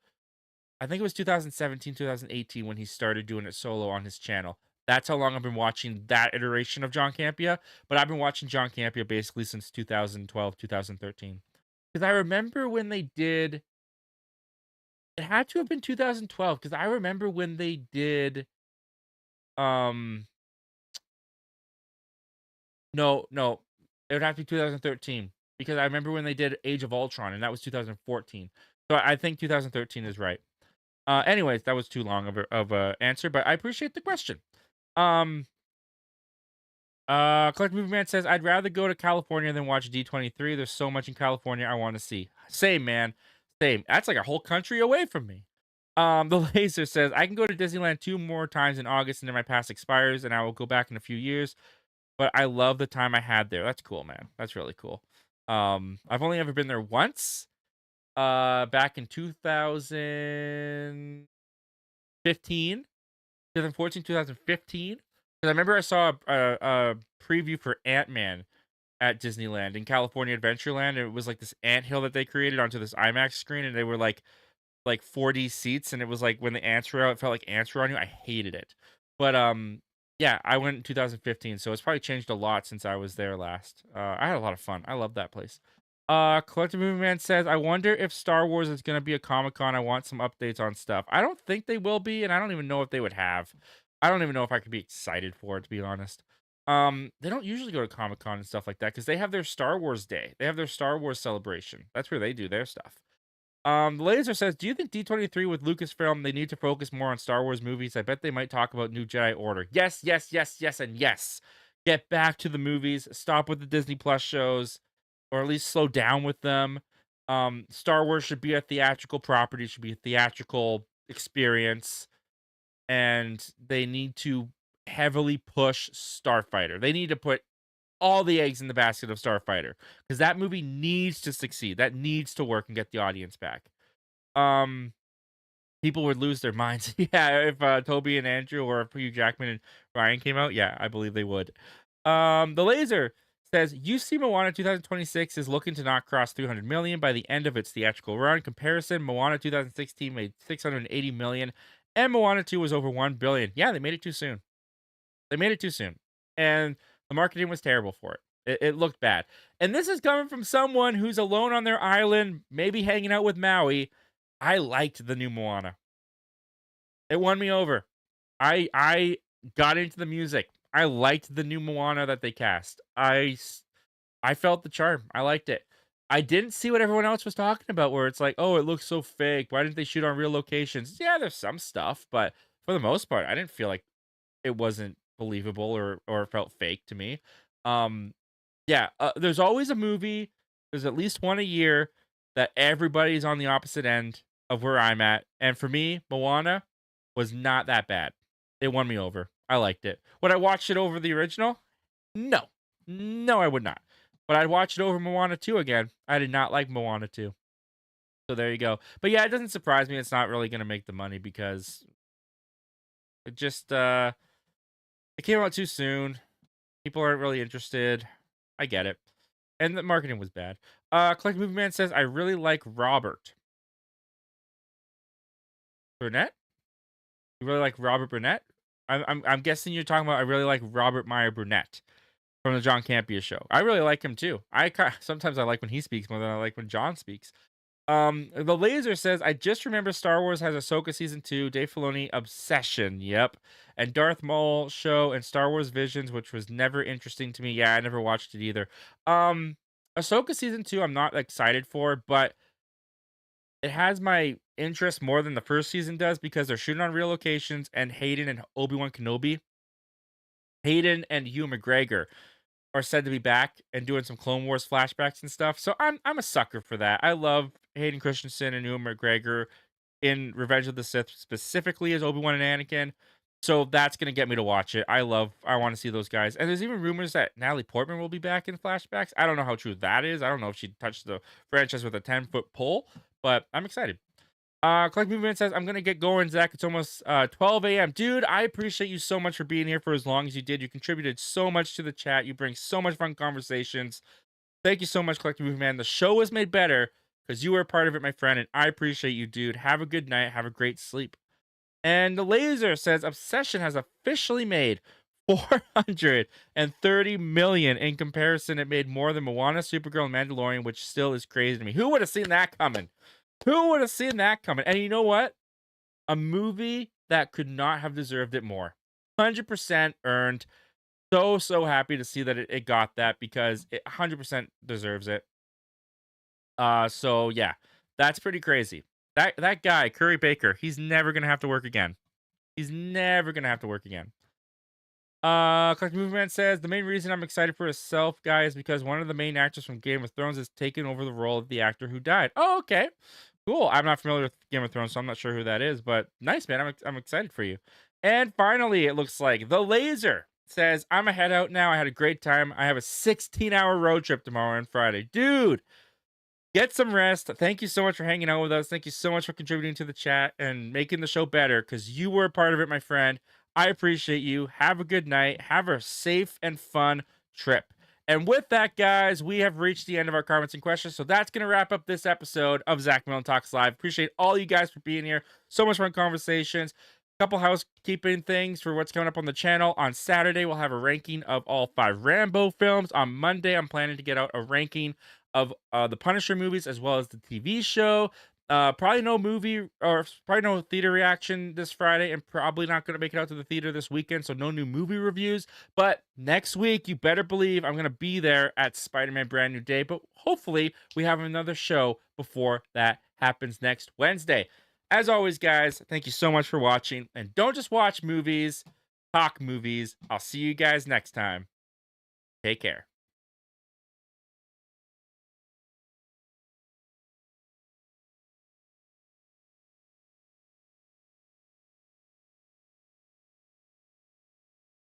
I think it was 2017, 2018 when he started doing it solo on his channel. That's how long I've been watching that iteration of John Campea. But I've been watching John Campea basically since 2012, 2013. Because I remember when they did, it had to have been 2012. Because I remember when they did, um, no, it would have to be 2013. Because I remember when they did Age of Ultron, and that was 2014. So I think 2013 is right. Anyways, that was too long of a answer, but I appreciate the question. Um, Collective Movie Man says, I'd rather go to California than watch D23. There's so much in California I want to see. Same, man. Same. That's like a whole country away from me. The Laser says, I can go to Disneyland 2 more times in August and then my pass expires and I will go back in a few years. But I love the time I had there. That's cool, man. That's really cool. I've only ever been there once. Back in 2015. 2014, 2015. Because I remember I saw a preview for Ant-Man at Disneyland in California Adventureland. It was like this anthill that they created onto this IMAX screen, and they were like 4D seats, and it was like when the ants were out, it felt like ants were on you. I hated it. But yeah, I went in 2015, so it's probably changed a lot since I was there last. I had a lot of fun. I love that place. Collective Movie Man says, I wonder if Star Wars is gonna be a Comic-Con. I want some updates on stuff. I don't think they will be, and I don't even know if they would have. I don't even know if I could be excited for it, to be honest. They don't usually go to Comic-Con and stuff like that because they have their Star Wars Day. They have their Star Wars celebration. That's where they do their stuff. The Laser says, do you think D23 with Lucasfilm, they need to focus more on Star Wars movies? I bet they might talk about New Jedi Order. Yes, yes, yes, yes, and yes. Get back to the movies. Stop with the Disney Plus shows, or at least slow down with them. Star Wars should be a theatrical property, should be a theatrical experience, and they need to heavily push Starfighter. They need to put all the eggs in the basket of Starfighter because that movie needs to succeed. That needs to work and get the audience back. Um, People would lose their minds. Yeah, if Toby and Andrew or if Hugh Jackman and Ryan came out, yeah, I believe they would. The Laser says UC Moana 2026 is looking to not cross 300 million by the end of its theatrical run. Comparison: Moana 2016 made 680 million, and Moana 2 was over 1 billion. Yeah, they made it too soon. They made it too soon, and the marketing was terrible for it. It looked bad. And this is coming from someone who's alone on their island, maybe hanging out with Maui. I liked the new Moana. It won me over. I got into the music. I liked the new Moana that they cast. I felt the charm. I liked it. I didn't see what everyone else was talking about, where it's like, oh, it looks so fake. Why didn't they shoot on real locations? Yeah, there's some stuff, but for the most part, I didn't feel like it wasn't believable or felt fake to me. Um, yeah, there's always a movie. There's at least one a year that everybody's on the opposite end of where I'm at, and for me, Moana was not that bad. It won me over. I liked it. Would I watch it over the original? No, no, I would not. But I'd watch it over Moana 2 again. I did not like Moana 2. So there you go. But yeah, it doesn't surprise me it's not really gonna make the money because it just it came out too soon. People aren't really interested. I get it. And the marketing was bad. Collect Movie Man says, I really like Robert Burnett. You really like Robert Burnett? I'm guessing you're talking about I really like Robert Meyer Burnett from the John Campea show. I really like him too. Sometimes I like when he speaks more than I like when John speaks. The Laser says, I just remember Star Wars has Ahsoka season 2, Dave Filoni obsession. Yep. And Darth Maul show and Star Wars Visions, which was never interesting to me. Yeah, I never watched it either. Ahsoka season 2, I'm not excited for, but it has my interest more than the first season does because they're shooting on real locations and Hayden and Obi-Wan Kenobi. Hayden and Hugh McGregor are said to be back and doing some Clone Wars flashbacks and stuff. So I'm a sucker for that. I love Hayden Christensen and Ewan McGregor in Revenge of the Sith specifically as Obi-Wan and Anakin. So that's gonna get me to watch it. I want to see those guys. And there's even rumors that Natalie Portman will be back in flashbacks. I don't know how true that is. I don't know if she touched the franchise with a 10-foot pole, but I'm excited. Collect Movement says, I'm gonna get going, Zach. It's almost 12 a.m. Dude, I appreciate you so much for being here for as long as you did. You contributed so much to the chat. You bring so much fun conversations. Thank you so much, Collect Movement Man. The show was made better because you were a part of it, my friend, and I appreciate you, dude. Have a good night. Have a great sleep. And the Laser says, Obsession has officially made 430 million. In comparison, it made more than Moana, Supergirl, and Mandalorian, which still is crazy to me. Who would have seen that coming? Who would have seen that coming? And you know what? A movie that could not have deserved it more. 100% earned. So happy to see that it got that because it 100% deserves it. So yeah, that's pretty crazy. That guy, Curry Baker, he's never gonna have to work again. He's never gonna have to work again. Collective Movement says the main reason I'm excited for Self guy is because one of the main actors from Game of Thrones is taking over the role of the actor who died. Oh, okay. Cool. I'm not familiar with Game of Thrones, so I'm not sure who that is, but nice, man. I'm excited for you. And finally, it looks like the Laser says, I'm a head out now. I had a great time. I have a 16-hour road trip tomorrow and Friday. Dude, get some rest. Thank you so much for hanging out with us. Thank you so much for contributing to the chat and making the show better because you were a part of it, my friend. I appreciate you. Have a good night. Have a safe and fun trip. And with that, guys, we have reached the end of our comments and questions. So that's going to wrap up this episode of Zach Milne Talks Live. Appreciate all you guys for being here. So much fun conversations. Couple housekeeping things for what's coming up on the channel. On Saturday, we'll have a ranking of all 5 Rambo films. On Monday, I'm planning to get out a ranking of the Punisher movies as well as the TV show. Probably no movie or probably no theater reaction this Friday, and probably not going to make it out to the theater this weekend, so no new movie reviews. But next week, you better believe I'm going to be there at Spider-Man Brand New Day. But hopefully, we have another show before that happens next Wednesday. As always, guys, thank you so much for watching. And don't just watch movies, talk movies. I'll see you guys next time. Take care.